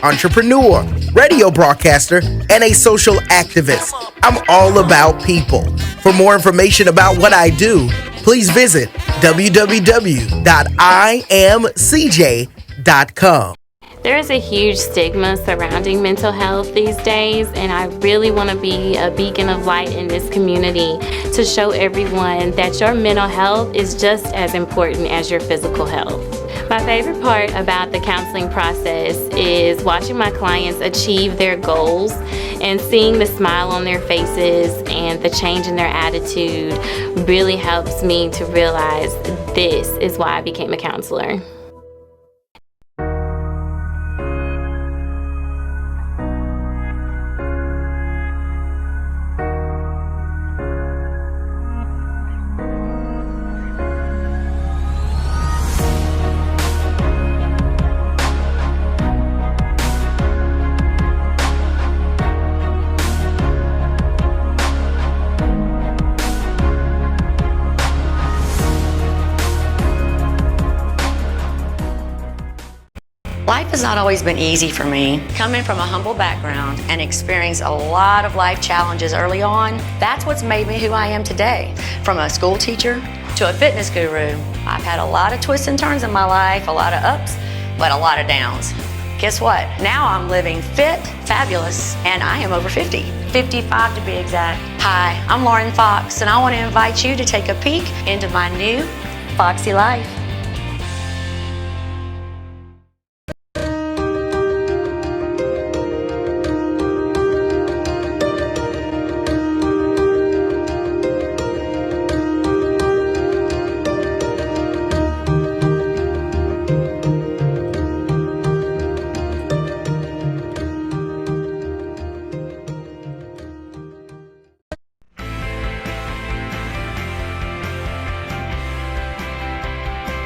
entrepreneur, radio broadcaster, and a social activist. I'm all about people. For more information about what I do, please visit www.imcj.com. There is a huge stigma surrounding mental health these days, and I really want to be a beacon of light in this community to show everyone that your mental health is just as important as your physical health. My favorite part about the counseling process is watching my clients achieve their goals and seeing the smile on their faces and the change in their attitude really helps me to realize this is why I became a counselor. Life has not always been easy for me. Coming from a humble background and experiencing a lot of life challenges early on, that's what's made me who I am today. From a school teacher to a fitness guru, I've had a lot of twists and turns in my life, a lot of ups, but a lot of downs. Guess what? Now I'm living fit, fabulous, and I am over 50. 55 to be exact. Hi, I'm Lauren Fox, and I want to invite you to take a peek into my new Foxy life.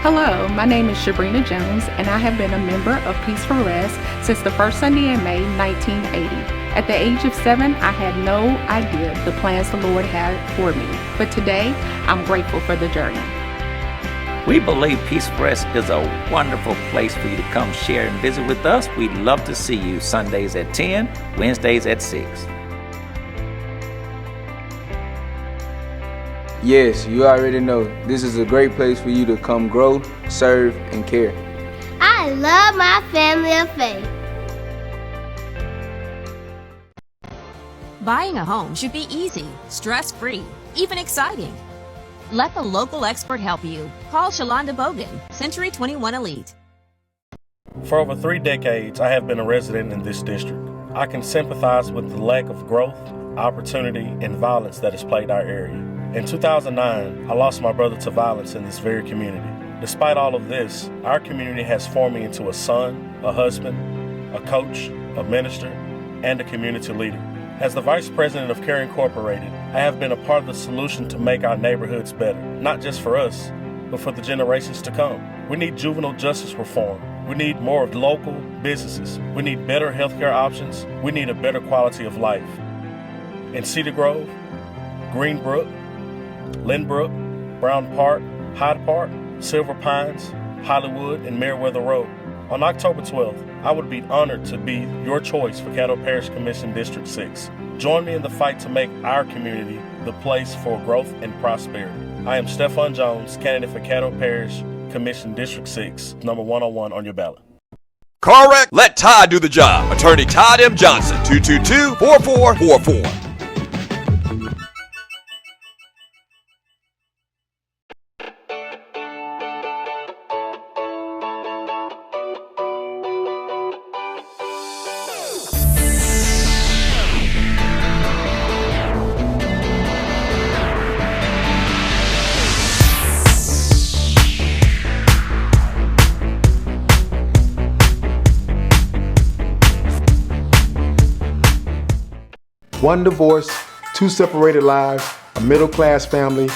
Hello, my name is Shabrina Jones, and I have been a member of Peace for Rest since the first Sunday in May 1980. At the age of 7, I had no idea the plans the Lord had for me, but today I'm grateful for the journey. We believe Peace for Rest is a wonderful place for you to come share and visit with us. We'd love to see you Sundays at 10, Wednesdays at 6. Yes, you already know, this is a great place for you to come grow, serve, and care. I love my family of faith. Buying a home should be easy, stress-free, even exciting. Let the local expert help you. Call Shalonda Bogan, Century 21 Elite. For over 3 decades, I have been a resident in this district. I can sympathize with the lack of growth, opportunity, and violence that has plagued our area. In 2009, I lost my brother to violence in this very community. Despite all of this, our community has formed me into a son, a husband, a coach, a minister, and a community leader. As the Vice President of Care Incorporated, I have been a part of the solution to make our neighborhoods better, not just for us, but for the generations to come. We need juvenile justice reform. We need more of local businesses. We need better healthcare options. We need a better quality of life. In Cedar Grove, Greenbrook, Lynbrook, Brown Park, Hyde Park, Silver Pines, Hollywood, and Meriwether Road. On October 12th, I would be honored to be your choice for Caddo Parish Commission District 6. Join me in the fight to make our community the place for growth and prosperity. I am Stephon Jones, candidate for Caddo Parish Commission District 6, number 101 on your ballot. Car wreck? Let Todd do the job. Attorney Todd M. Johnson, 222-4444. One divorce, 2 separated lives, a middle-class family,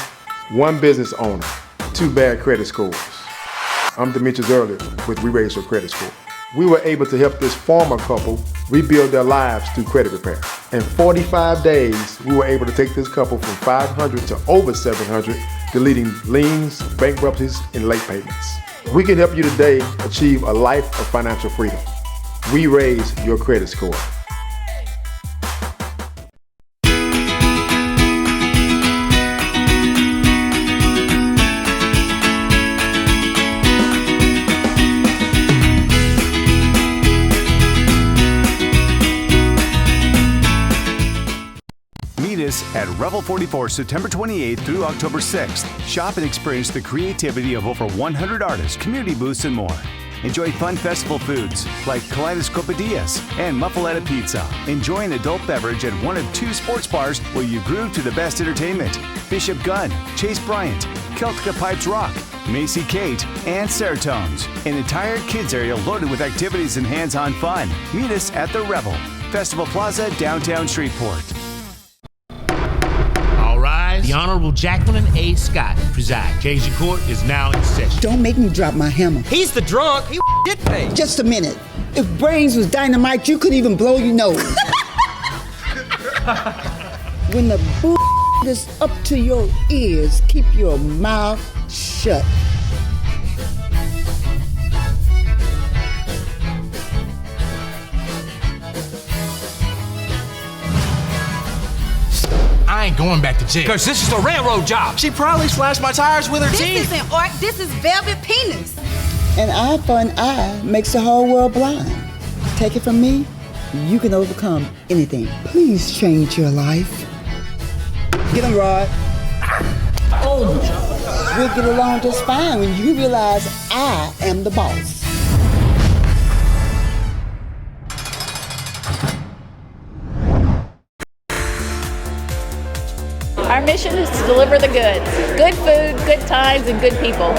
1 business owner, 2 bad credit scores. I'm Demetrius Early with We Raise Your Credit Score. We were able to help this former couple rebuild their lives through credit repair. In 45 days, we were able to take this couple from 500 to over 700, deleting liens, bankruptcies, and late payments. We can help you today achieve a life of financial freedom. We raise your credit score. Meet us at Revel 44, September 28th through October 6th. Shop and experience the creativity of over 100 artists, community booths, and more. Enjoy fun festival foods like Kaleidoscopadillas and Muffaletta Pizza. Enjoy an adult beverage at one of 2 sports bars where you groove to the best entertainment. Bishop Gunn, Chase Bryant, Celtica Pipes Rock, Macy Kate, and Seratones. An entire kids area loaded with activities and hands-on fun. Meet us at the Revel, Festival Plaza, downtown Shreveport. The Honorable Jacqueline A. Scott presides. Cajun Court is now in session. Don't make me drop my hammer. He's the drunk. He did pay. Just a minute. If brains was dynamite, you couldn't even blow your nose. When the bull is up to your ears, keep your mouth shut. I ain't going back to jail. Because this is a railroad job. She probably slashed my tires with her teeth. This isn't art, this is velvet penis. An eye for an eye makes the whole world blind. Take it from me, you can overcome anything. Please change your life. Get him, Rod. Oh. We'll get along just fine when you realize I am the boss. Our mission is to deliver the goods. Good food, good times, and good people.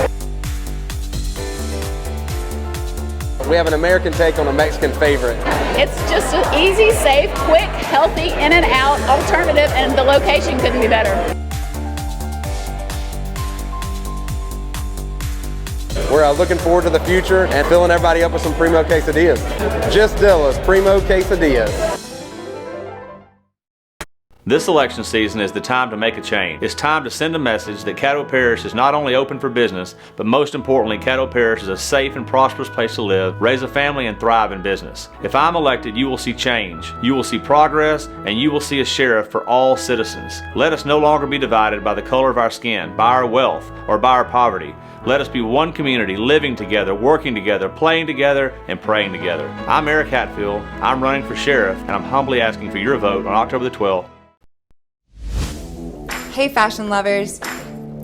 We have an American take on a Mexican favorite. It's just an easy, safe, quick, healthy, in and out alternative, and the location couldn't be better. We're looking forward to the future and filling everybody up with some Primo quesadillas. Just Dilla's Primo quesadillas. This election season is the time to make a change. It's time to send a message that Caddo Parish is not only open for business, but most importantly, Caddo Parish is a safe and prosperous place to live, raise a family, and thrive in business. If I'm elected, you will see change, you will see progress, and you will see a sheriff for all citizens. Let us no longer be divided by the color of our skin, by our wealth, or by our poverty. Let us be one community, living together, working together, playing together, and praying together. I'm Eric Hatfield. I'm running for sheriff, and I'm humbly asking for your vote on October the 12th. Hey fashion lovers!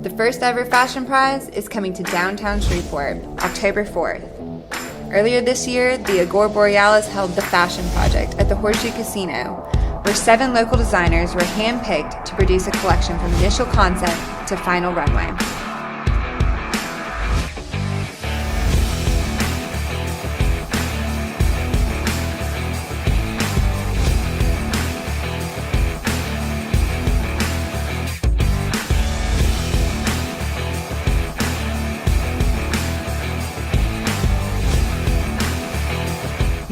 The first ever fashion prize is coming to downtown Shreveport, October 4th. Earlier this year, the Agora Borealis held the Fashion Project at the Horseshoe Casino, where 7 local designers were handpicked to produce a collection from initial concept to final runway.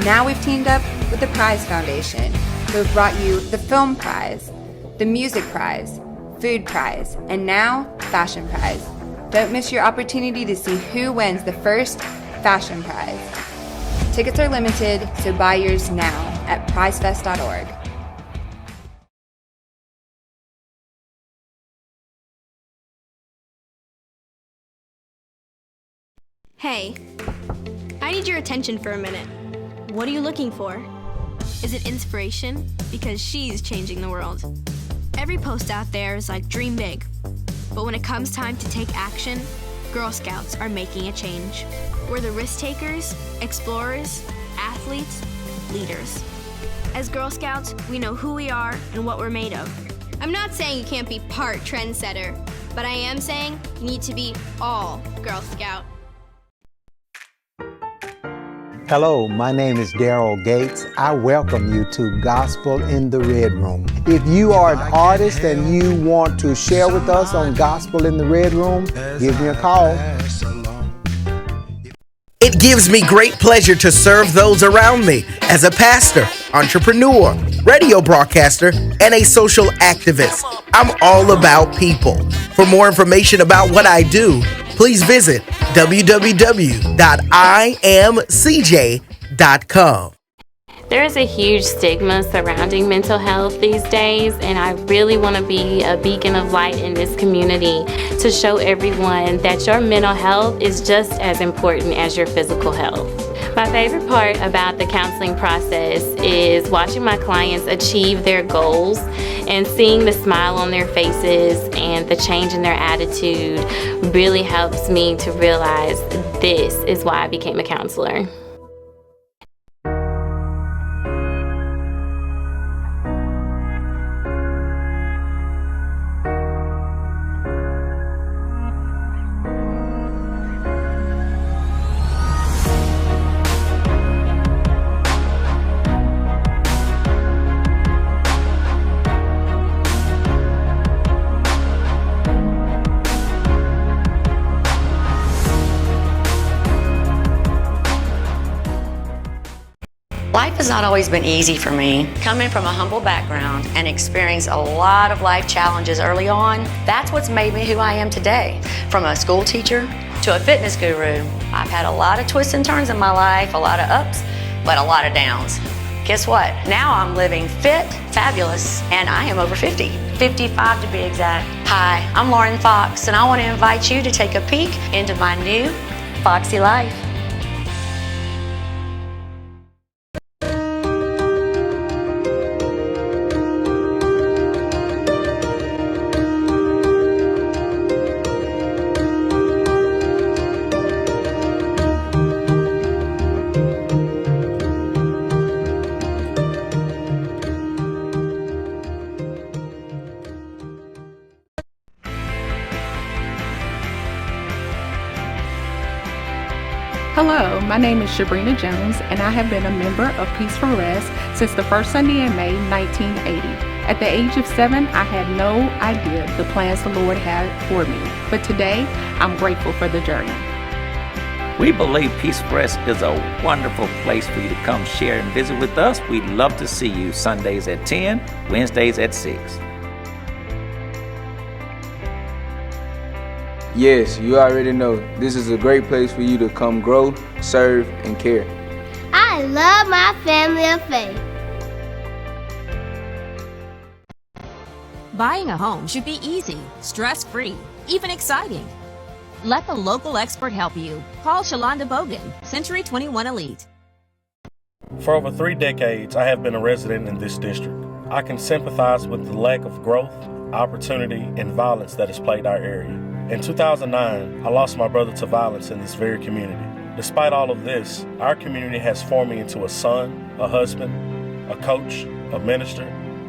Now we've teamed up with the Prize Foundation, who have brought you the Film Prize, the Music Prize, Food Prize, and now Fashion Prize. Don't miss your opportunity to see who wins the first Fashion Prize. Tickets are limited, so buy yours now at prizefest.org. Hey, I need your attention for a minute. What are you looking for? Is it inspiration? Because she's changing the world. Every post out there is like dream big. But when it comes time to take action, Girl Scouts are making a change. We're the risk takers, explorers, athletes, leaders. As Girl Scouts, we know who we are and what we're made of. I'm not saying you can't be part trendsetter, but I am saying you need to be all Girl Scout. Hello, my name is Daryl Gates. I welcome you to Gospel in the Red Room. If you are an artist and you want to share with us on Gospel in the Red Room, give me a call. It gives me great pleasure to serve those around me as a pastor, entrepreneur, radio broadcaster, and a social activist. I'm all about people. For more information about what I do, please visit www.imcj.com. There is a huge stigma surrounding mental health these days, and I really want to be a beacon of light in this community to show everyone that your mental health is just as important as your physical health. My favorite part about the counseling process is watching my clients achieve their goals and seeing the smile on their faces and the change in their attitude really helps me to realize this is why I became a counselor. Life has not always been easy for me. Coming from a humble background and experiencing a lot of life challenges early on, that's what's made me who I am today. From a school teacher to a fitness guru, I've had a lot of twists and turns in my life, a lot of ups, but a lot of downs. Guess what? Now I'm living fit, fabulous, and I am over 50. 55 to be exact. Hi, I'm Lauren Fox, and I want to invite you to take a peek into my new Foxy life. Hello, my name is Sabrina Jones, and I have been a member of Peace for Rest since the first Sunday in May 1980. At the age of 7, I had no idea the plans the Lord had for me, but today I'm grateful for the journey. We believe Peace for Rest is a wonderful place for you to come share and visit with us. We'd love to see you Sundays at 10, Wednesdays at 6. Yes, you already know, this is a great place for you to come grow, serve, and care. I love my family of faith. Buying a home should be easy, stress-free, even exciting. Let the local expert help you. Call Shalonda Bogan, Century 21 Elite. For over 3 decades, I have been a resident in this district. I can sympathize with the lack of growth, opportunity, and violence that has plagued our area. In 2009, I lost my brother to violence in this very community. Despite all of this, our community has formed me into a son, a husband, a coach, a minister,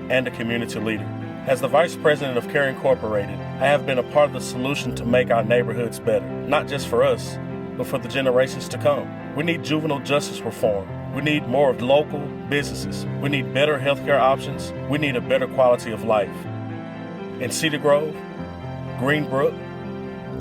and a community leader. As the Vice President of Care Incorporated, I have been a part of the solution to make our neighborhoods better, not just for us, but for the generations to come. We need juvenile justice reform. We need more of local businesses. We need better healthcare options. We need a better quality of life. In Cedar Grove, Greenbrook,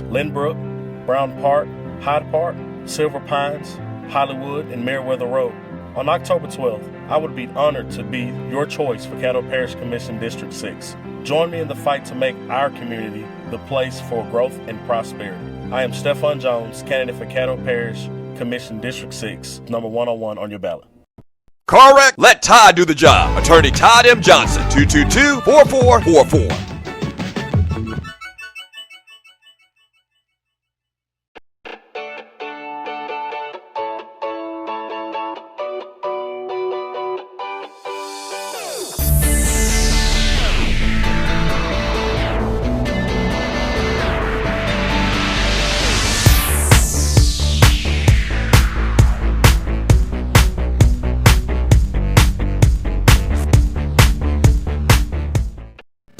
Lynbrook, Brown Park, Hyde Park, Silver Pines, Hollywood, and Meriwether Road. On October 12th, I would be honored to be your choice for Caddo Parish Commission District 6. Join me in the fight to make our community the place for growth and prosperity. I am Stephon Jones, candidate for Caddo Parish Commission District 6, number 101 on your ballot. Car wreck? Let Todd do the job. Attorney Todd M. Johnson, 222-4444.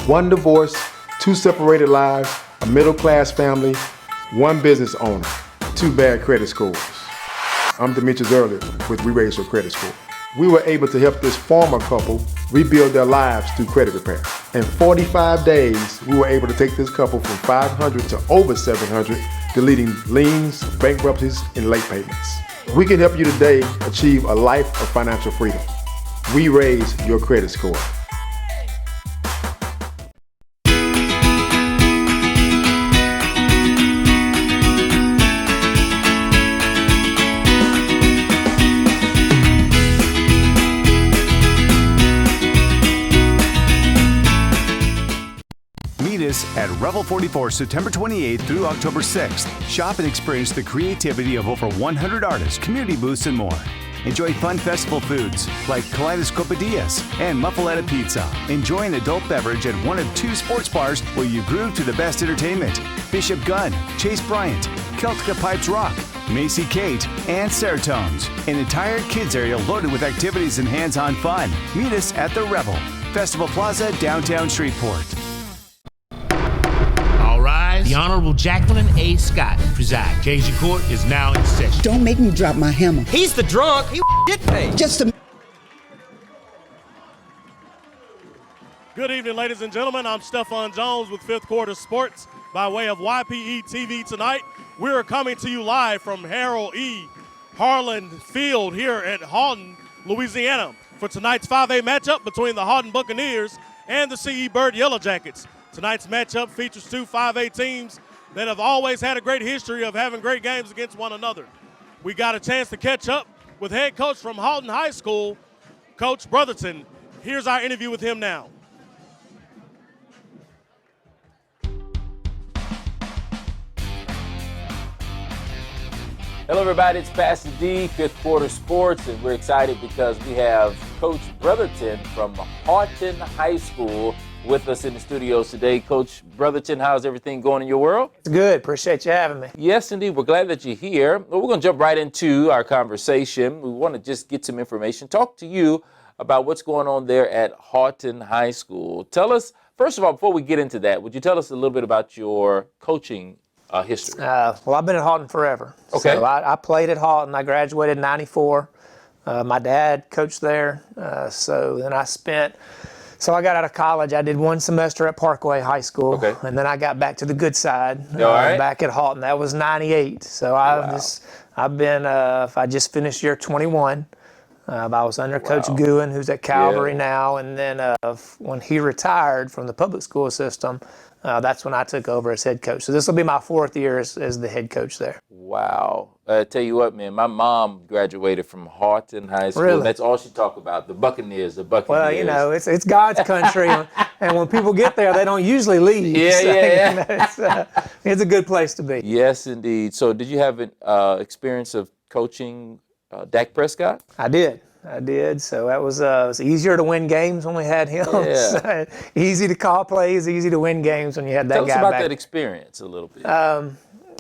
One divorce, 2 separated lives, a middle-class family, 1 business owner, 2 bad credit scores. I'm Demetrius Early with We Raise Your Credit Score. We were able to help this former couple rebuild their lives through credit repair. In 45 days, we were able to take this couple from 500 to over 700, deleting liens, bankruptcies, and late payments. We can help you today achieve a life of financial freedom. We raise your credit score. us at Revel 44 September 28th through October 6th. Shop and experience the creativity of over 100 artists, community booths, and more. Enjoy fun festival foods like Kaleidoscopadillas and Muffaletta Pizza. Enjoy an adult beverage at one of 2 sports bars where you groove to the best entertainment. Bishop Gunn, Chase Bryant, Celtica Pipes Rock, Macy Kate, and Seratones. An entire kids area loaded with activities and hands-on fun. Meet us at the Revel, Festival Plaza, downtown Shreveport. All rise. The Honorable Jacqueline A. Scott preside. Cajun Court is now in session. Don't make me drop my hammer. He's the drunk. He did pay. Just a... Good evening, ladies and gentlemen. I'm Stephon Jones with Fifth Quarter Sports by way of YPE TV tonight. We're coming to you live from Harold Harlan Field here at Haughton, Louisiana, for tonight's 5A matchup between the Haughton Buccaneers and the CE Byrd Yellow Jackets. Tonight's matchup features 2 5A teams that have always had a great history of having great games against one another. We got a chance to catch up with head coach from Haughton High School, Coach Brotherton. Here's our interview with him now. Hello, everybody. It's Pastor D, Fifth Quarter Sports, and we're excited because we have Coach Brotherton from Haughton High School with us in the studios today. Coach Brotherton, how's everything going in your world? It's good. Appreciate you having me. Yes, indeed. We're glad that you're here. Well, we're going to jump right into our conversation. We want to just get some information, talk to you about what's going on there at Haughton High School. Tell us, first of all, before we get into that, would you tell us a little bit about your coaching history? Well, I've been at Haughton forever. Okay. So I played at Haughton. I graduated in '94. My dad coached there. So then I got out of college. I did 1 semester at Parkway High School. Okay. And then I got back to the good side, back at Haughton. That was '98. So I've been, I just finished year 21. I was under Coach Guin, who's at Calvary now. And then when he retired from the public school system, that's when I took over as head coach. So this will be my 4th year as the head coach there. Wow. Tell you what, man, my mom graduated from Haughton High School. Really? That's all she talked about, the Buccaneers. Well, you know, it's God's country, and when people get there, they don't usually leave. Yeah. You know, it's a good place to be. Yes, indeed. So did you have an experience of coaching Dak Prescott? I did. So that was it was easier to win games when we had him. Yeah. Easy to call plays, easy to win games when you had that Tell guy us about back. that experience a little bit.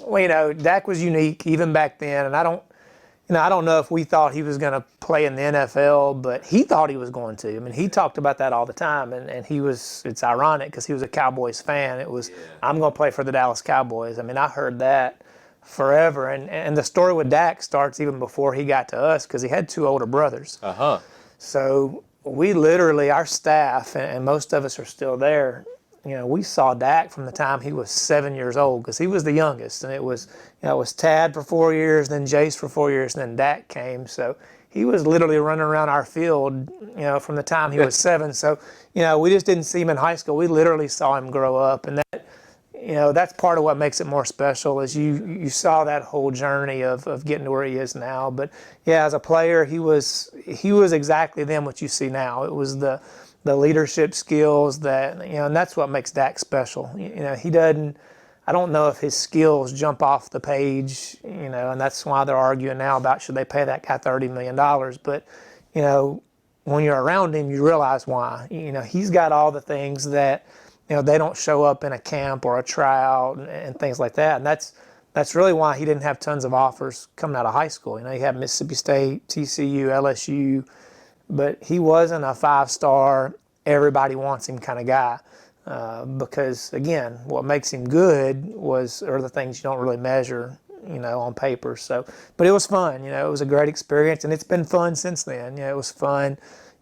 Well, you know, Dak was unique even back then, and I don't know if we thought he was going to play in the NFL, but he thought he was going to. I mean, he talked about that all the time, and it's ironic because he was a Cowboys fan. I'm going to play for the Dallas Cowboys. I mean, I heard that forever, and the story with Dak starts even before he got to us because he had 2 older brothers. So we literally, our staff, and most of us are still there, you know, we saw Dak from the time he was 7 years old because he was the youngest, and it was Tad for 4 years, then Jace for 4 years, and then Dak came. So he was literally running around our field, you know, from the time he was 7. So, you know, we just didn't see him in high school. We literally saw him grow up, and that, you know, that's part of what makes it more special is you saw that whole journey of getting to where he is now. But yeah, as a player, he was exactly then what you see now. It was the leadership skills that, you know, and that's what makes Dak special. You know, I don't know if his skills jump off the page, you know, and that's why they're arguing now about should they pay that guy $30 million. But, you know, when you're around him, you realize why. You know, he's got all the things that, you know, they don't show up in a camp or a tryout and things like that. And that's really why he didn't have tons of offers coming out of high school. You know, he had Mississippi State, TCU, LSU, but he wasn't a 5-star, everybody wants him kind of guy. Because again, what makes him good are the things you don't really measure, you know, on paper. So, but it was fun. You know, it was a great experience, and it's been fun since then. You know, it was fun,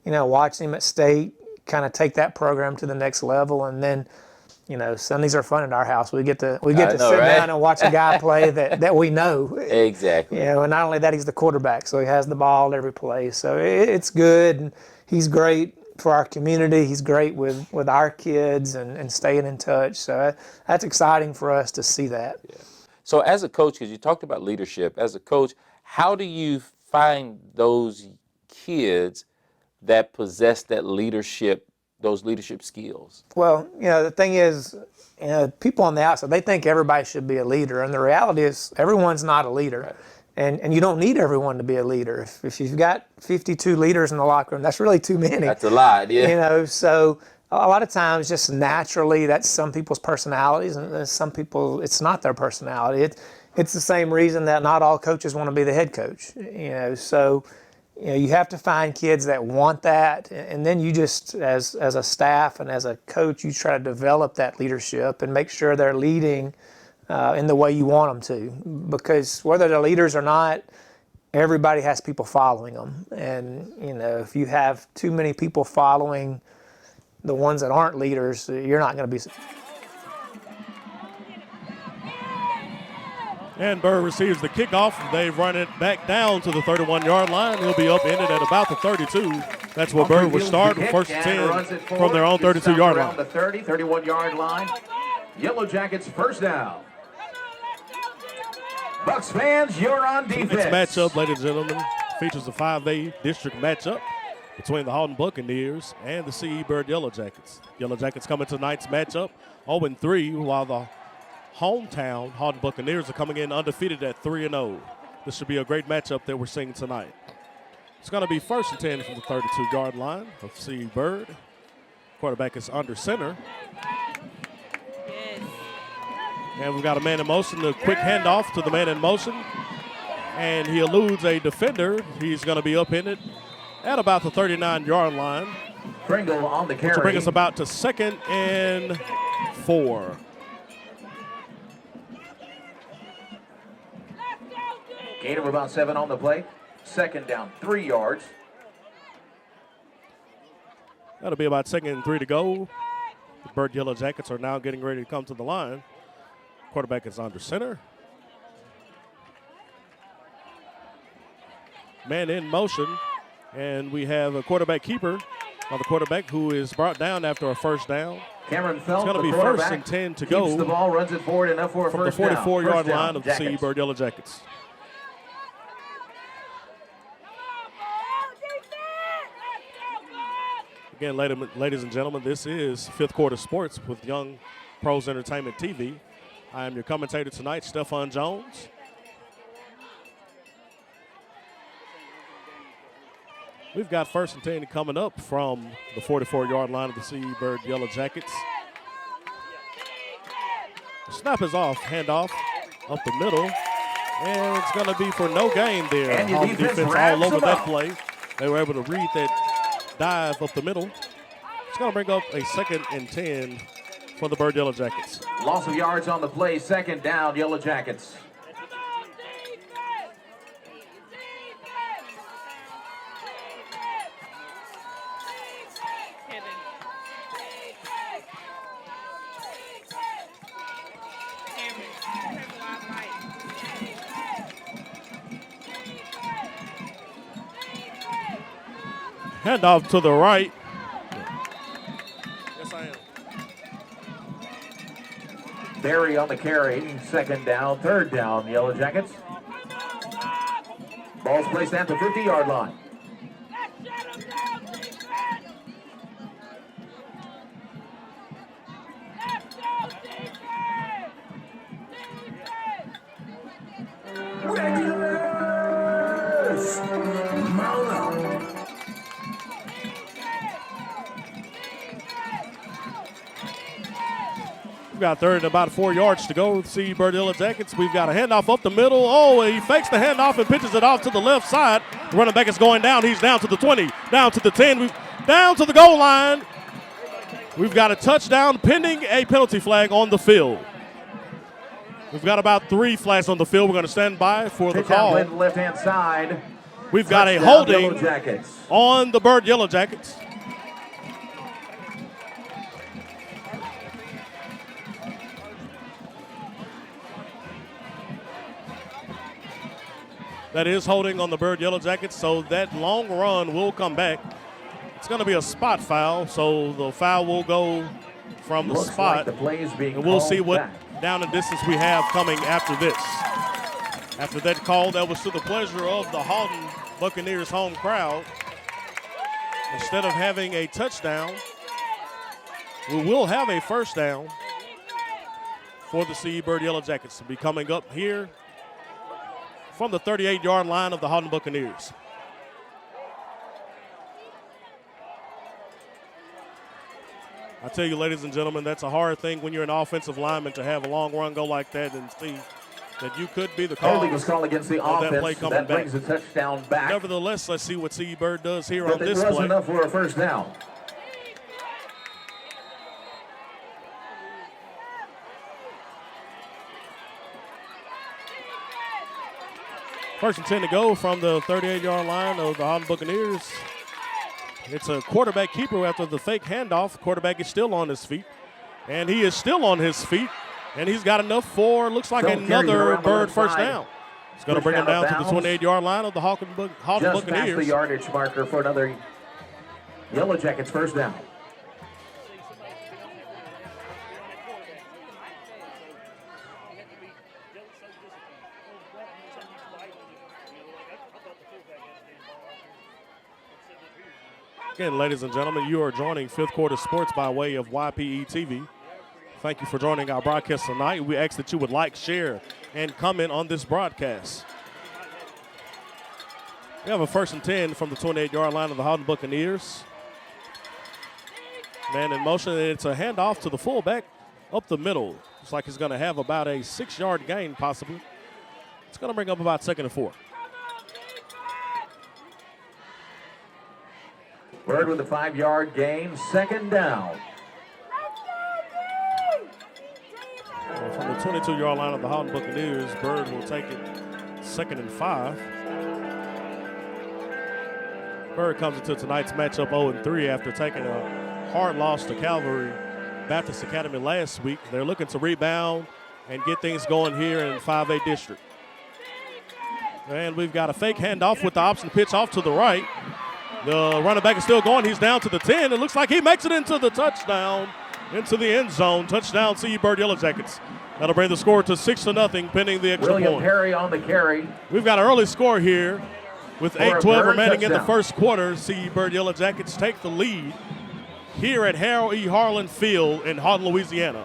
you know, watching him at State kind of take that program to the next level, and then, you know, Sundays are fun at our house. We get to sit down and watch a guy play that we know. Exactly. You know, and not only that, he's the quarterback, so he has the ball every play. So it's good, and he's great for our community. He's great with our kids and staying in touch. So that's exciting for us to see that. Yeah. So as a coach, because you talked about leadership, as a coach, how do you find those kids that possess that leadership those leadership skills? Well, the thing is, people on the outside, they think everybody should be a leader. And the reality is everyone's not a leader. Right. And you don't need everyone to be a leader. If you've got 52 leaders in the locker room, that's really too many. That's a lot, yeah. So a lot of times just naturally that's some people's personalities, and some people it's not their personality. It's the same reason that not all coaches want to be the head coach. So you have to find kids that want that, and then you just as a staff and as a coach, you try to develop that leadership and make sure they're leading in the way you want them to, because whether they're leaders or not, everybody has people following them. And if you have too many people following the ones that aren't leaders, you're not going to be. And Byrd receives the kickoff. They've run it back down to the 31-yard line. He'll be upended at about the 32. That's where Byrd will start, first and 10 from their own 32-yard line. The 30, 31-yard line. Yellow Jackets first down. Bucks fans, you're on defense. This matchup, ladies and gentlemen, features a 5A district matchup between the Haughton Buccaneers and the CE Byrd Yellow Jackets. Yellow Jackets coming to tonight's matchup 0-3, while the hometown Haughton Buccaneers are coming in undefeated at 3-0. This should be a great matchup that we're seeing tonight. It's going to be first and 10 from the 32-yard line of CE Byrd. Quarterback is under center. And we've got a man in motion, a quick handoff to the man in motion. And he eludes a defender. He's going to be upended at about the 39-yard line. Pringle on the carry. To bring us about to 2nd and 4. Gain of about 7 on the play. 2nd down, 3 yards. That'll be about 2nd and 3 to go. The Byrd Yellow Jackets are now getting ready to come to the line. Quarterback is under center. Man in motion. And we have a quarterback keeper on the quarterback who is brought down after a first down. Cameron Phelps, it's going to be first and 10 to go. The ball, runs it forward enough for a from the 44-yard line of the CE Byrd Yellow Jackets. Again, ladies and gentlemen, this is Fifth Quarter Sports with Young Pros Entertainment TV. I am your commentator tonight, Stephon Jones. We've got first and 10 coming up from the 44-yard line of the CE Byrd Yellow Jackets. The snap is off, handoff up the middle, and it's going to be for no gain there. And your defense all over that play. They were able to read that dive up the middle. It's going to bring up a 2nd and 10 for the Byrd Yellow Jackets. Loss of yards on the play, 2nd down, Yellow Jackets. Handoff to the right. Yes, I am. Barry on the carry, 2nd down, 3rd down, Yellow Jackets. Ball's placed at the 50-yard line. We've got 3rd and about 4 yards to go. CE Byrd Yellow Jackets. We've got a handoff up the middle. Oh, he fakes the handoff and pitches it off to the left side. The running back is going down. He's down to the 20, down to the 10, down to the goal line. We've got a touchdown pending a penalty flag on the field. We've got about 3 flags on the field. We're going to stand by for the call. Left-hand side. We've got a holding on the Byrd Yellow Jackets. That is holding on the Byrd Yellow Jackets, so that long run will come back. It's going to be a spot foul, so the foul will go from the spot. Like and we'll see what down and distance we have coming after this. After that call, that was to the pleasure of the Haughton Buccaneers home crowd. Instead of having a touchdown, We will have a first down for the CE Byrd Yellow Jackets to be coming up here from the 38-yard line of the Haughton Buccaneers. I tell you, ladies and gentlemen, that's a hard thing when you're an offensive lineman to have a long run go like that and see that you could be the Holding was called against the offense. That play coming that back. brings a touchdown back. Nevertheless, let's see what CE Byrd does here but on this play. It was play. enough for a first down. First and 10 to go from the 38-yard line of the Haughton Buccaneers. It's a quarterback keeper after the fake handoff. Quarterback is still on his feet. And he is still on his feet. And he's got enough for, looks like another Byrd first down. It's going to bring him down to the 28-yard line of the Haughton Buccaneers. Just past the yardage marker for another Yellow Jackets first down. Again, ladies and gentlemen, you are joining Fifth Quarter Sports by way of YPE TV. Thank you for joining our broadcast tonight. We ask that you would like, share, and comment on this broadcast. We have a first and 10 from the 28-yard line of the Haughton Buccaneers. Man in motion, and it's a handoff to the fullback up the middle. Looks like he's going to have about a 6-yard gain, possibly. It's going to bring up about 2nd and 4. Byrd with a 5-yard gain, 2nd down. From the 22-yard line of the Haughton Buccaneers, Byrd will take it 2nd and 5. Byrd comes into tonight's matchup 0-3 after taking a hard loss to Calvary Baptist Academy last week. They're looking to rebound and get things going here in 5A district. And we've got a fake handoff with the option pitch off to the right. The running back is still going. He's down to the 10. It looks like he makes it into the touchdown, into the end zone. Touchdown, CE Byrd Yellow Jackets. That'll bring the score to 6-0, pending the extra William point. Perry on the carry. We've got an early score here with For a 8:12 Byrd remaining in the touchdown. first quarter. CE Byrd Yellow Jackets take the lead here at Harold Harlan Field in Haughton, Louisiana.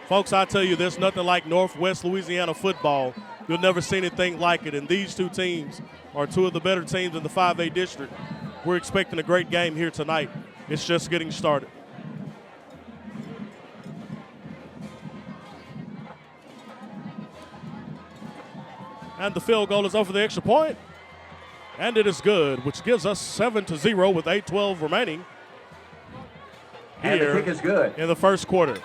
Folks, I tell you, there's nothing like Northwest Louisiana football. You'll never see anything like it, and these two teams are two of the better teams in the 5A district. We're expecting a great game here tonight. It's just getting started. And the field goal is over the extra point, and it is good, which gives us 7-0 with 8:12 remaining And the here kick is good. in the first quarter.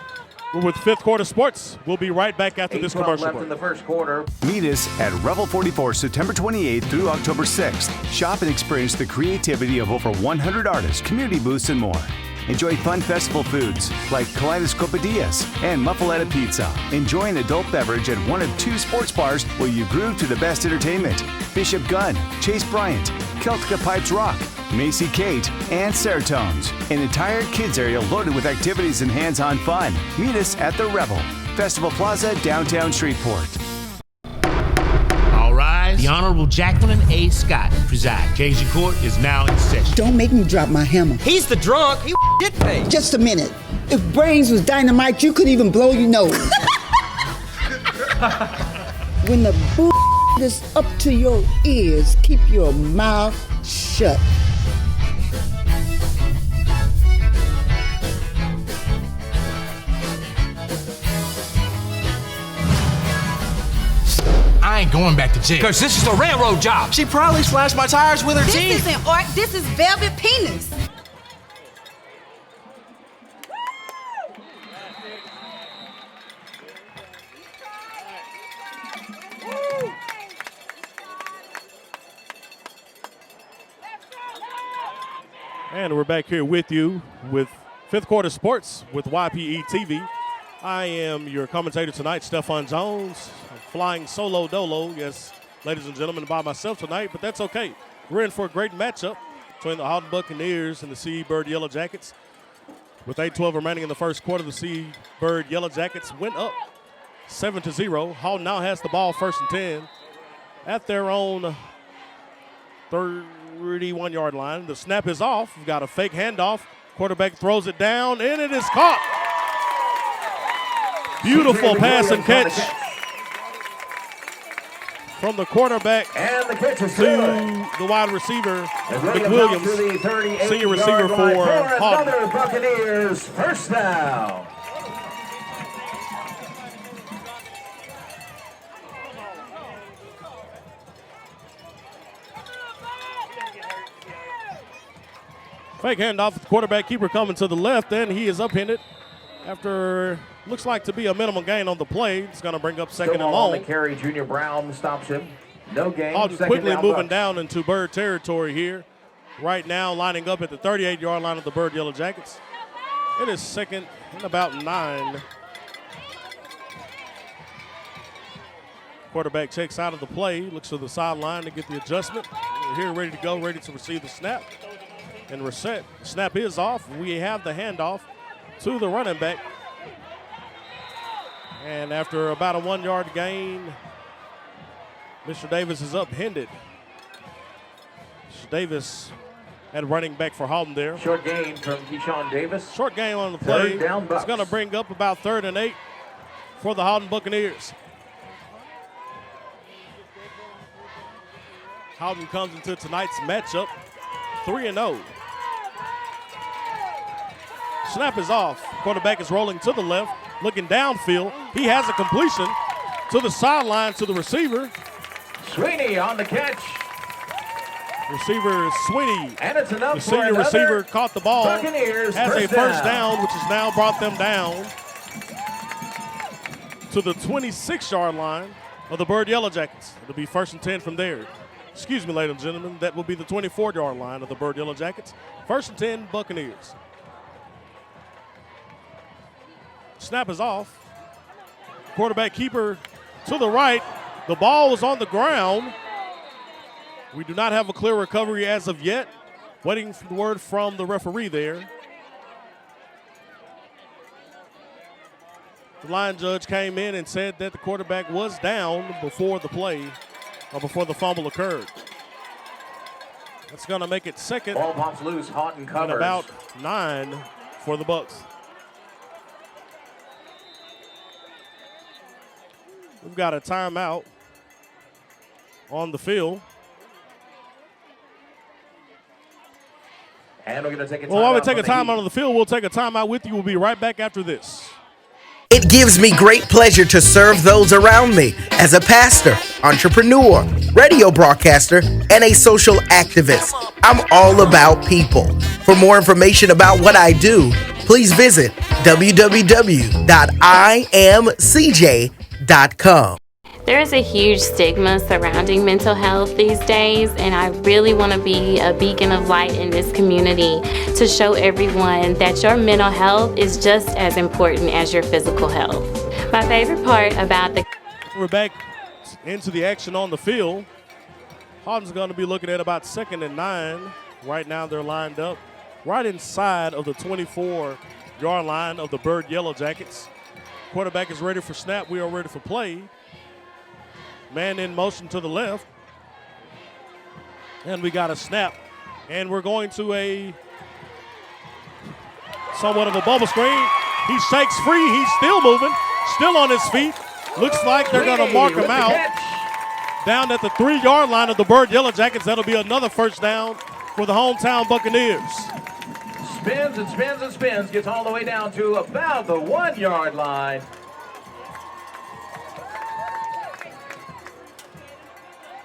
We're with Fifth Quarter Sports. We'll be right back after this 8:12 commercial left break. in the first quarter. Meet us at Revel 44, September 28th through October 6th. Shop and experience the creativity of over 100 artists, community booths, and more. Enjoy fun festival foods like kaleidoscopadillas and muffaletta pizza. Enjoy an adult beverage at one of 2 sports bars where you groove to the best entertainment. Bishop Gunn, Chase Bryant, Celtica Pipes Rock, Macy Kate, and Seratones. An entire kids area loaded with activities and hands-on fun. Meet us at the Revel, Festival Plaza, downtown Shreveport. All rise. The Honorable Jacqueline A. Scott preside. Occasion court is now in session. Don't make me drop my hammer. He's the drunk. He did pay. Just a minute. If brains was dynamite, you could even blow your nose. When the bull is up to your ears, keep your mouth shut. I ain't going back to jail. Because this is a railroad job. She probably slashed my tires with her This teeth. isn't art, this is velvet penis. And we're back here with you with Fifth Quarter Sports with YPE TV. I am your commentator tonight, Stefan Jones. I'm flying solo dolo, yes, ladies and gentlemen, by myself tonight, but that's okay. We're in for a great matchup between the Haughton Buccaneers and the CE Byrd Yellow Jackets. With 8:12 remaining in the first quarter, the CE Byrd Yellow Jackets went up 7-0. Haughton now has the ball 1st and 10 at their own 31-yard line. The snap is off. We've got a fake handoff. Quarterback throws it down, and it is caught. Beautiful pass and catch from the quarterback to the wide receiver, McWilliams, senior receiver for Haughton. Another Buccaneers first down. Fake handoff, the quarterback keeper coming to the left, and he is upended after looks like to be a minimum gain on the play. It's going to bring up second and long. On the carry, Junior Brown stops him. No gain. Haughton quickly moving down into Byrd territory here. Right now lining up at the 38-yard line of the Byrd Yellow Jackets. It is second and about 9. Quarterback checks out of the play, looks to the sideline to get the adjustment. We're here ready to go, ready to receive the snap. And we're set. Snap is off. We have the handoff to the running back. And after about a 1-yard gain, Mr. Davis is upended. Mr. Davis at running back for Haughton there. Short gain from Keyshawn Davis. Short gain on the play. Third down Bucks. It's going to bring up about 3rd and 8 for the Haughton Buccaneers. Haughton comes into tonight's matchup 3-0. Snap is off. Quarterback is rolling to the left, looking downfield. He has a completion to the sideline to the receiver. Sweeney on the catch. Receiver Sweeney. And it's enough the senior receiver caught the ball. Buccaneers has a first down, which has now brought them down to the 26-yard line of the Byrd Yellow Jackets. It'll be 1st and 10 from there. Excuse me, ladies and gentlemen. That will be the 24-yard line of the Byrd Yellow Jackets. 1st and 10, Buccaneers. Snap is off. Quarterback keeper to the right. The ball is on the ground. We do not have a clear recovery as of yet. Waiting for the word from the referee there. The line judge came in and said that the quarterback was down before the play, or before the fumble occurred. That's going to make it second. Ball pops loose. Haughton covers. And about 9 for the Bucks. We've got a timeout on the field. And we're going to take a timeout. Well, while we take a timeout on the field, we'll take a timeout with you. We'll be right back after this. It gives me great pleasure to serve those around me as a pastor, entrepreneur, radio broadcaster, and a social activist. I'm all about people. For more information about what I do, please visit www.imcj.com. There is a huge stigma surrounding mental health these days, and I really want to be a beacon of light in this community to show everyone that your mental health is just as important as your physical health. My favorite part about the... We're back into the action on the field. Haughton's going to be looking at about 2nd and 9. Right now they're lined up right inside of the 24-yard line of the Byrd Yellow Jackets. Quarterback is ready for snap. We are ready for play. Man in motion to the left. And we got a snap. And we're going to a somewhat of a bubble screen. He shakes free. He's still moving. Still on his feet. Looks like they're going to mark him out. Down at the 3-yard line of the Byrd Yellow Jackets. That'll be another first down for the hometown Buccaneers. Spins and spins and spins. Gets all the way down to about the 1-yard line.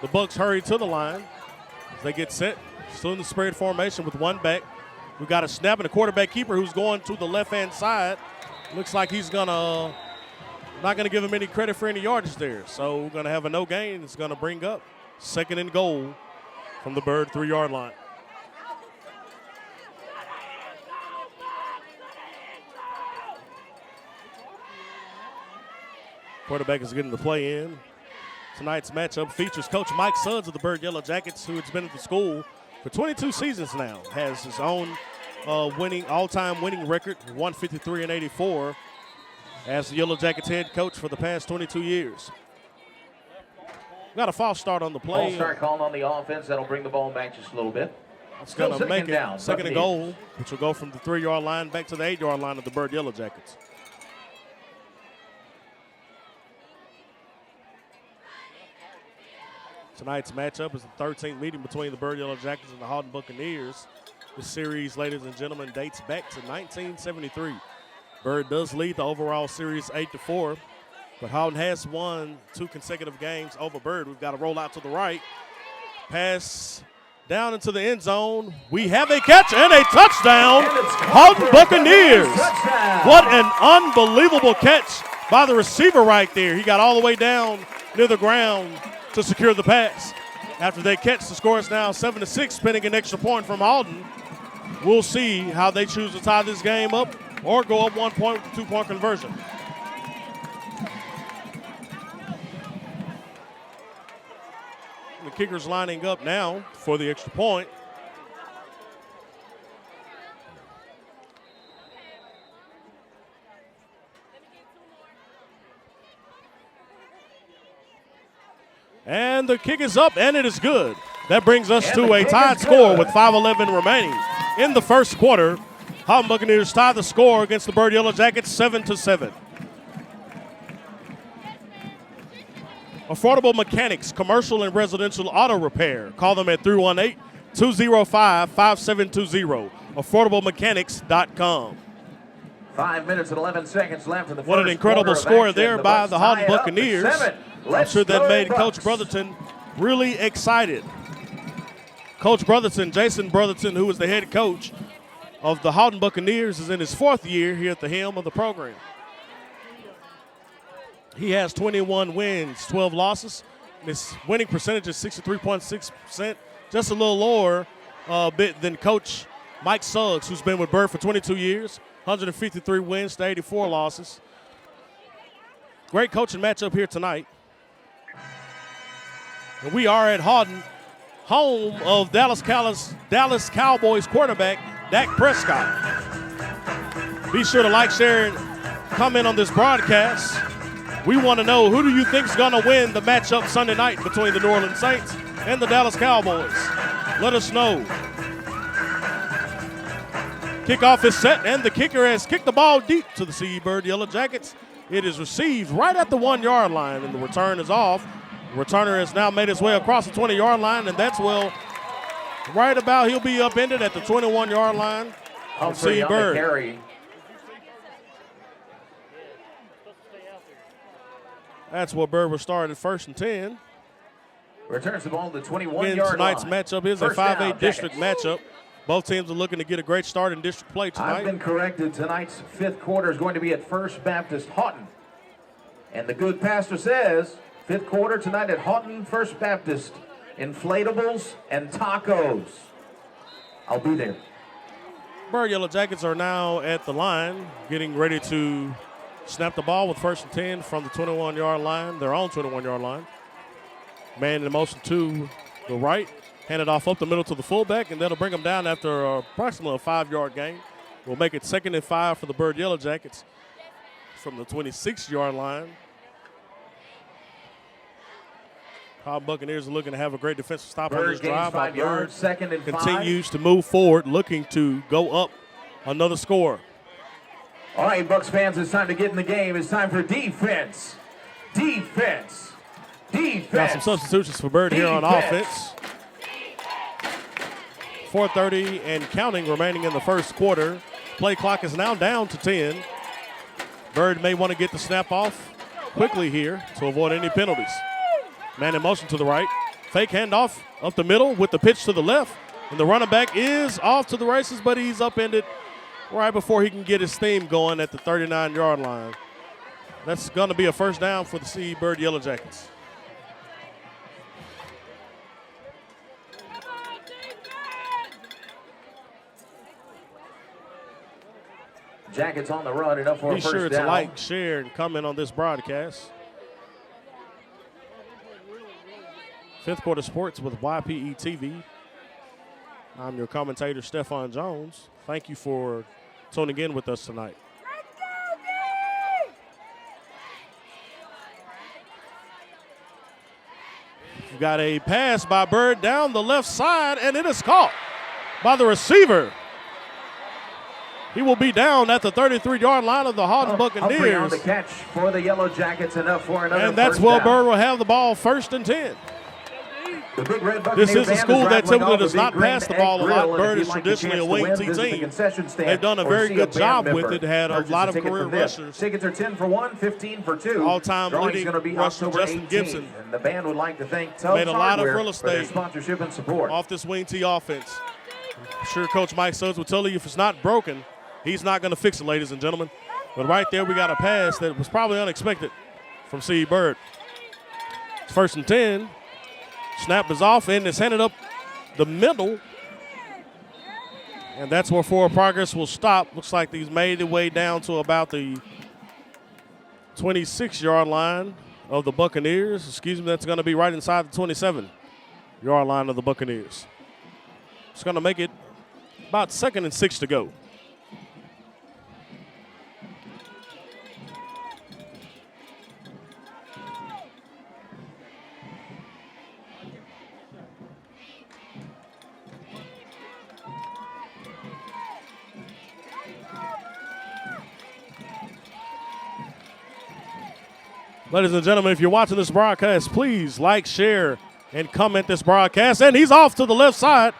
The Bucks hurry to the line as they get set. Still in the spread formation with one back. We've got a snap and a quarterback keeper who's going to the left-hand side. Looks like he's not gonna give him any credit for any yardage there. So we're gonna have a no gain. It's gonna bring up 2nd and goal from the Byrd 3-yard line. Quarterback is getting the play in. Tonight's matchup features Coach Mike Suggs of the Byrd Yellow Jackets, who has been at the school for 22 seasons now. Has his own all-time winning record, 153-84, as the Yellow Jackets head coach for the past 22 years. Got a false start on the play. False start called on the offense. That'll bring the ball back just a little bit. It's going to make it second and goal, which will go from the 3-yard line back to the 8-yard line of the Byrd Yellow Jackets. Tonight's matchup is the 13th meeting between the Byrd Yellow Jackets and the Haughton Buccaneers. This series, ladies and gentlemen, dates back to 1973. Byrd does lead the overall series 8-4, but Haughton has won 2 consecutive games over Byrd. We've got to roll out to the right. Pass down into the end zone. We have a catch and a touchdown. Haughton Buccaneers. What an unbelievable catch by the receiver right there. He got all the way down near the ground to secure the pass. After they catch, the score is now 7-6, pending an extra point from Haughton. We'll see how they choose to tie this game up or go up 1 point with a 2-point conversion. The kicker's lining up now for the extra point. And the kick is up, and it is good. That brings us to a tied score with 5:11 remaining in the first quarter. Haughton Buccaneers tie the score against the Byrd Yellow Jackets 7-7. Affordable Mechanics, commercial and residential auto repair. Call them at 318-205-5720. AffordableMechanics.com. 5 minutes and 11 seconds left in the first What an incredible score there by the Haughton Buccaneers. I'm sure that made Coach Brotherton really excited. Coach Brotherton, Jason Brotherton, who is the head coach of the Haughton Buccaneers, is in his 4th year here at the helm of the program. He has 21 wins, 12 losses. His winning percentage is 63.6%, just a little lower bit than Coach Mike Suggs, who's been with Byrd for 22 years, 153 wins to 84 losses. Great coaching matchup here tonight. And we are at Haughton, home of Dallas Cowboys quarterback Dak Prescott. Be sure to like, share, and comment on this broadcast. We want to know, who do you think is going to win the matchup Sunday night between the New Orleans Saints and the Dallas Cowboys? Let us know. Kickoff is set, and the kicker has kicked the ball deep to the CE Byrd Yellow Jackets. It is received right at the 1-yard line, and the return is off. The returner has now made his way across the 20-yard line, and that's right about, he'll be upended at the 21-yard line of CE Byrd. That's what Byrd will start at 1st and 10. Returns the ball to the 21-yard line. Tonight's matchup is a 5A district matchup. Both teams are looking to get a great start in district play tonight. I've been corrected. Tonight's 5th quarter is going to be at First Baptist Haughton. And the good pastor says, 5th quarter tonight at Haughton First Baptist. Inflatables and tacos. I'll be there. Byrd Yellow Jackets are now at the line, getting ready to snap the ball with 1st and 10 from the 21-yard line, their own 21-yard line. Man in motion to the right. Hand it off up the middle to the fullback, and that'll bring them down after approximately a 5-yard gain. We'll make it 2nd and 5 for the Byrd Yellow Jackets from the 26-yard line. Haughton Buccaneers are looking to have a great defensive stop on this drive. 5 yards, 2nd and 5. Continues to move forward, looking to go up another score. All right, Bucs fans, it's time to get in the game. It's time for defense. Defense. Defense. Got some substitutions for Byrd here on offense. 4:30 and counting remaining in the first quarter. Play clock is now down to 10. Byrd may want to get the snap off quickly here to avoid any penalties. Man in motion to the right. Fake handoff up the middle with the pitch to the left. And the running back is off to the races, but he's upended right before he can get his theme going at the 39-yard line. That's going to be a first down for the CE Byrd Yellow Jackets. Jackets on the run, enough for a first down. Be sure to like, share, and comment on this broadcast. 5th Quarter Sports with YPE TV. I'm your commentator, Stephon Jones. Thank you for tuning in with us tonight. We've got a pass by Byrd down the left side, and it is caught by the receiver. He will be down at the 33-yard line of the Haughton Buccaneers. On the catch for the Yellow Jackets, enough for another and that's where Byrd will have the ball 1st and 10. This is a school that typically does not pass the ball a lot. Byrd is traditionally a wing T team. They've done a very good job with it, had a lot of career rushers. Tickets are 10 for 1, 15 for 2. All-time leading rusher Justin Gibson. And the band would like to thank made a lot of real for their estate sponsorship and support. off this wing T offense. I'm sure Coach Mike Suggs will tell you if it's not broken, he's not going to fix it, ladies and gentlemen. But right there, we got a pass that was probably unexpected from C. Byrd. It's 1st and 10. Snap is off, and it's handed up the middle. And that's where forward progress will stop. Looks like he's made their way down to about the 26-yard line of the Buccaneers. Excuse me, that's going to be right inside the 27-yard line of the Buccaneers. It's going to make it about 2nd and 6 to go. Ladies and gentlemen, if you're watching this broadcast, please like, share, and comment this broadcast. And he's off to the left side.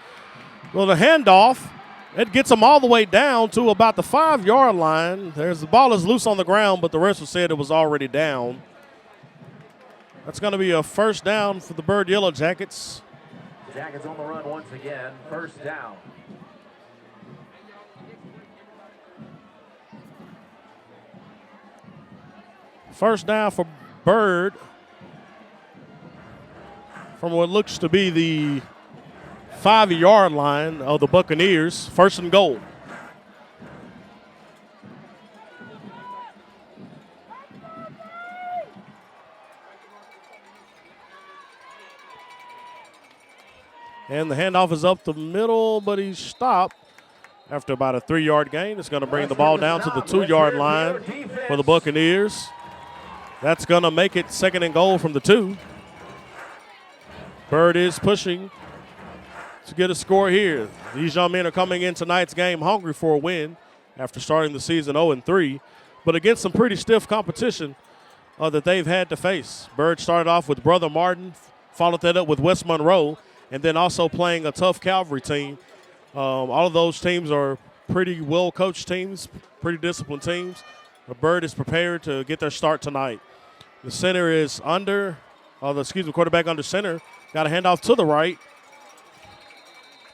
Well, the handoff, it gets him all the way down to about the 5-yard line. The ball is loose on the ground, but the wrestler said it was already down. That's going to be a 1st down for the Byrd Yellow Jackets. Jackets on the run once again. 1st down. First down for Byrd from what looks to be the 5-yard line of the Buccaneers. 1st and goal. And the handoff is up the middle, but he's stopped after about a 3-yard gain. It's going to bring the ball down to the 2-yard line for the Buccaneers. That's going to make it 2nd and goal from the 2. Byrd is pushing to get a score here. These young men are coming in tonight's game hungry for a win after starting the season 0-3, but against some pretty stiff competition that they've had to face. Byrd started off with Brother Martin, followed that up with West Monroe, and then also playing a tough Calvary team. All of those teams are pretty well-coached teams, pretty disciplined teams. But Byrd is prepared to get their start tonight. The center is quarterback under center. Got a handoff to the right.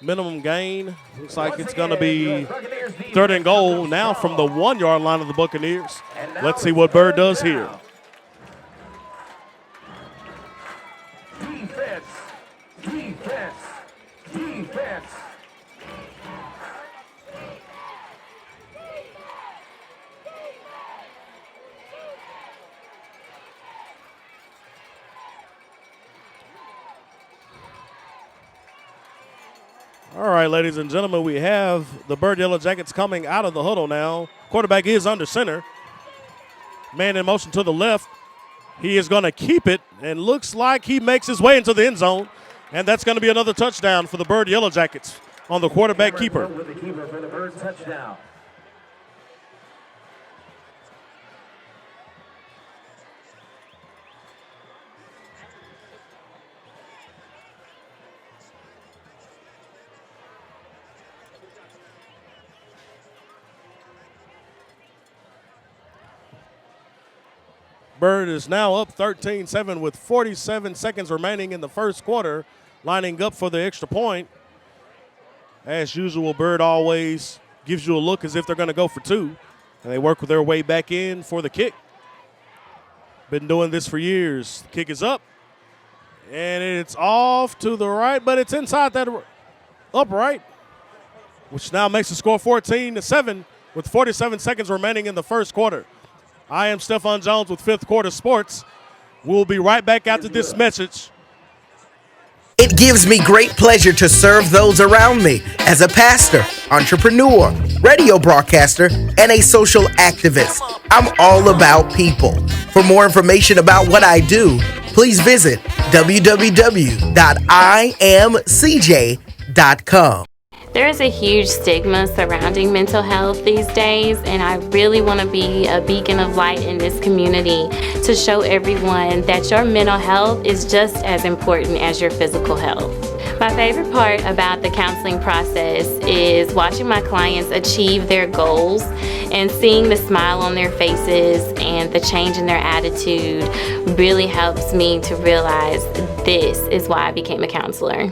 Minimum gain. Looks like it's going to be 3rd and goal now from the 1-yard line of the Buccaneers. Let's see what Byrd does here. Defense. All right, ladies and gentlemen, we have the Byrd Yellow Jackets coming out of the huddle now. Quarterback is under center. Man in motion to the left. He is going to keep it, and looks like he makes his way into the end zone. And that's going to be another touchdown for the Byrd Yellow Jackets on the quarterback keeper. With the keeper for the Byrd touchdown. Byrd is now up 13-7 with 47 seconds remaining in the first quarter, lining up for the extra point. As usual, Byrd always gives you a look as if they're going to go for 2, and they work their way back in for the kick. Been doing this for years. The kick is up, and it's off to the right, but it's inside that upright, which now makes the score 14-7 with 47 seconds remaining in the first quarter. I am Stephon Jones with Fifth Quarter Sports. We'll be right back after this message. It gives me great pleasure to serve those around me as a pastor, entrepreneur, radio broadcaster, and a social activist. I'm all about people. For more information about what I do, please visit www.imcj.com. There is a huge stigma surrounding mental health these days, and I really want to be a beacon of light in this community to show everyone that your mental health is just as important as your physical health. My favorite part about the counseling process is watching my clients achieve their goals and seeing the smile on their faces and the change in their attitude really helps me to realize this is why I became a counselor.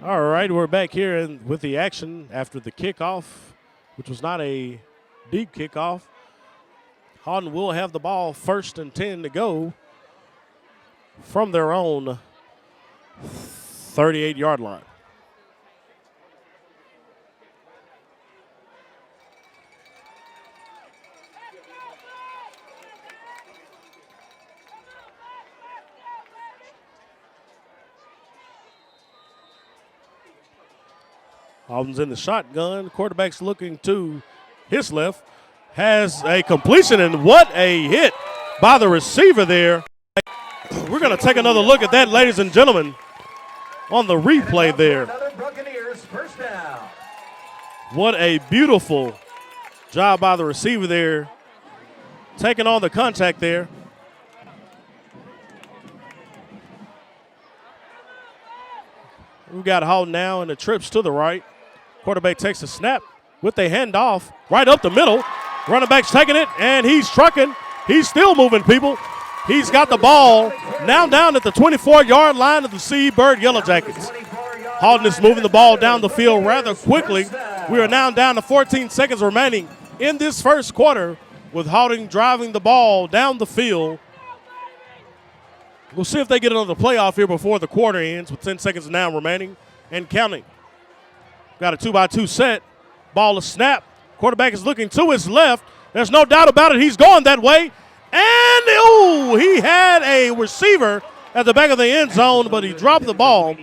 All right, we're back here with the action after the kickoff, which was not a deep kickoff. Haughton will have the ball 1st and 10 to go from their own 38-yard line. Haughton's in the shotgun. Quarterback's looking to his left. Has a completion, and what a hit by the receiver there. We're going to take another look at that, ladies and gentlemen, on the replay there. What a beautiful job by the receiver there, taking on the contact there. We've got Haughton now, and the trips to the right. Quarterback takes a snap with a handoff right up the middle. Running back's taking it, and he's trucking. He's still moving people. He's got the ball now down at the 24-yard line of the Byrd Yellow Jackets. Haughton is moving the ball down the field rather quickly. We are now down to 14 seconds remaining in this first quarter with Haughton driving the ball down the field. We'll see if they get another playoff here before the quarter ends with 10 seconds now remaining and counting. Got a 2-by-2 set. Ball is snap. Quarterback is looking to his left. There's no doubt about it. He's going that way. And, ooh, he had a receiver at the back of the end zone, but he dropped the ball.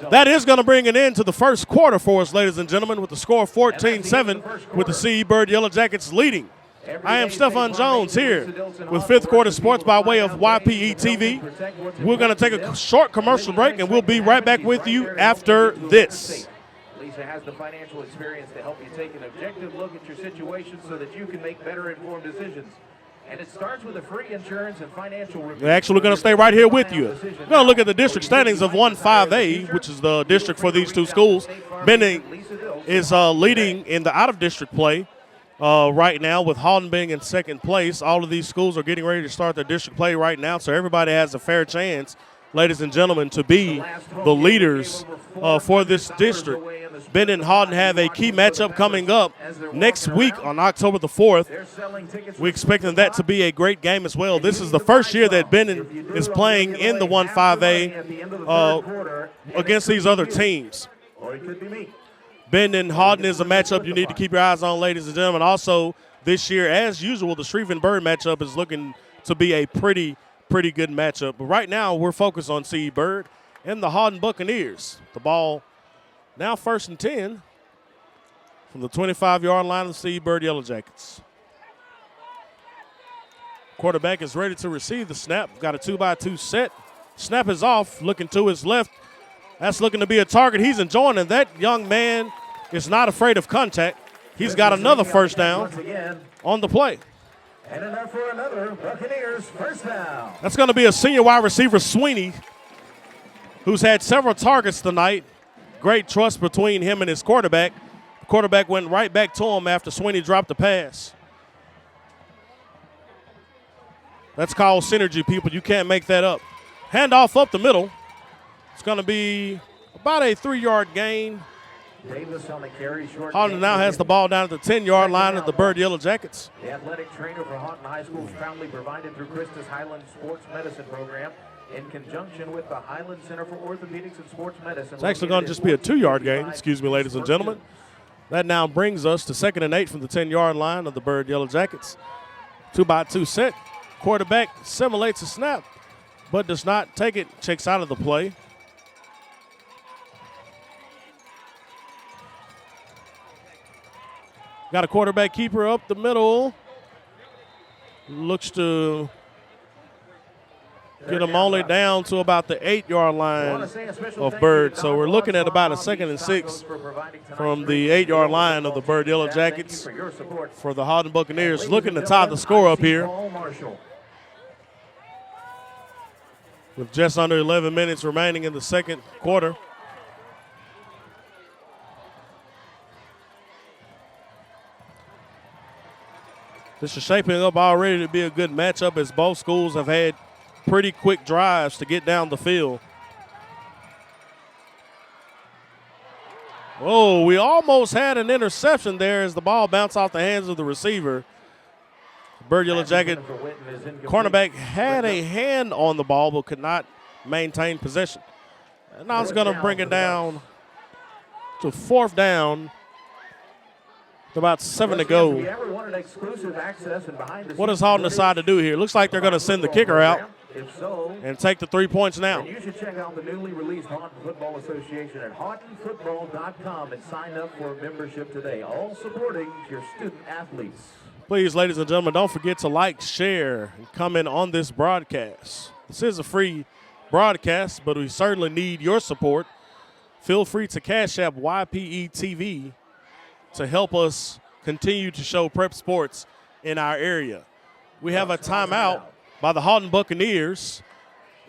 That is going to bring an end to the first quarter for us, ladies and gentlemen, with the score 14-7 with the Byrd Yellow Jackets leading. I am Stephon Jones here with Fifth Quarter Sports by way of YPE TV. We're going to take a short commercial break, and we'll be right back with you after this. Lisa has the financial experience to help you take an objective look at your situation so that you can make better informed decisions. And it starts with a free insurance and financial review. Actually, we're going to stay right here with you. We're going to look at the district standings of 1-5A, which is the district for these two schools. Benning is leading in the out-of-district play right now, with Haughton being in second place. All of these schools are getting ready to start their district play right now, so everybody has a fair chance, ladies and gentlemen, to be the leaders for this district. Ben and Haughton have a key matchup coming up next week on October the 4th. We're expecting that to be a great game as well. This is the first year that Ben is playing in the 1-5A against these other teams. Ben and Haughton is a matchup you need to keep your eyes on, ladies and gentlemen. Also, this year, as usual, the Shreve and Byrd matchup is looking to be a pretty good matchup. But right now, we're focused on Byrd and the Haughton Buccaneers. The ball now 1st and 10 from the 25-yard line of the Byrd Yellow Jackets. Quarterback is ready to receive the snap. Got a 2-by-2 set. Snap is off, looking to his left. That's looking to be a target he's enjoying, and that young man is not afraid of contact. He's got another first down on the play. And enough for another Buccaneers first down. That's going to be a senior wide receiver, Sweeney, who's had several targets tonight. Great trust between him and his quarterback. The quarterback went right back to him after Sweeney dropped the pass. That's called synergy, people. You can't make that up. Handoff up the middle. It's going to be about a 3-yard gain. Davis on the carry, short. Haughton now has the ball down at the 10-yard line of the Byrd Yellow Jackets. The athletic trainer for Haughton High School is proudly provided through Christus Highland Sports Medicine Program in conjunction with the Highland Center for Orthopedics and Sports Medicine. It's actually going to just be a 2-yard gain, excuse me, ladies and gentlemen. That now brings us to 2nd and 8 from the 10-yard line of the Byrd Yellow Jackets. 2-by-2 set. Quarterback simulates a snap, but does not take it. Checks out of the play. Got a quarterback keeper up the middle. Looks to get him only down to about the 8-yard line of Byrd. So we're looking at about a 2nd and 6 from the 8-yard line of the Byrd Yellow Jackets for the Haughton Buccaneers. Looking to tie the score up here with just under 11 minutes remaining in the second quarter. This is shaping up already to be a good matchup as both schools have had pretty quick drives to get down the field. Oh, we almost had an interception there as the ball bounced off the hands of the receiver. Byrd Yellow Jacket cornerback had a hand on the ball but could not maintain possession. And now it's going to bring it down to 4th down. About 7 to go. What does Haughton decide to do here? Looks like they're going to send the kicker out and take the 3 points now. You should check out the newly released Haughton Football Association at haughtonfootball.com and sign up for a membership today, all supporting your student athletes. Please, ladies and gentlemen, don't forget to like, share, and comment on this broadcast. This is a free broadcast, but we certainly need your support. Feel free to Cash App YPE TV to help us continue to show prep sports in our area. We have a timeout by the Haughton Buccaneers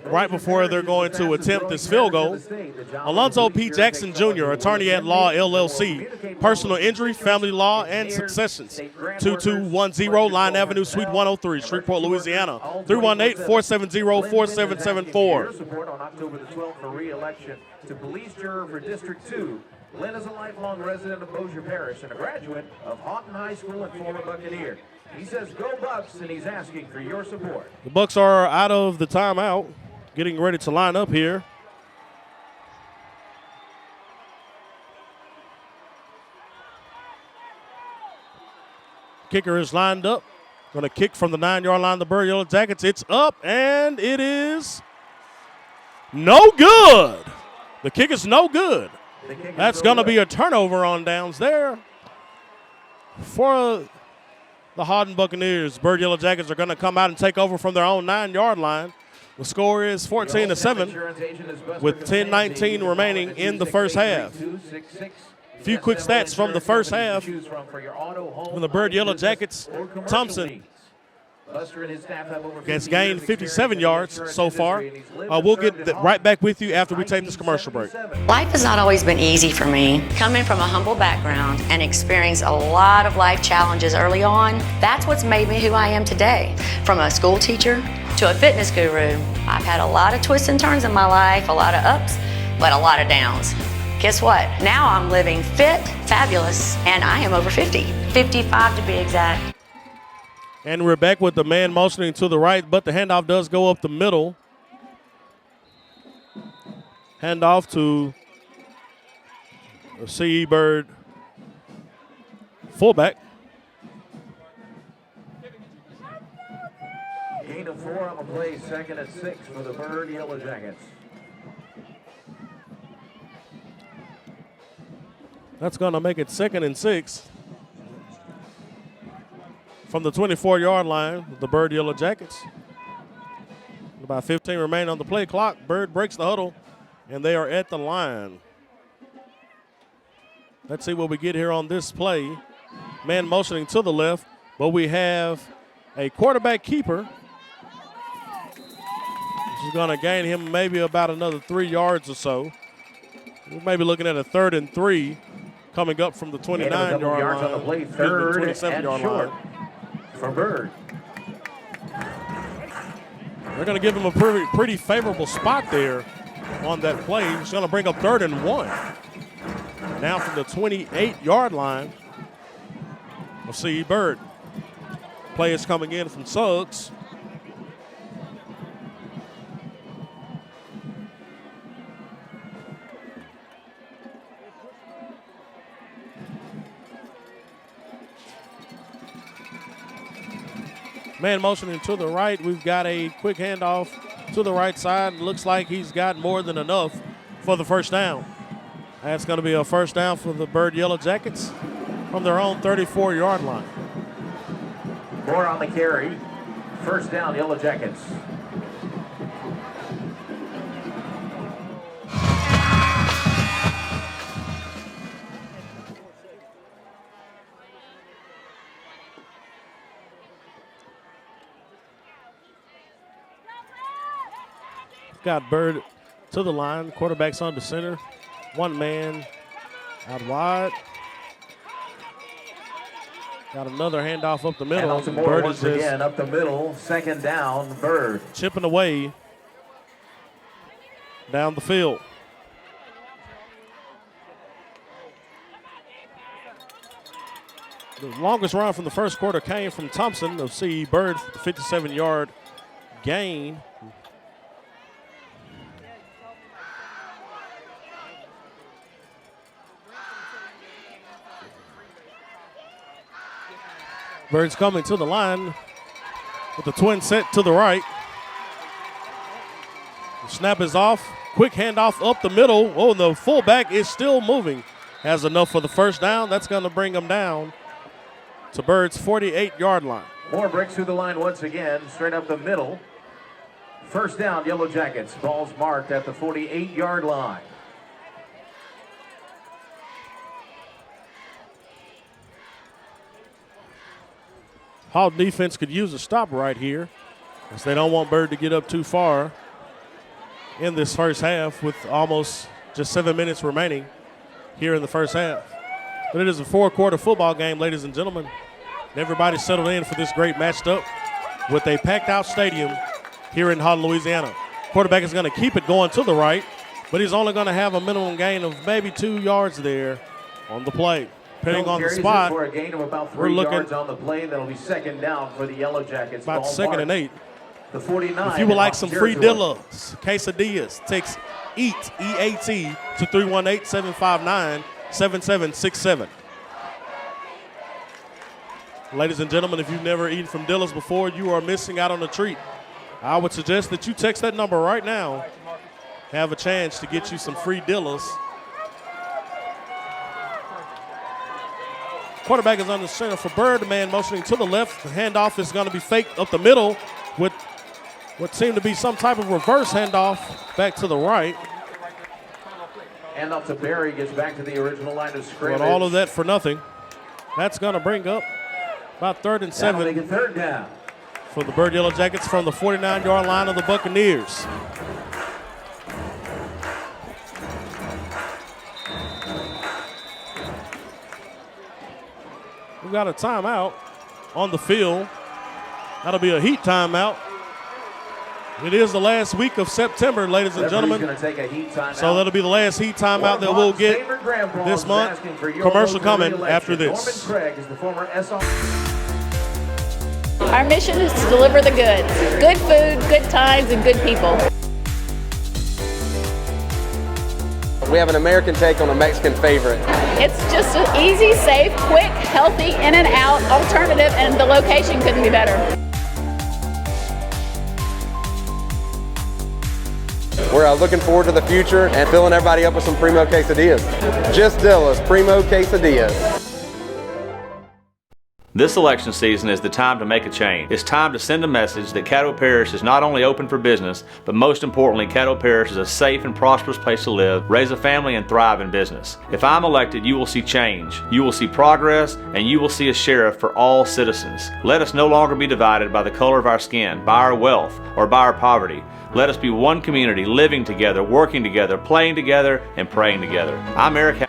right before they're going to attempt this field goal. Alonzo P. Jackson Jr., attorney at law, LLC, personal injury, family law, and successions. 2210 Line Avenue, Suite 103, Shreveport, Louisiana. 318-470-4774. Support on October the 12th for re-election to police juror for District 2. Lynn is a lifelong resident of Bossier Parish and a graduate of Haughton High School and former Buccaneer. He says, "Go Bucks," and he's asking for your support. The Bucks are out of the timeout, getting ready to line up here. Kicker is lined up. Going to kick from the 9-yard line, the Byrd Yellow Jackets. It's up, and it is no good. The kick is no good. That's going to be a turnover on downs there for the Haughton Buccaneers. Byrd Yellow Jackets are going to come out and take over from their own 9-yard line. The score is 14-7 with 10:19 remaining in the first half. A few quick stats from the first half from the Byrd Yellow Jackets. Thompson has gained 57 yards so far. We'll get right back with you after we take this commercial break. Life has not always been easy for me. Coming from a humble background and experiencing a lot of life challenges early on, that's what's made me who I am today. From a school teacher to a fitness guru, I've had a lot of twists and turns in my life, a lot of ups, but a lot of downs. Guess what? Now I'm living fit, fabulous, and I am over 50. 55 to be exact. And we're back with the man motioning to the right, but the handoff does go up the middle. Handoff to C.E. Byrd, fullback. Gain of 4 on the play, 2nd and 6 for the Byrd Yellow Jackets. That's going to make it 2nd and 6. From the 24-yard line, the Byrd Yellow Jackets. About 15 remain on the play clock. Byrd breaks the huddle, and they are at the line. Let's see what we get here on this play. Man motioning to the left, but we have a quarterback keeper. She's going to gain him maybe about another 3 yards or so. We may be looking at a 3rd and 3 coming up from the 29-yard line, on the play, 3rd 27-yard line. For Byrd. They're going to give him a pretty favorable spot there on that play. He's going to bring up 3rd and 1. Now from the 28-yard line, we'll see Byrd. Play is coming in from Suggs. Man motioning to the right. We've got a quick handoff to the right side. Looks like he's got more than enough for the first down. That's going to be a first down for the Byrd Yellow Jackets from their own 34-yard line. 4 on the carry. First down, Yellow Jackets. Got Byrd to the line. Quarterback's under center. One man out wide. Got another handoff up the middle. And Byrd once again up the middle. Second down, Byrd. Chipping away down the field. The longest run from the first quarter came from Thompson of C. Byrd, 57-yard gain. Byrd's coming to the line with the twin set to the right. The snap is off. Quick handoff up the middle. Oh, the fullback is still moving. Has enough for the first down. That's going to bring him down to Byrd's 48-yard line. Moore breaks through the line once again, straight up the middle. First down, Yellow Jackets. Ball's marked at the 48-yard line. Haughton defense could use a stop right here, as they don't want Byrd to get up too far in this first half with almost just 7 minutes remaining here in the first half. But it is a 4-quarter football game, ladies and gentlemen. Everybody settled in for this great matchup with a packed-out stadium here in Haughton, Louisiana. Quarterback is going to keep it going to the right, but he's only going to have a minimum gain of maybe 2 yards there on the play. Depending on the spot, for a gain of about 3 yards on the play. That'll be second down for the Yellow Jackets. About second and 8. The 49. If you would like some free dillas, quesadillas, text EAT, E-A-T, to 318-759-7767. Ladies and gentlemen, if you've never eaten from Dillas before, you are missing out on a treat. I would suggest that you text that number right now. Have a chance to get you some free Dillas. Quarterback is under center for Byrd. The man motioning to the left. The handoff is going to be faked up the middle with what seemed to be some type of reverse handoff back to the right. And up to Barry, gets back to the original line of scrimmage. But all of that for nothing. That's going to bring up about 3rd and 7. That'll make it third down for the Byrd Yellow Jackets from the 49-yard line of the Buccaneers. We've got a timeout on the field. That'll be a heat timeout. It is the last week of September, ladies and gentlemen. Take a heat timeout. So that'll be the last heat timeout that we'll get this month. Commercial coming after this. Norman Craig is the former SR. Our mission is to deliver the goods. Good food, good times, and good people. We have an American take on a Mexican favorite. It's just an easy, safe, quick, healthy, in and out alternative, and the location couldn't be better. We're looking forward to the future and filling everybody up with some Primo quesadillas. Just Dilla's Primo quesadillas. This election season is the time to make a change. It's time to send a message that Caddo Parish is not only open for business, but most importantly, Caddo Parish is a safe and prosperous place to live, raise a family, and thrive in business. If I'm elected, you will see change, you will see progress, and you will see a sheriff for all citizens. Let us no longer be divided by the color of our skin, by our wealth, or by our poverty. Let us be one community, living together, working together, playing together, and praying together. I'm Eric.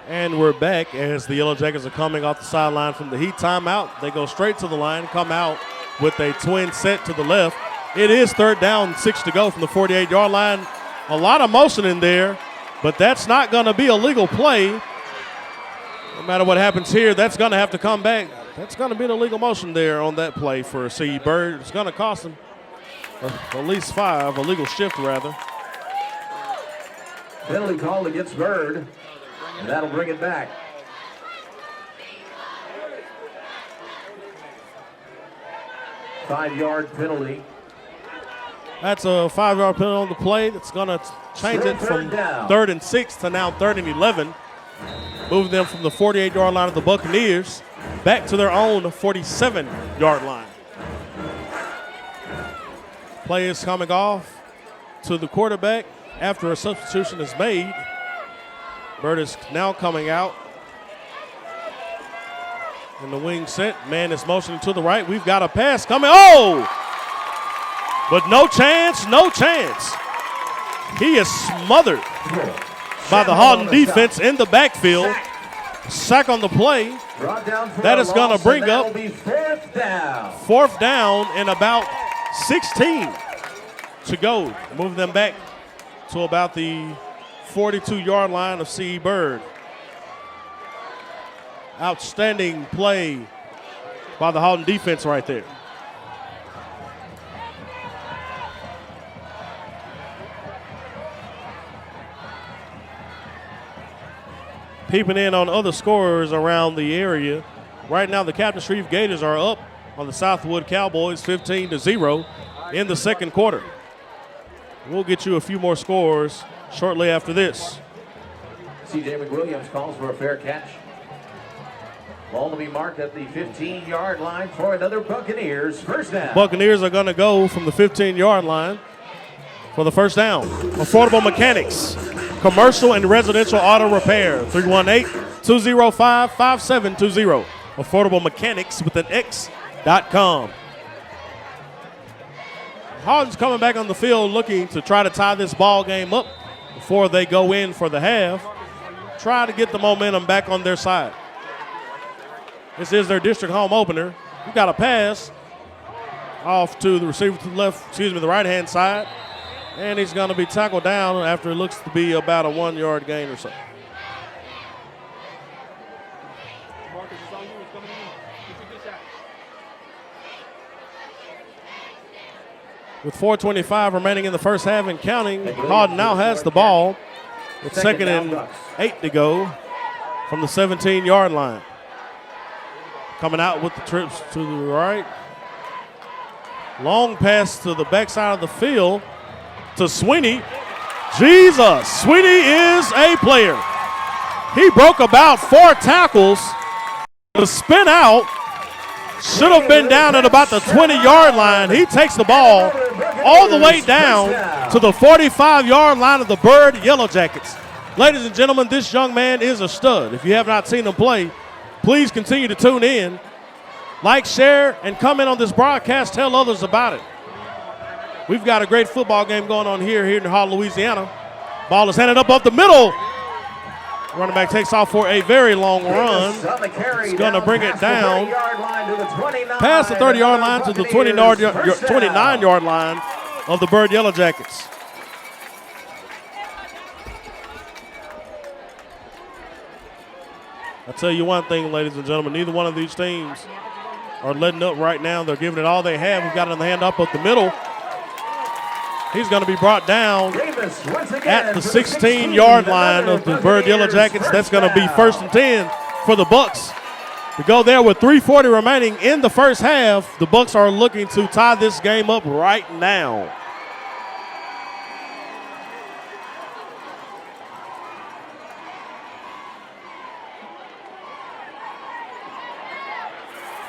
And we're back as the Yellow Jackets are coming off the sideline from the heat timeout. They go straight to the line, come out with a twin set to the left. It is 3rd down, 6 to go from the 48-yard line. A lot of motion in there, but that's not going to be a legal play. No matter what happens here, that's going to have to come back. That's going to be an illegal motion there on that play for C. Byrd. It's going to cost him at least 5, a legal shift rather. Penalty called against Byrd. And that'll bring it back. 5-yard penalty. That's a 5-yard penalty on the play. That's going to change it from 3rd and 6 to now 3rd and 11. Moving them from the 48-yard line of the Buccaneers back to their own 47-yard line. Play is coming off to the quarterback after a substitution is made. Byrd is now coming out. In the wing set, man is motioning to the right. We've got a pass coming. Oh! But no chance, no chance. He is smothered by the Haughton defense in the backfield. Sack on the play. That is going to bring up 4th down and about 16 to go. Move them back to about the 42-yard line of C.E. Byrd. Outstanding play by the Haughton defense right there. Peeping in on other scorers around the area. Right now, the Captain Shreve Gators are up on the Southwood Cowboys 15-0 in the second quarter. We'll get you a few more scores shortly after this. C.J. McWilliams calls for a fair catch. Ball to be marked at the 15-yard line for another Buccaneers first down. Buccaneers are going to go from the 15-yard line for the first down. Affordable Mechanics, commercial and residential auto repair, 318-205-5720. Affordable Mechanics with an X.com. Haughton's coming back on the field looking to try to tie this ball game up before they go in for the half. Try to get the momentum back on their side. This is their district home opener. We've got a pass off to the receiver to the left, the right-hand side. And he's going to be tackled down after it looks to be about a 1-yard gain or so. With 4:25 remaining in the first half and counting, Haughton now has the ball with 2nd and 8 to go from the 17-yard line. Coming out with the trips to the right. Long pass to the backside of the field to Sweeney. Jesus, Sweeney is a player. He broke about 4 tackles. The spin out should have been down at about the 20-yard line. He takes the ball all the way down to the 45-yard line of the Byrd Yellow Jackets. Ladies and gentlemen, this young man is a stud. If you have not seen him play, please continue to tune in. Like, share, and comment on this broadcast. Tell others about it. We've got a great football game going on here in Haughton, Louisiana. Ball is handed up the middle. Running back takes off for a very long run. He's going to bring it down past the 30-yard line to the 29-yard line of the Byrd Yellow Jackets. I'll tell you one thing, ladies and gentlemen, neither one of these teams are letting up right now. They're giving it all they have. We've got it in the hand up the middle. He's going to be brought down at the 16-yard line of the Byrd Yellow Jackets. That's going to be 1st and 10 for the Bucks. To go there with 3:40 remaining in the first half, the Bucks are looking to tie this game up right now.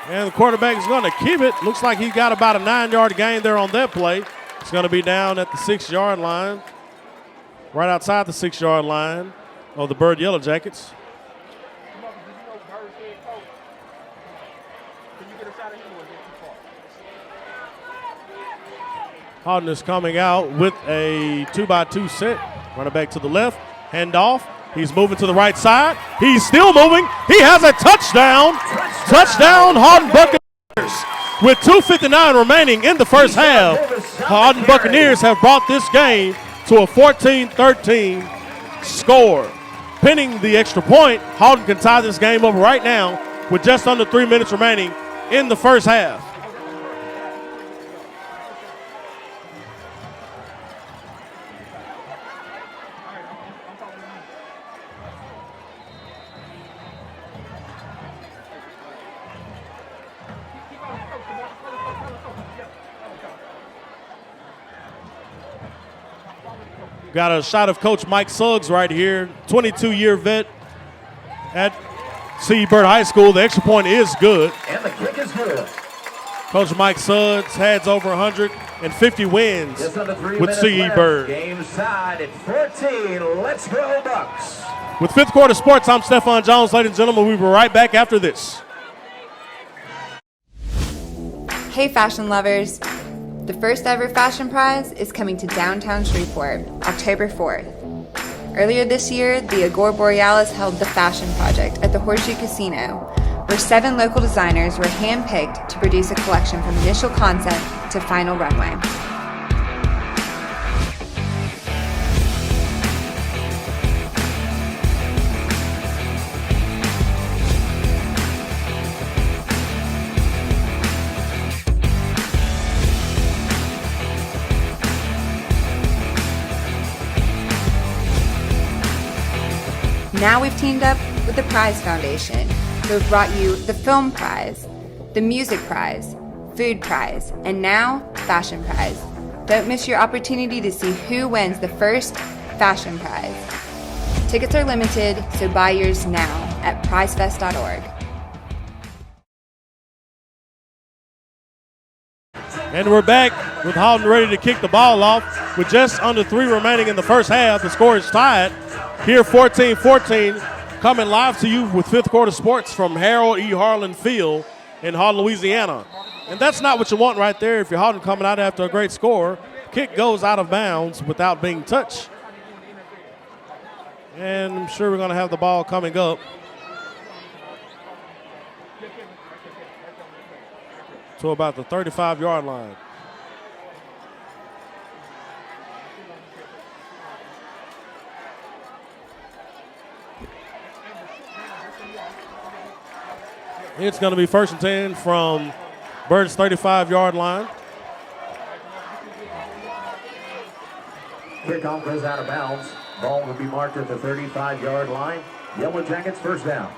And the quarterback is going to keep it. Looks like he got about a 9-yard gain there on that play. It's going to be down at the 6-yard line, right outside the 6-yard line of the Byrd Yellow Jackets. Haughton is coming out with a 2-by-2 set. Running back to the left, handoff. He's moving to the right side. He's still moving. He has a touchdown. Touchdown, Haughton Buccaneers. With 2:59 remaining in the first half, Haughton Buccaneers have brought this game to a 14-13 score. Pinning the extra point, Haughton can tie this game up right now with just under 3 minutes remaining in the first half. Got a shot of Coach Mike Suggs right here, 22-year vet at C.E. Byrd High School. The extra point is good. And the kick is good. Coach Mike Suggs has over 150 wins with C.E. Byrd. Game side at 14. Let's go Bucks. With Fifth Quarter Sports, I'm Stephon Jones. Ladies and gentlemen, we'll be right back after this. Hey fashion lovers. The first ever fashion prize is coming to downtown Shreveport, October 4th. Earlier this year, the Agora Borealis held the Fashion Project at the Horseshoe Casino, where 7 local designers were handpicked to produce a collection from initial concept to final runway. Now we've teamed up with the Prize Foundation, who have brought you the Film Prize, the Music Prize, Food Prize, and now Fashion Prize. Don't miss your opportunity to see who wins the first Fashion Prize. Tickets are limited, so buy yours now at prizefest.org. And we're back with Haughton ready to kick the ball off with just under 3 remaining in the first half. The score is tied. Here 14-14, coming live to you with Fifth Quarter Sports from Harold E. Harlan Field in Haughton, Louisiana. And that's not what you want right there. If you're Haughton coming out after a great score, kick goes out of bounds without being touched. And I'm sure we're going to have the ball coming up to about the 35-yard line. It's going to be 1st and 10 from Byrd's 35-yard line. Kickoff goes out of bounds. Ball will be marked at the 35-yard line. Yellow Jackets first down.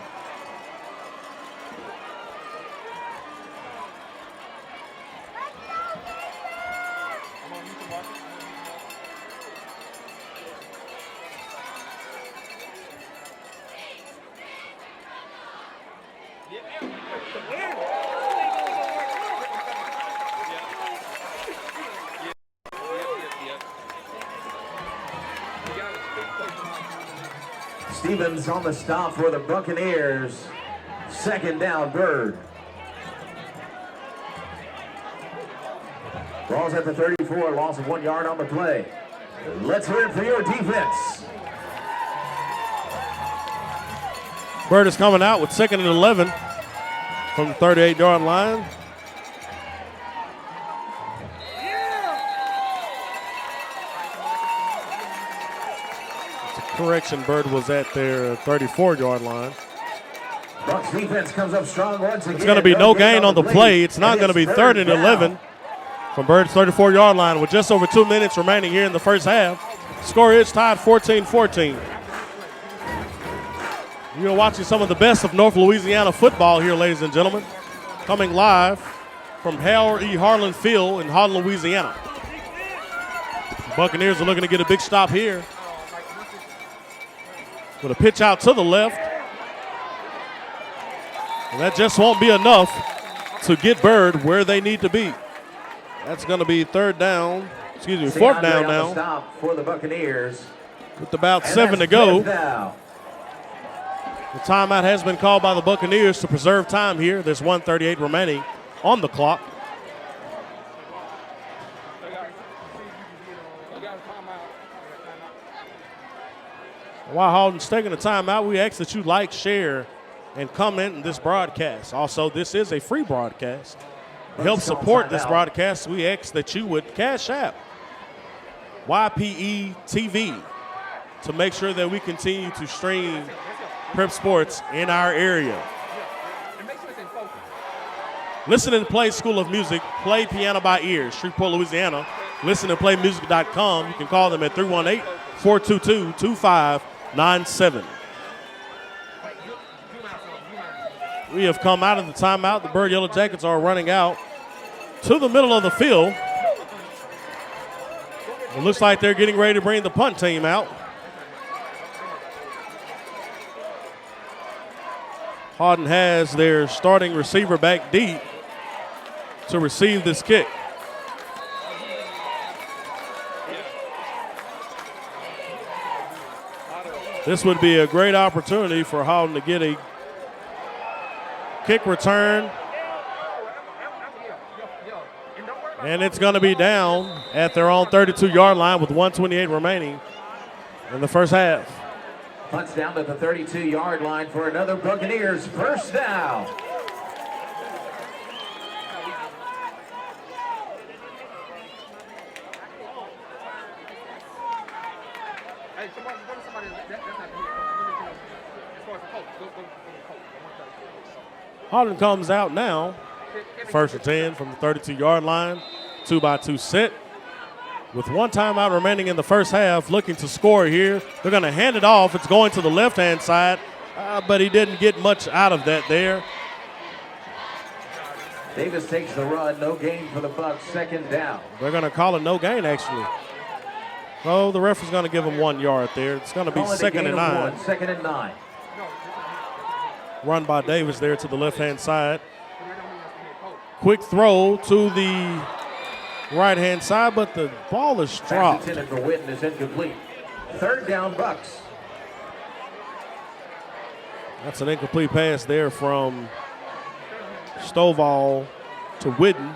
Stevens on the stop for the Buccaneers. 2nd down, Byrd. Ball's at the 34, loss of 1 yard on the play. Let's hear it for your defense. Byrd is coming out with 2nd and 11 from the 38-yard line. Correction, Byrd was at their 34-yard line. Bucks defense comes up strong once again. It's going to be no gain on the play. It's not going to be 3rd and 11 from Byrd's 34-yard line with just over 2 minutes remaining here in the first half. Score is tied 14-14. You're watching some of the best of North Louisiana football here, ladies and gentlemen. Coming live from Harold E. Harlan Field in Haughton, Louisiana. The Buccaneers are looking to get a big stop here. With a pitch out to the left. And that just won't be enough to get Byrd where they need to be. That's going to be 4th down now. Stop for the Buccaneers. With about 7 to go. The timeout has been called by the Buccaneers to preserve time here. There's 1:38 remaining on the clock. While Haughton's taking a timeout, we ask that you like, share, and comment in this broadcast. Also, this is a free broadcast. To help support this broadcast, we ask that you would cash app YPE TV to make sure that we continue to stream prep sports in our area. Listen and Play School of Music, play piano by ear, Shreveport, Louisiana. ListenandPlayMusic.com. You can call them at 318-422-2597. We have come out of the timeout. The Byrd Yellow Jackets are running out to the middle of the field. It looks like they're getting ready to bring the punt team out. Haughton has their starting receiver back deep to receive this kick. This would be a great opportunity for Haughton to get a kick return. And it's going to be down at their own 32-yard line with 1:28 remaining in the first half. Punts down to the 32-yard line for another Buccaneers first down. Haughton comes out now. First and 10 from the 32-yard line. 2-by-2 set. With one timeout remaining in the first half, looking to score here. They're going to hand it off. It's going to the left-hand side, but he didn't get much out of that there. Davis takes the run. No gain for the Bucs. Second down. They're going to call it no gain, actually. Oh, the ref is going to give him 1 yard there. It's going to be second and 9. Second and 9. Run by Davis there to the left-hand side. Quick throw to the right-hand side, but the ball is dropped. Pass intended for Witten is incomplete. Third down, Bucs. That's an incomplete pass there from Stovall to Witten.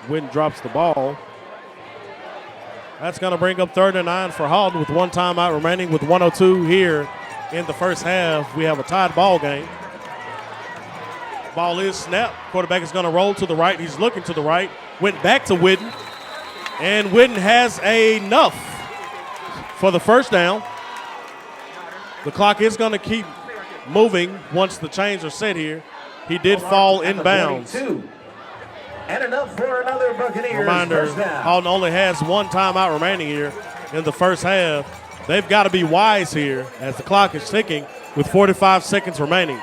Witten drops the ball. That's going to bring up 3rd and 9 for Haughton with one timeout remaining with 1:02 here in the first half. We have a tied ball game. Ball is snapped. Quarterback is going to roll to the right. He's looking to the right. Went back to Witten. And Witten has enough for the first down. The clock is going to keep moving once the chains are set here. He did fall inbounds. And enough for another Buccaneers Reminder, first down. Haughton only has one timeout remaining here in the first half. They've got to be wise here as the clock is ticking with 45 seconds remaining.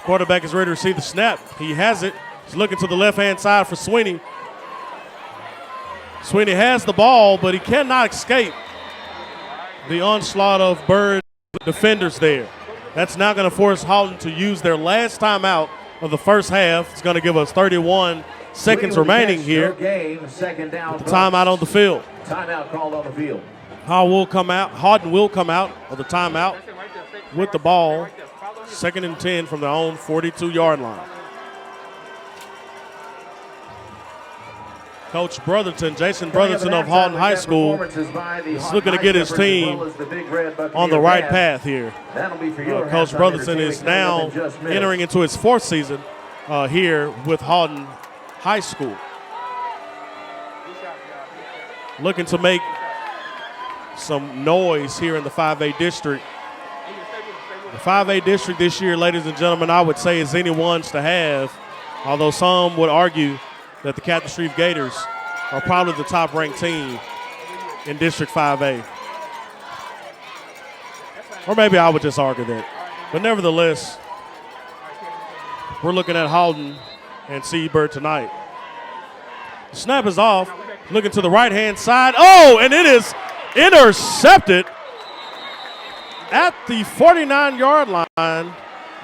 Quarterback is ready to receive the snap. He has it. He's looking to the left-hand side for Sweeney. Sweeney has the ball, but he cannot escape the onslaught of Byrd defenders there. That's now going to force Haughton to use their last timeout of the first half. It's going to give us 31 seconds remaining here. Game, second down. Timeout on the field. Timeout called on the field. Haughton will come out of the timeout with the ball. 2nd and 10 from their own 42-yard line. Coach Brotherton, Jason Brotherton of Haughton High School, is looking to get his team on the right path here. Coach Brotherton is now entering into his 4th season here with Haughton High School. Looking to make some noise here in the 5A district. The 5A district this year, ladies and gentlemen, I would say is anyone's to have, although some would argue that the Captain Street Gators are probably the top-ranked team in District 5A. Or maybe I would just argue that. But nevertheless, we're looking at Haughton and Byrd tonight. The snap is off. Looking to the right-hand side. Oh, and it is intercepted at the 49-yard line,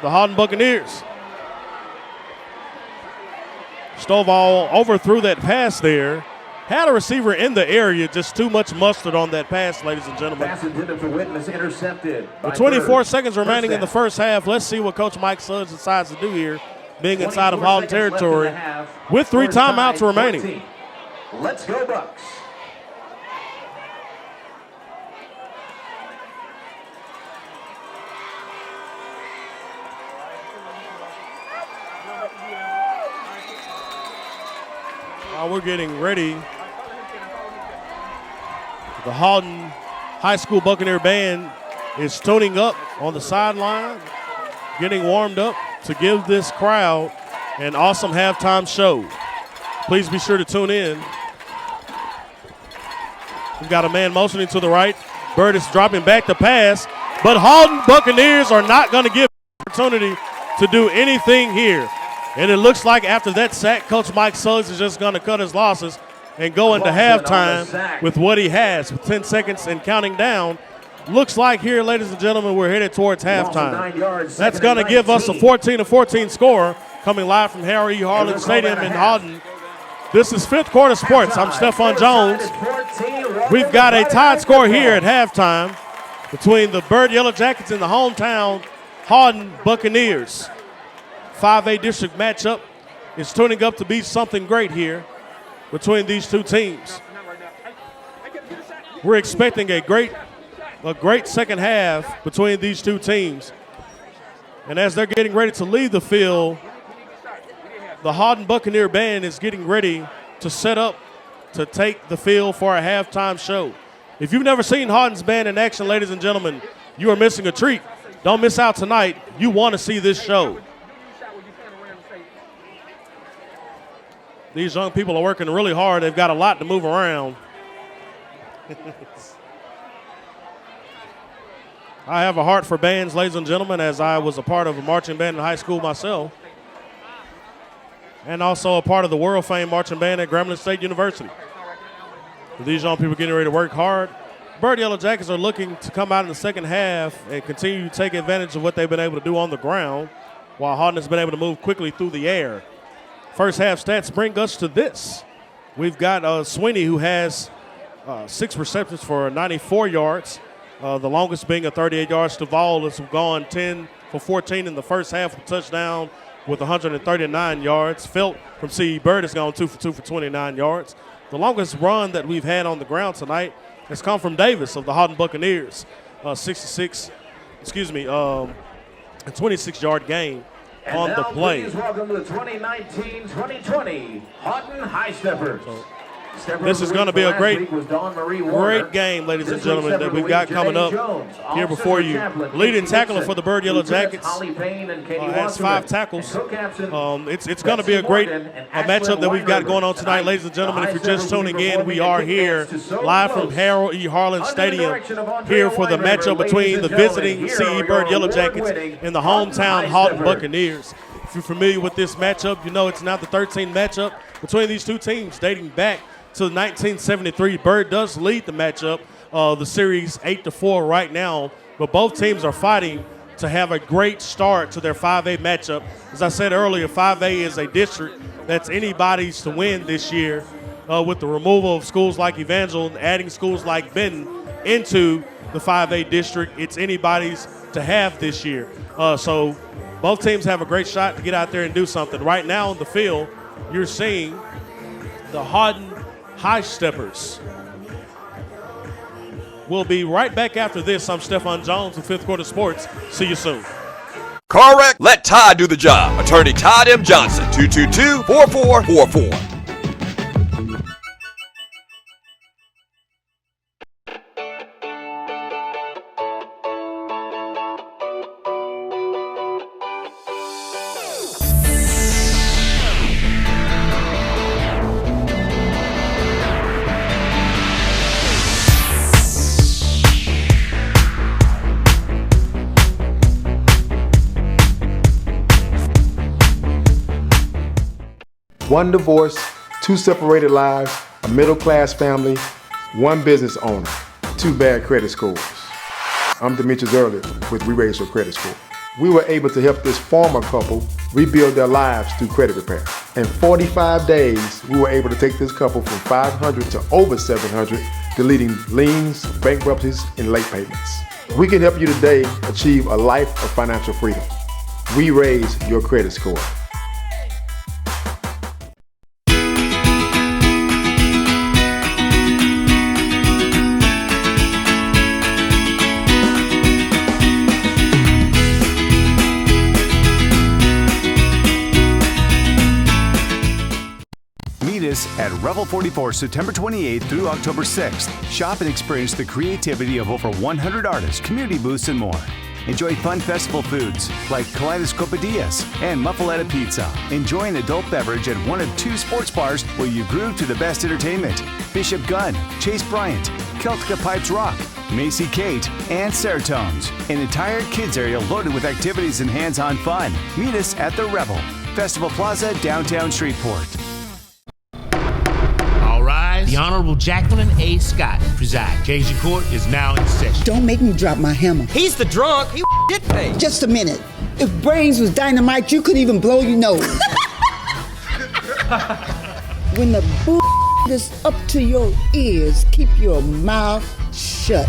the Haughton Buccaneers. Stovall overthrew that pass there. Had a receiver in the area, just too much mustard on that pass, ladies and gentlemen. Pass intended for Witten is intercepted. With 24 seconds remaining in the first half, let's see what Coach Mike Suggs decides to do here, being inside of Haughton territory with 3 timeouts remaining. 14. Let's go, Bucs. While we're getting ready, the Haughton High School Buccaneer Band is tuning up on the sideline, getting warmed up to give this crowd an awesome halftime show. Please be sure to tune in. We've got a man motioning to the right. Byrd is dropping back to pass, but Haughton Buccaneers are not going to give an opportunity to do anything here. And it looks like after that sack, Coach Mike Suggs is just going to cut his losses and go into halftime with what he has, with 10 seconds and counting down. Looks like here, ladies and gentlemen, we're headed towards halftime. That's going to give us a 14-14 score coming live from Harold Harlan Stadium in Haughton. This is Fifth Quarter Sports. I'm Stephon Jones. We've got a tied score here at halftime between the Byrd Yellow Jackets and the hometown Haughton Buccaneers. 5A district matchup is tuning up to be something great here between these two teams. We're expecting a great second half between these two teams. And as they're getting ready to leave the field, the Haughton Buccaneer Band is getting ready to set up to take the field for a halftime show. If you've never seen Haughton's band in action, ladies and gentlemen, you are missing a treat. Don't miss out tonight. You want to see this show. These young people are working really hard. They've got a lot to move around. I have a heart for bands, ladies and gentlemen, as I was a part of a marching band in high school myself, and also a part of the world-famed marching band at Grambling State University. These young people getting ready to work hard. Byrd Yellow Jackets are looking to come out in the second half and continue to take advantage of what they've been able to do on the ground, while Haughton has been able to move quickly through the air. First half stats bring us to this. We've got Sweeney, who has 6 receptions for 94 yards, the longest being a 38 yards. Duval has gone 10 for 14 in the first half with a touchdown with 139 yards. Felt from C.E. Byrd has gone 2 for 2 for 29 yards. The longest run that we've had on the ground tonight has come from Davis of the Haughton Buccaneers, a 26-yard gain on the play. Please welcome to the 2019-2020 Haughton High Steppers. This is going to be a great game, ladies and gentlemen, that we've got coming up here before you. Leading tackler for the Byrd Yellow Jackets has 5 tackles. It's going to be a great matchup that we've got going on tonight, ladies and gentlemen. If you're just tuning in, we are here live from Harold Harlan Stadium here for the matchup between the visiting C.E. Byrd Yellow Jackets and the hometown Haughton Buccaneers. If you're familiar with this matchup, you know it's now the 13th matchup between these two teams dating back to 1973. Byrd does lead the matchup, the series 8-4 right now, but both teams are fighting to have a great start to their 5A matchup. As I said earlier, 5A is a district that's anybody's to win this year with the removal of schools like Evangel and adding schools like Benton into the 5A district. It's anybody's to have this year. So both teams have a great shot to get out there and do something. Right now on the field, you're seeing the Haughton High Steppers. We'll be right back after this. I'm Stephon Jones with Fifth Quarter Sports. See you soon. Car wreck? Let Todd do the job. Attorney Todd M. Johnson, 222-4444. One divorce, 2 separated lives, a middle-class family, 1 business owner, 2 bad credit scores. I'm Demetrius Early with We Raise Your Credit Score. We were able to help this former couple rebuild their lives through credit repair. In 45 days, we were able to take this couple from 500 to over 700, deleting liens, bankruptcies, and late payments. We can help you today achieve a life of financial freedom. We raise your credit score. At Revel 44, September 28th through October 6th. Shop and experience the creativity of over 100 artists, community booths, and more. Enjoy fun festival foods like Kaleidoscopidias and Muffaletta Pizza. Enjoy an adult beverage at one of 2 sports bars where you groove to the best entertainment. Bishop Gunn, Chase Bryant, Celtica Pipes Rock, Macy Kate, and Seratones. An entire kids area loaded with activities and hands-on fun. Meet us at the Revel, Festival Plaza, downtown Shreveport. All right. Honorable Jacqueline A. Scott preside. Cajun Court is now in session. Don't make me drop my hammer. He's the drunk. He did pay. Just a minute. If brains was dynamite, you couldn't even blow your nose. When the bull is up to your ears, keep your mouth shut.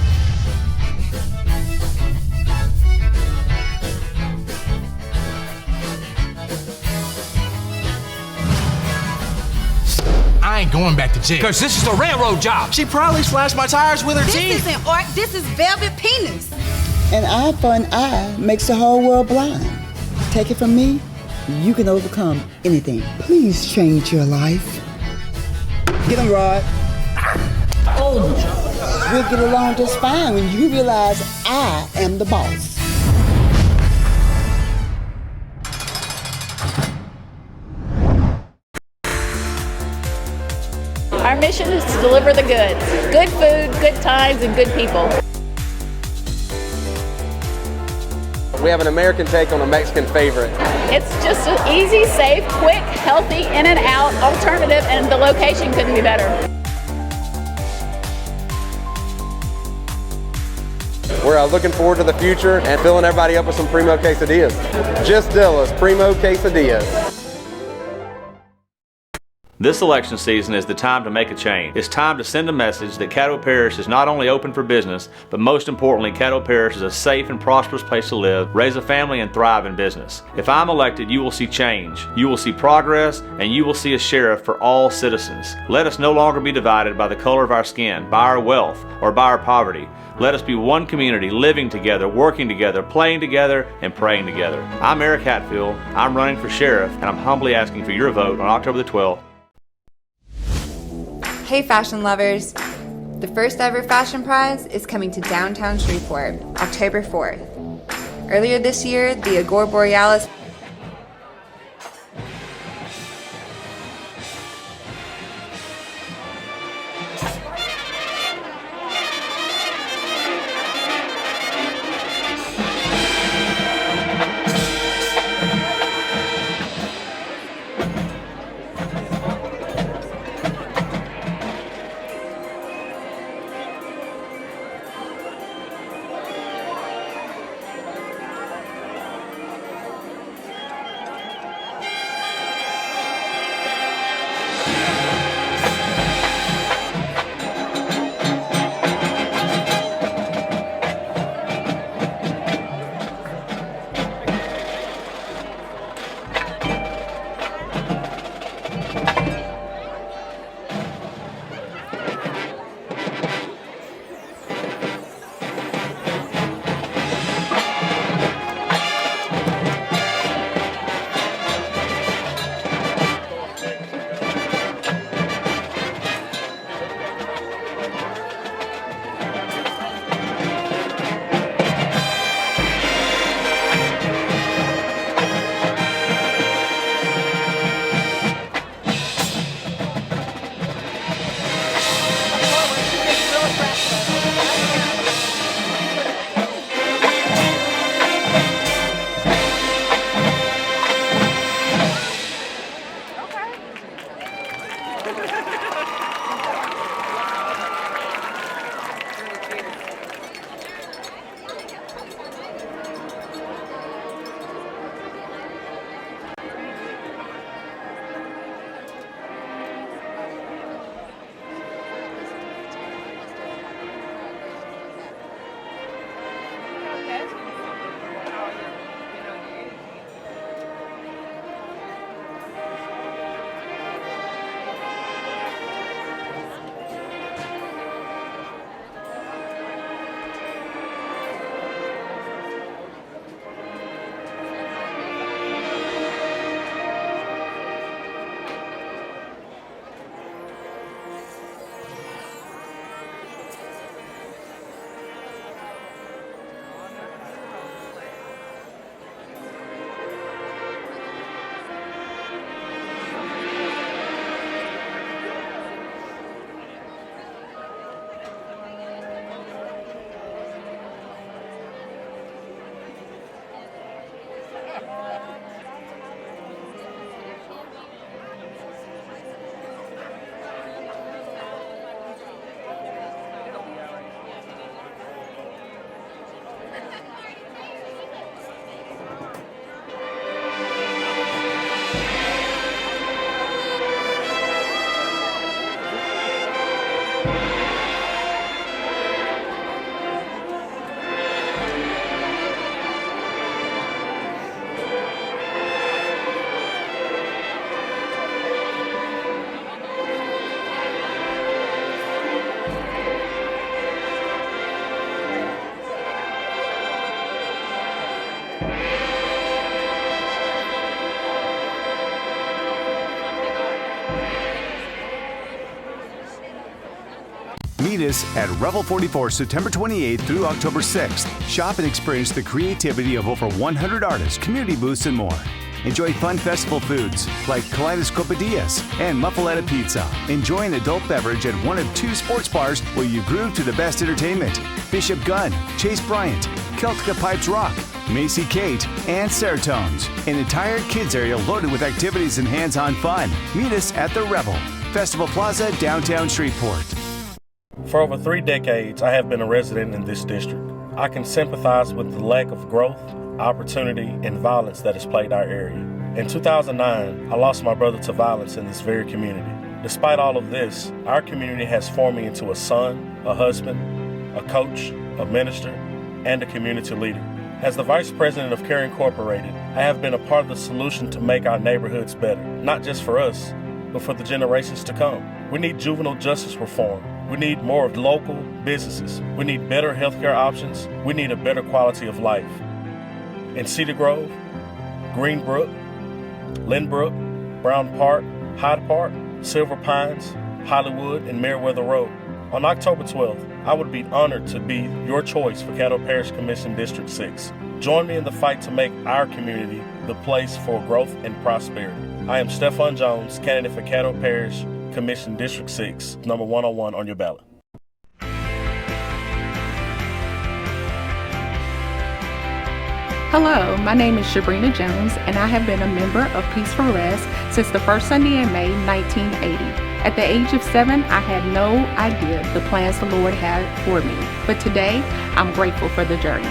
I ain't going back to jail. Because this is a railroad job. She probably slashed my tires with her teeth. This isn't art, this is velvet penis. An eye for an eye makes the whole world blind. Take it from me, you can overcome anything. Please change your life. Get him, Rod. Oh, we'll get along just fine when you realize I am the boss. Our mission is to deliver the goods. Good food, good times, and good people. We have an American take on a Mexican favorite. It's just an easy, safe, quick, healthy, in and out alternative, and the location couldn't be better. We're looking forward to the future and filling everybody up with some primo quesadillas. Just Dilla's primo quesadillas. This election season is the time to make a change. It's time to send a message that Caddo Parish is not only open for business, but most importantly, Caddo Parish is a safe and prosperous place to live, raise a family, and thrive in business. If I'm elected, you will see change, you will see progress, and you will see a sheriff for all citizens. Let us no longer be divided by the color of our skin, by our wealth, or by our poverty. Let us be one community, living together, working together, playing together, and praying together. I'm Eric Hatfield. I'm running for sheriff, and I'm humbly asking for your vote on October the 12th. Hey fashion lovers! The first ever fashion prize is coming to downtown Shreveport, October 4th. Earlier this year, the Agora Borealis Meet us at Revel 44 September 28th through October 6th. Shop and experience the creativity of over 100 artists, community booths, and more. Enjoy fun festival foods like kaleidoscopadillas and muffaletta pizza. Enjoy an adult beverage at one of 2 sports bars where you groove to the best entertainment. Bishop Gunn, Chase Bryant, Celtica Pipes Rock, Macy Kate, and Seratones. An entire kids area loaded with activities and hands-on fun. Meet us at the Revel, Festival Plaza, downtown Shreveport. For over 3 decades, I have been a resident in this district. I can sympathize with the lack of growth, opportunity, and violence that has plagued our area. In 2009, I lost my brother to violence in this very community. Despite all of this, our community has formed me into a son, a husband, a coach, a minister, and a community leader. As the Vice President of Care Incorporated, I have been a part of the solution to make our neighborhoods better, not just for us, but for the generations to come. We need juvenile justice reform. We need more of local businesses. We need better healthcare options. We need a better quality of life. In Cedar Grove, Greenbrook, Lynbrook, Brown Park, Hyde Park, Silver Pines, Hollywood, and Meriwether Road. On October 12th, I would be honored to be your choice for Caddo Parish Commission District 6. Join me in the fight to make our community the place for growth and prosperity. I am Stephon Jones, candidate for Caddo Parish Commission District 6, number 101 on your ballot. Hello, my name is Sabrina Jones, and I have been a member of Peace for Rest since the first Sunday in May 1980. At the age of 7, I had no idea the plans the Lord had for me, but today I'm grateful for the journey.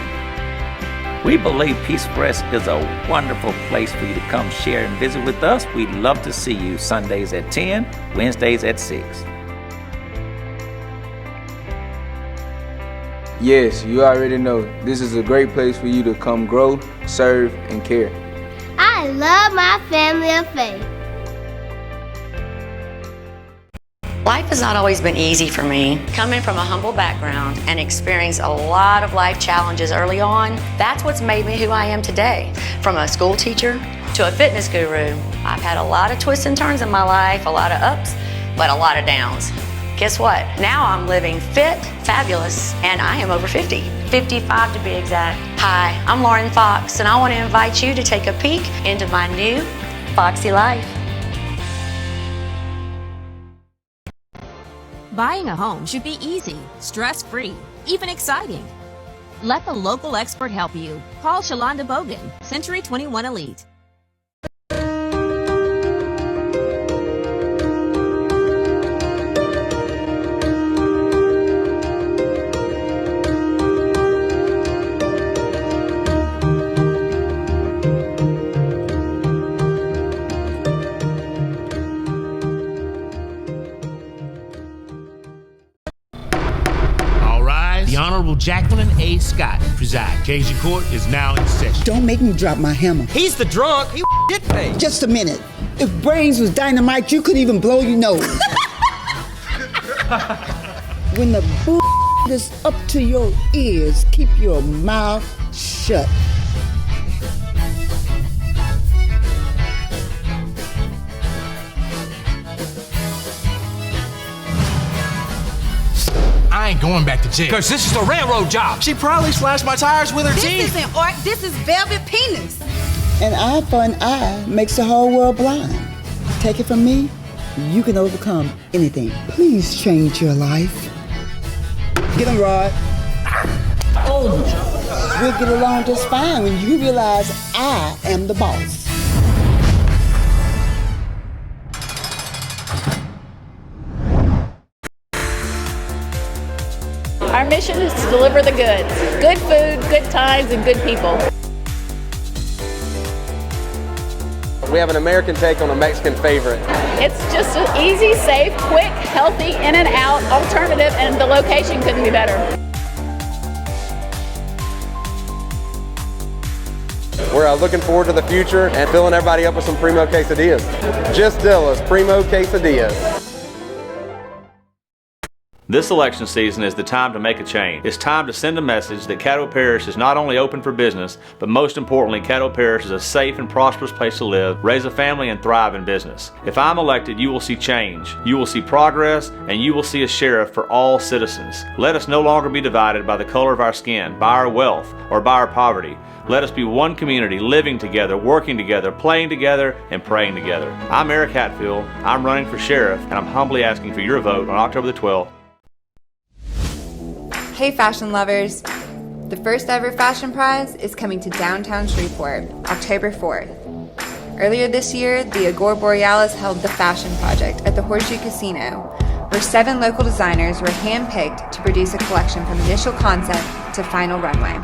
We believe Peace for Rest is a wonderful place for you to come share and visit with us. We'd love to see you Sundays at 10, Wednesdays at 6. Yes, you already know, this is a great place for you to come grow, serve, and care. I love my family of faith. Life has not always been easy for me. Coming from a humble background and experiencing a lot of life challenges early on, that's what's made me who I am today. From a school teacher to a fitness guru, I've had a lot of twists and turns in my life, a lot of ups, but a lot of downs. Guess what? Now I'm living fit, fabulous, and I am over 50. 55 to be exact. Hi, I'm Lauren Fox, and I want to invite you to take a peek into my new Foxy life. Buying a home should be easy, stress-free, even exciting. Let the local expert help you. Call Shalonda Bogan, Century 21 Elite. The Honorable Jacqueline A. Scott preside. Case in court is now in session. Don't make me drop my hammer. He's the drunk. He did pay. Just a minute. If brains was dynamite, you could even blow your nose. When the bull is up to your ears, keep your mouth shut. I ain't going back to jail. Because this is a railroad job. She probably slashed my tires with her teeth. This isn't art, this is velvet penis. An eye for an eye makes the whole world blind. Take it from me, you can overcome anything. Please change your life. Get him, Rod. Oh, we'll get along just fine when you realize I am the boss. Our mission is to deliver the goods. Good food, good times, and good people. We have an American take on a Mexican favorite. It's just an easy, safe, quick, healthy, in and out alternative, and the location couldn't be better. We're looking forward to the future and filling everybody up with some primo quesadillas. Just Dilla's Primo Quesadillas. This election season is the time to make a change. It's time to send a message that Caddo Parish is not only open for business, but most importantly, Caddo Parish is a safe and prosperous place to live, raise a family, and thrive in business. If I'm elected, you will see change, you will see progress, and you will see a sheriff for all citizens. Let us no longer be divided by the color of our skin, by our wealth, or by our poverty. Let us be one community, living together, working together, playing together, and praying together. I'm Eric Hatfield. I'm running for sheriff, and I'm humbly asking for your vote on October the 12th. Hey fashion lovers! The first ever fashion prize is coming to downtown Shreveport, October 4th. Earlier this year, the Agora Borealis held the Fashion Project at the Horseshoe Casino, where 7 local designers were handpicked to produce a collection from initial concept to final runway.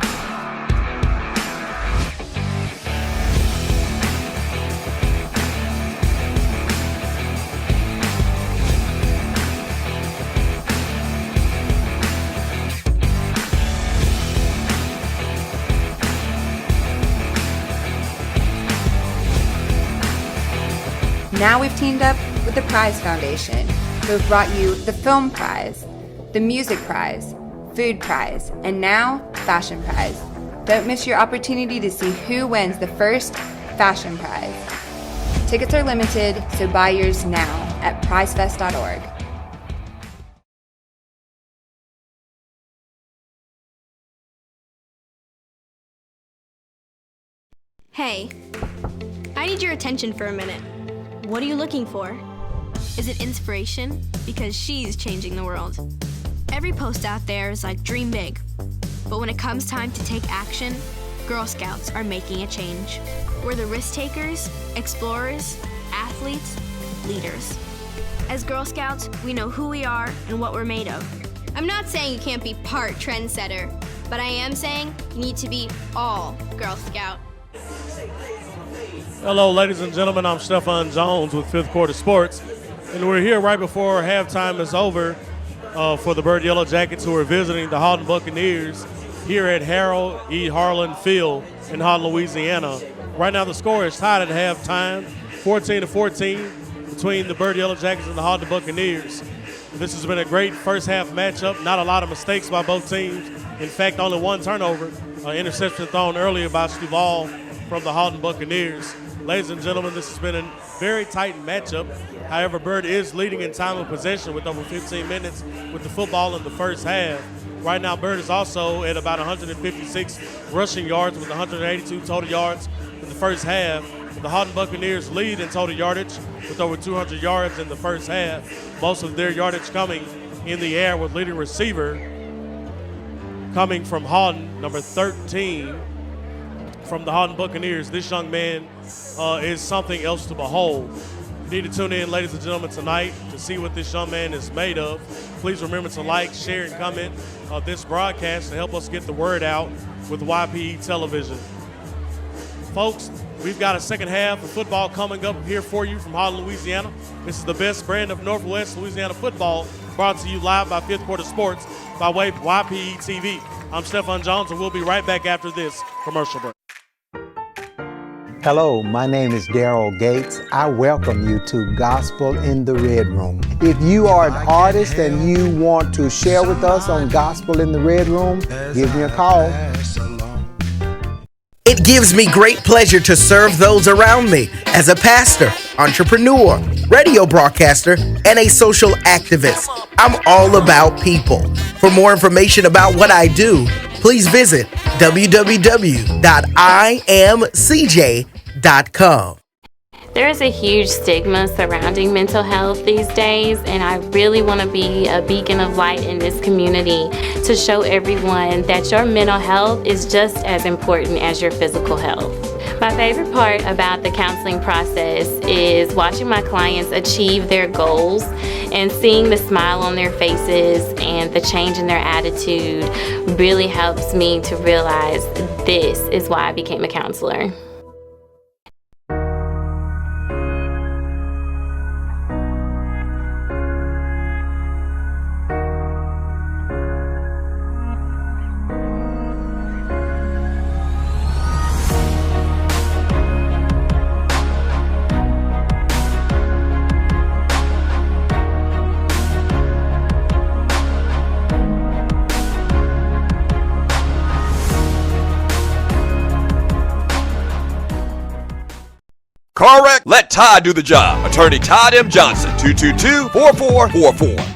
Now we've teamed up with the Prize Foundation, who have brought you the Film Prize, the Music Prize, Food Prize, and now Fashion Prize. Don't miss your opportunity to see who wins the first Fashion Prize. Tickets are limited, so buy yours now at prizefest.org. Hey, I need your attention for a minute. What are you looking for? Is it inspiration? Because she's changing the world. Every post out there is like, dream big. But when it comes time to take action, Girl Scouts are making a change. We're the risk takers, explorers, athletes, leaders. As Girl Scouts, we know who we are and what we're made of. I'm not saying you can't be part trendsetter, but I am saying you need to be all Girl Scout. Hello, ladies and gentlemen. I'm Stefan Jones with Fifth Quarter Sports, and we're here right before halftime is over for the Byrd Yellow Jackets, who are visiting the Haughton Buccaneers here at Harold Harlan Field in Haughton, Louisiana. Right now, the score is tied at halftime, 14-14, between the Byrd Yellow Jackets and the Haughton Buccaneers. This has been a great first half matchup. Not a lot of mistakes by both teams. In fact, only one turnover, interception thrown earlier by Stuval from the Haughton Buccaneers. Ladies and gentlemen, this has been a very tight matchup. However, Byrd is leading in time of possession with over 15 minutes with the football in the first half. Right now, Byrd is also at about 156 rushing yards with 182 total yards in the first half. The Haughton Buccaneers lead in total yardage with over 200 yards in the first half. Most of their yardage coming in the air, with leading receiver coming from Haughton, number 13 from the Haughton Buccaneers. This young man is something else to behold. You need to tune in, ladies and gentlemen, tonight to see what this young man is made of. Please remember to like, share, and comment this broadcast to help us get the word out with YPE Television. Folks, we've got a second half of football coming up here for you from Haughton, Louisiana. This is the best brand of Northwest Louisiana football, brought to you live by Fifth Quarter Sports by way of YPE TV. I'm Stefan Jones, and we'll be right back after this commercial break. Hello, my name is Daryl Gates. I welcome you to Gospel in the Red Room. If you are an artist and you want to share with us on Gospel in the Red Room, give me a call. It gives me great pleasure to serve those around me as a pastor, entrepreneur, radio broadcaster, and a social activist. I'm all about people. For more information about what I do, please visit www.imcj.com. There is a huge stigma surrounding mental health these days, and I really want to be a beacon of light in this community to show everyone that your mental health is just as important as your physical health. My favorite part about the counseling process is watching my clients achieve their goals and seeing the smile on their faces and the change in their attitude really helps me to realize this is why I became a counselor. Car wreck? Let Todd do the job. Attorney Todd M. Johnson, 222-4444.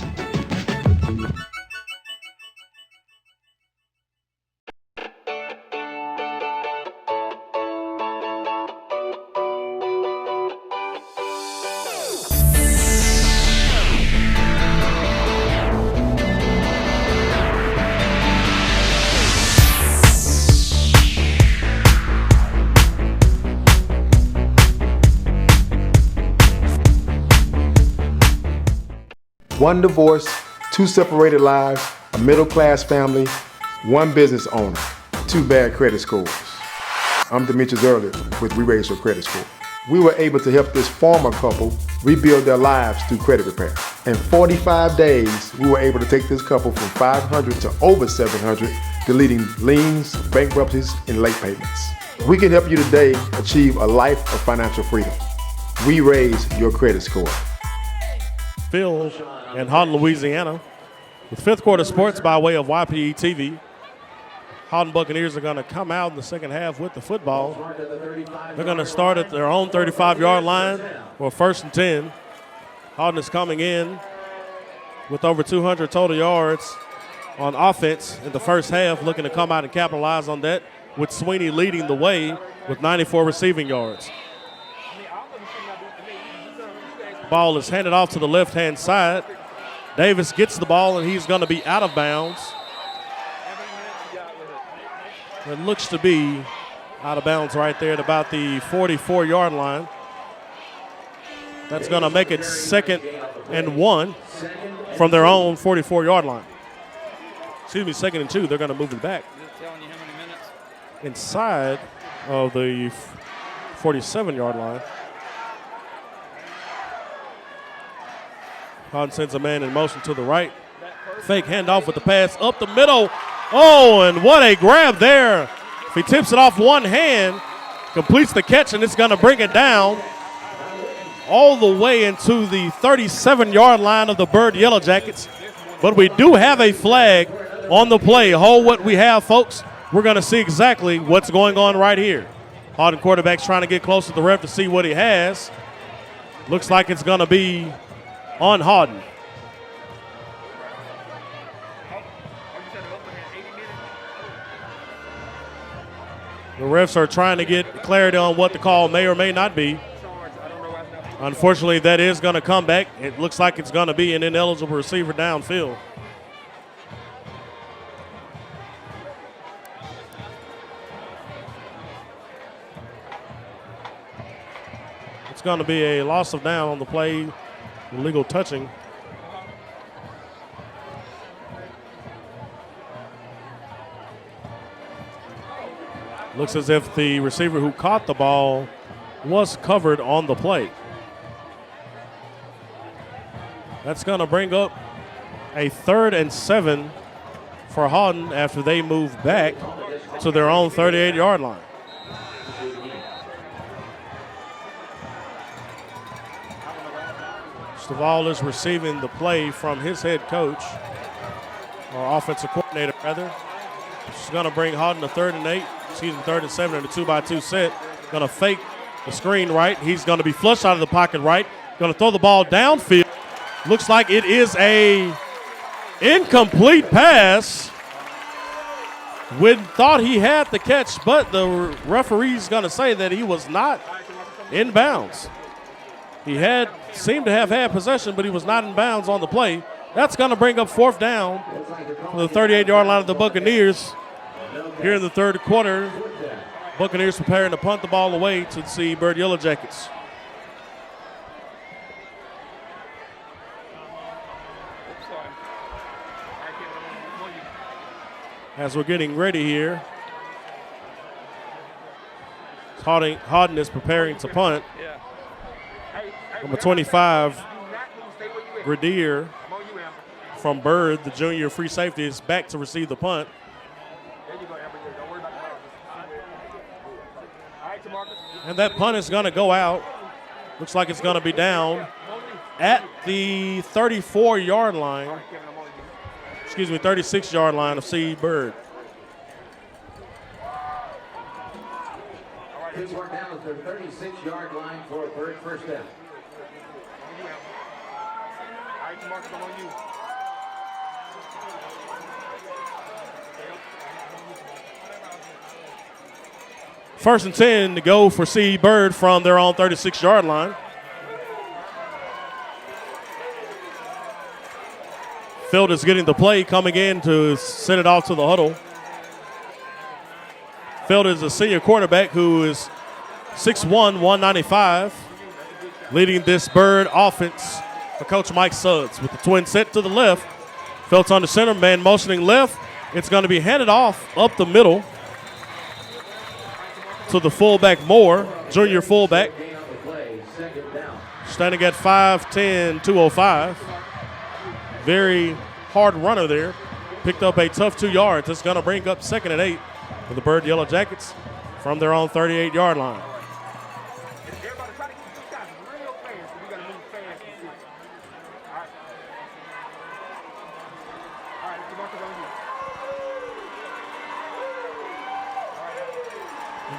One divorce, 2 separated lives, a middle-class family, 1 business owner, 2 bad credit scores. I'm Demetrius Early with We Raise Your Credit Score. We were able to help this former couple rebuild their lives through credit repair. In 45 days, we were able to take this couple from 500 to over 700, deleting liens, bankruptcies, and late payments. We can help you today achieve a life of financial freedom. We raise your credit score. Phil in Haughton, Louisiana, with 5th quarter sports by way of YPE TV. Haughton Buccaneers are going to come out in the second half with the football. They're going to start at their own 35-yard line for 1st and 10. Haughton is coming in with over 200 total yards on offense in the first half, looking to come out and capitalize on that, with Sweeney leading the way with 94 receiving yards. Ball is handed off to the left-hand side. Davis gets the ball, and he's going to be out of bounds. It looks to be out of bounds right there at about the 44-yard line. That's going to make it 2nd and 1 from their own 44-yard line. Excuse me, 2nd and 2. They're going to move it back inside of the 47-yard line. Haughton sends a man in motion to the right. Fake handoff with the pass up the middle. Oh, and what a grab there. If he tips it off one hand, completes the catch, and it's going to bring it down all the way into the 37-yard line of the Byrd Yellow Jackets. But we do have a flag on the play. Hold what we have, folks. We're going to see exactly what's going on right here. Haughton quarterback's trying to get close to the ref to see what he has. Looks like it's going to be on Haughton. The refs are trying to get clarity on what the call may or may not be. Unfortunately, that is going to come back. It looks like it's going to be an ineligible receiver downfield. It's going to be a loss of down on the play. Illegal touching. Looks as if the receiver who caught the ball was covered on the play. That's going to bring up a 3rd and 7 for Haughton after they move back to their own 38-yard line. Stovall is receiving the play from his head coach, or offensive coordinator, rather. She's going to bring Haughton to 3rd and 8, 3rd and 7 in a 2-by-2 set. Going to fake the screen right. He's going to be flushed out of the pocket right. Going to throw the ball downfield. Looks like it is a incomplete pass. Wood thought he had the catch, but the referee's going to say that he was not in bounds. He seemed to have had possession, but he was not in bounds on the play. That's going to bring up 4th down from the 38-yard line of the Buccaneers. Here in the 3rd quarter, Buccaneers preparing to punt the ball away to the Byrd Yellow Jackets. As we're getting ready here, Haughton is preparing to punt. Number 25, Gradier from Byrd, the junior free safety, is back to receive the punt. And that punt is going to go out. Looks like it's going to be down at the 34-yard line. 36-yard line of Byrd. Too far down at the 36-yard line for a Byrd first down. All right, Mark, come on you. First and 10 to go for C. Byrd from their own 36-yard line. Field is getting the play, coming in to send it off to the huddle. Field is a senior quarterback who is 6'1", 195, leading this Byrd offense for Coach Mike Suggs with the twin set to the left. Field's on the center, man motioning left. It's going to be handed off up the middle to the fullback Moore, junior fullback, standing at 5'10", 205. Very hard runner there. Picked up a tough 2 yards. It's going to bring up 2nd and 8 for the Byrd Yellow Jackets from their own 38-yard line.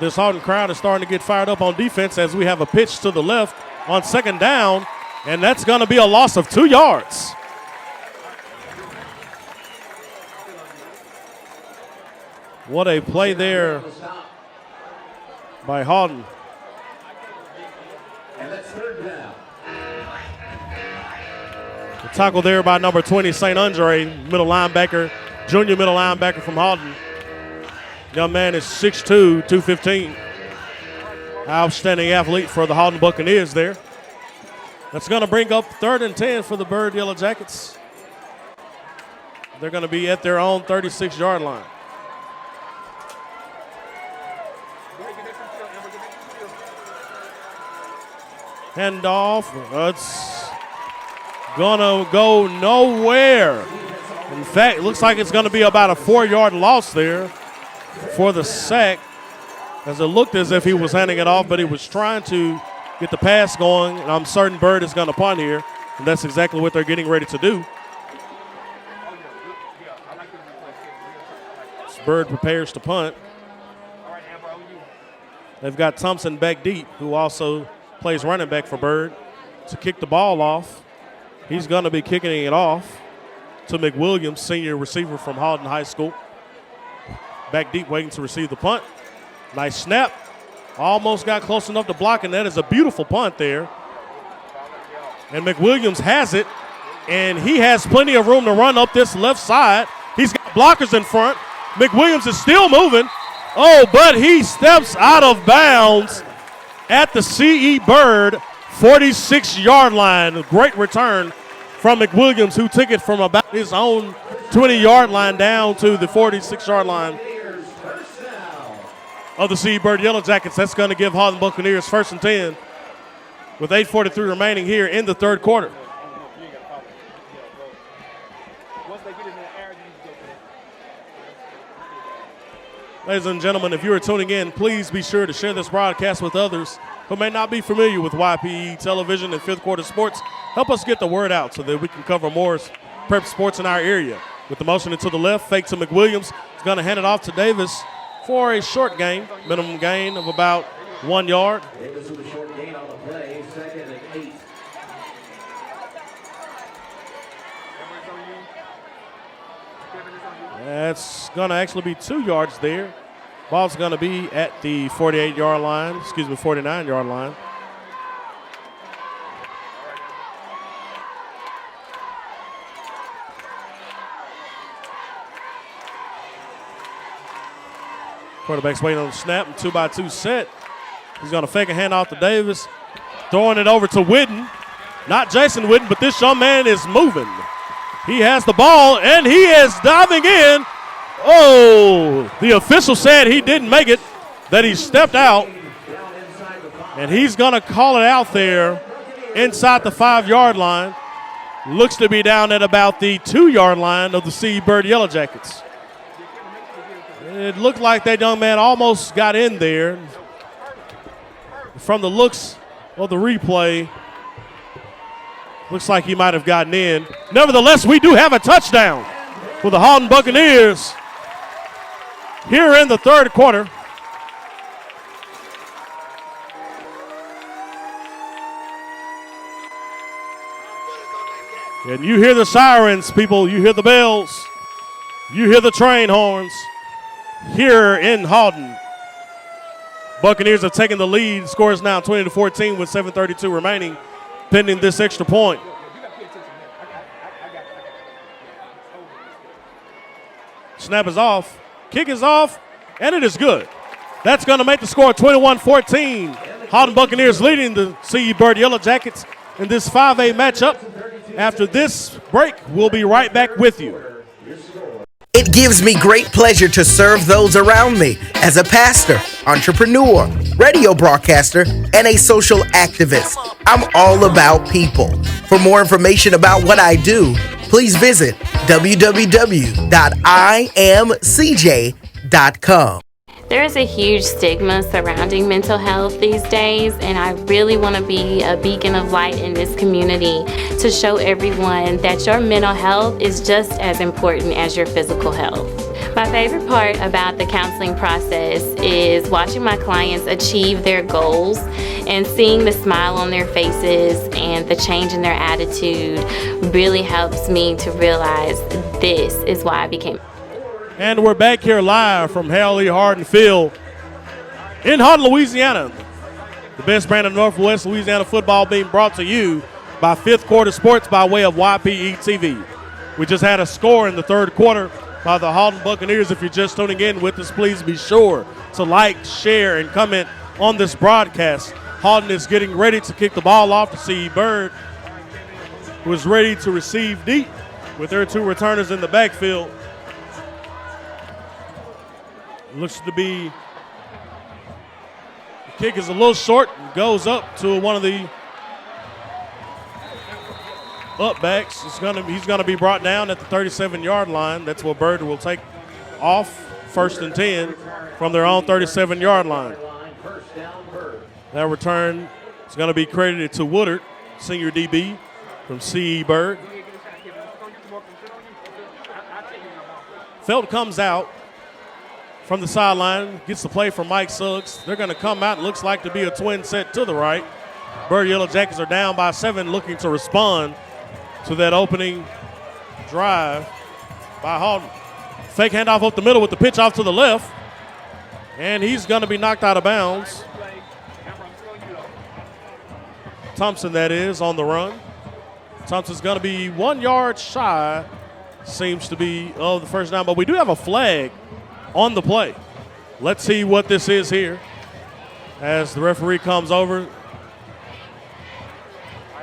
This Haughton crowd is starting to get fired up on defense as we have a pitch to the left on 2nd down, and that's going to be a loss of 2 yards. What a play there by Haughton. And that's 3rd down. The tackle there by number 20, St. Andre, middle linebacker, junior middle linebacker from Haughton. Young man is 6'2", 215. Outstanding athlete for the Haughton Buccaneers there. That's going to bring up 3rd and 10 for the Byrd Yellow Jackets. They're going to be at their own 36-yard line. Handoff. It's gonna go nowhere. In fact, it looks like it's gonna be about a 4-yard loss there for the sack, as it looked as if he was handing it off, but he was trying to get the pass going, and I'm certain Byrd is gonna punt here, and that's exactly what they're getting ready to do. As Byrd prepares to punt. They've got Thompson back deep, who also plays running back for Byrd, to kick the ball off. He's going to be kicking it off to McWilliams, senior receiver from Haughton High School. Back deep, waiting to receive the punt. Nice snap. Almost got close enough to block, and that is a beautiful punt there. And McWilliams has it, and he has plenty of room to run up this left side. He's got blockers in front. McWilliams is still moving. Oh, but he steps out of bounds at the C.E. Byrd 46-yard line. A great return from McWilliams, who took it from about his own 20-yard line down to the 46-yard line of the C.E. Byrd Yellow Jackets. That's going to give Haughton Buccaneers 1st and 10 with 8:43 remaining here in the 3rd quarter. Ladies and gentlemen, if you are tuning in, please be sure to share this broadcast with others who may not be familiar with YPE Television and 5th Quarter Sports. Help us get the word out so that we can cover more prep sports in our area. With the motion to the left, fake to McWilliams. He's going to hand it off to Davis for a short gain, minimum gain of about 1 yard. Davis with a short gain on the play, 2nd and 8. That's going to actually be 2 yards there. Ball's going to be at the 49-yard line. Quarterback's waiting on the snap, and 2-by-2 set. He's going to fake a handoff to Davis, throwing it over to Whitten. Not Jason Whitten, but this young man is moving. He has the ball, and he is diving in. Oh, the official said he didn't make it, that he stepped out. And he's going to call it out there inside the 5-yard line. Looks to be down at about the 2-yard line of the C.E. Byrd Yellow Jackets. It looked like that young man almost got in there. From the looks of the replay, looks like he might have gotten in. Nevertheless, we do have a touchdown for the Haughton Buccaneers here in the 3rd quarter. And you hear the sirens, people. You hear the bells. You hear the train horns here in Haughton. Buccaneers have taken the lead. Score is now 20-14 with 7:32 remaining, pending this extra point. Snap is off. Kick is off, and it is good. That's going to make the score 21-14. Haughton Buccaneers leading the CE Byrd Yellow Jackets in this 5A matchup. After this break, we'll be right back with you. It gives me great pleasure to serve those around me as a pastor, entrepreneur, radio broadcaster, and a social activist. I'm all about people. For more information about what I do, please visit www.imcj.com. There is a huge stigma surrounding mental health these days, and I really want to be a beacon of light in this community to show everyone that your mental health is just as important as your physical health. My favorite part about the counseling process is watching my clients achieve their goals and seeing the smile on their faces and the change in their attitude really helps me to realize this is why I became. And we're back here live from Harold Harlan Field in Haughton, Louisiana. The best brand of Northwest Louisiana football being brought to you by Fifth Quarter Sports by way of YPE TV. We just had a score in the third quarter by the Haughton Buccaneers. If you're just tuning in with us, please be sure to like, share, and comment on this broadcast. Haughton is getting ready to kick the ball off to CE Byrd, who is ready to receive deep with their two returners in the backfield. Looks to be, the kick is a little short, goes up to one of the up backs. He's gonna be brought down at the 37-yard line. That's where Byrd will take off, 1st and 10 from their own 37-yard line. That return is gonna be credited to Woodard, senior DB from CE Byrd. Felt comes out from the sideline, gets the play from Mike Suggs. They're going to come out. It looks like to be a twin set to the right. Byrd Yellow Jackets are down by 7, looking to respond to that opening drive by Haughton. Fake handoff up the middle with the pitch off to the left. And he's going to be knocked out of bounds. Thompson, that is, on the run. Thompson's going to be 1 yard shy, seems to be, of the first down. But we do have a flag on the play. Let's see what this is here as the referee comes over.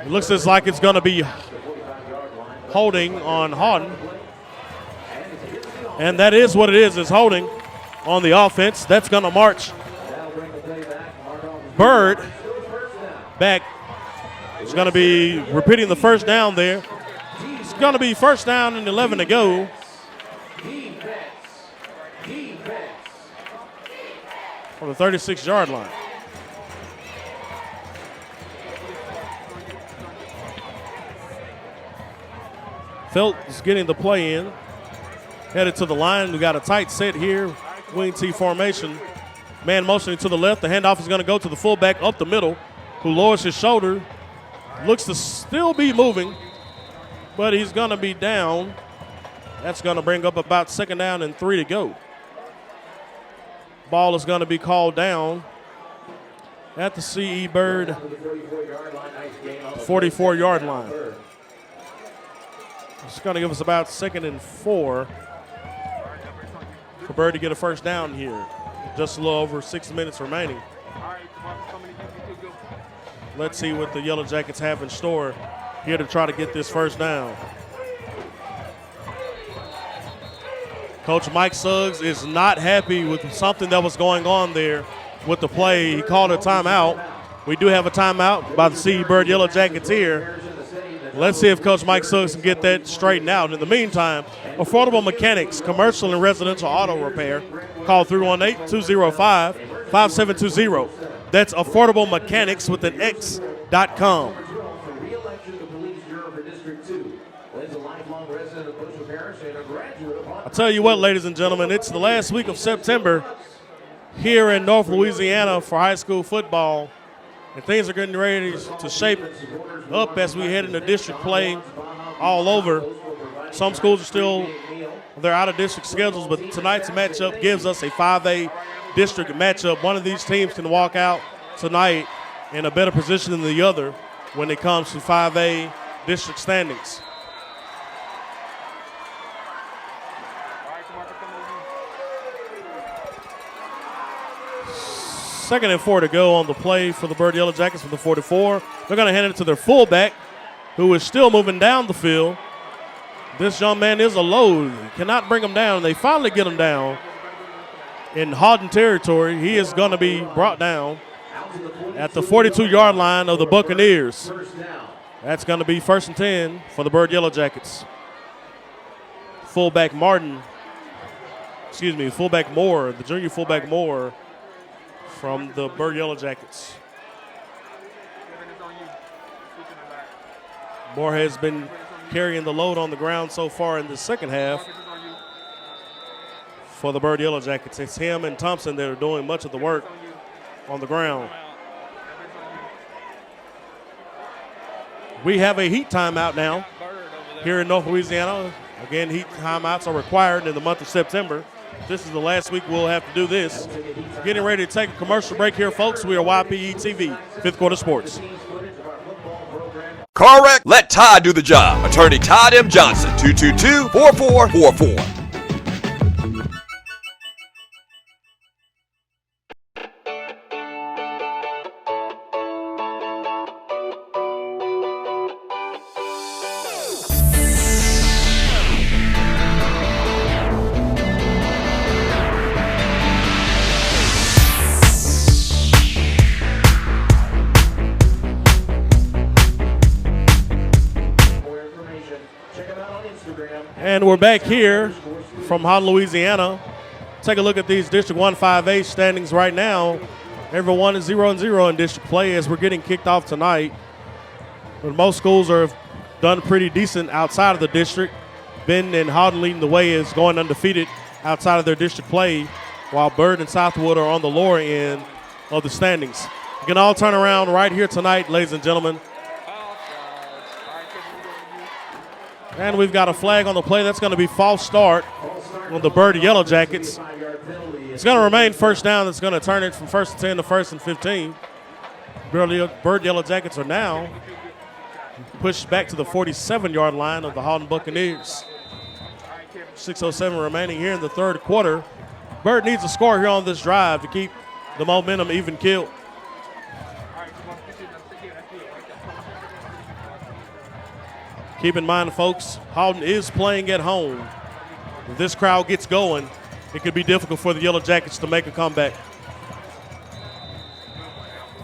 It looks as like it's going to be holding on Haughton. And that is what it is. It's holding on the offense. That's going to march Byrd back. It's going to be repeating the first down there. It's going to be first down and 11 to go. On the 36-yard line. Felt is getting the play in. Headed to the line. We got a tight set here. Wing T formation. Man motioning to the left. The handoff is going to go to the fullback up the middle, who lowers his shoulder. Looks to still be moving, but he's going to be down. That's going to bring up about 2nd down and 3 to go. Ball is going to be called down at the CE Byrd 44-yard line. It's going to give us about 2nd and 4 for Byrd to get a first down here. Just a little over 6 minutes remaining. Let's see what the Yellow Jackets have in store here to try to get this first down. Coach Mike Suggs is not happy with something that was going on there with the play. He called a timeout. We do have a timeout by the CE Byrd Yellow Jackets here. Let's see if Coach Mike Suggs can get that straightened out. In the meantime, Affordable Mechanics, commercial and residential auto repair. Call 318-205-5720. That's Affordable Mechanics with an X.com. I'll tell you what, ladies and gentlemen, it's the last week of September here in North Louisiana for high school football, and things are getting ready to shape up as we head into district play all over. Some schools are still, they're out of district schedules, but tonight's matchup gives us a 5A district matchup. One of these teams can walk out tonight in a better position than the other when it comes to 5A district standings. Second and 4 to go on the play for the Byrd Yellow Jackets from the 44. They're going to hand it to their fullback, who is still moving down the field. This young man is a load. Cannot bring him down. They finally get him down in Haughton territory. He is going to be brought down at the 42-yard line of the Buccaneers. That's going to be 1st and 10 for the Byrd Yellow Jackets. Fullback Moore, the junior fullback Moore from the Byrd Yellow Jackets. Moore has been carrying the load on the ground so far in the second half for the Byrd Yellow Jackets. It's him and Thompson that are doing much of the work on the ground. We have a heat timeout now here in North Louisiana. Again, heat timeouts are required in the month of September. This is the last week we'll have to do this. Getting ready to take a commercial break here, folks. We are YPE TV, 5th Quarter Sports. Car wreck? Let Todd do the job. Attorney Todd M. Johnson, 222-4444. And we're back here from Haughton, Louisiana. Take a look at these District 1 5A standings right now. Everyone is 0-0 in district play as we're getting kicked off tonight. But most schools have done pretty decent outside of the district. Benton and Haughton leading the way is going undefeated outside of their district play, while Byrd and Southwood are on the lower end of the standings. You can all turn around right here tonight, ladies and gentlemen. And we've got a flag on the play. That's going to be false start on the Byrd Yellow Jackets. It's going to remain first down. That's going to turn it from 1st and 10 to 1st and 15. Byrd Yellow Jackets are now pushed back to the 47-yard line of the Haughton Buccaneers. 6:07 remaining here in the third quarter. Byrd needs a score here on this drive to keep the momentum even killed. Keep in mind, folks, Haughton is playing at home. If this crowd gets going, it could be difficult for the Yellow Jackets to make a comeback.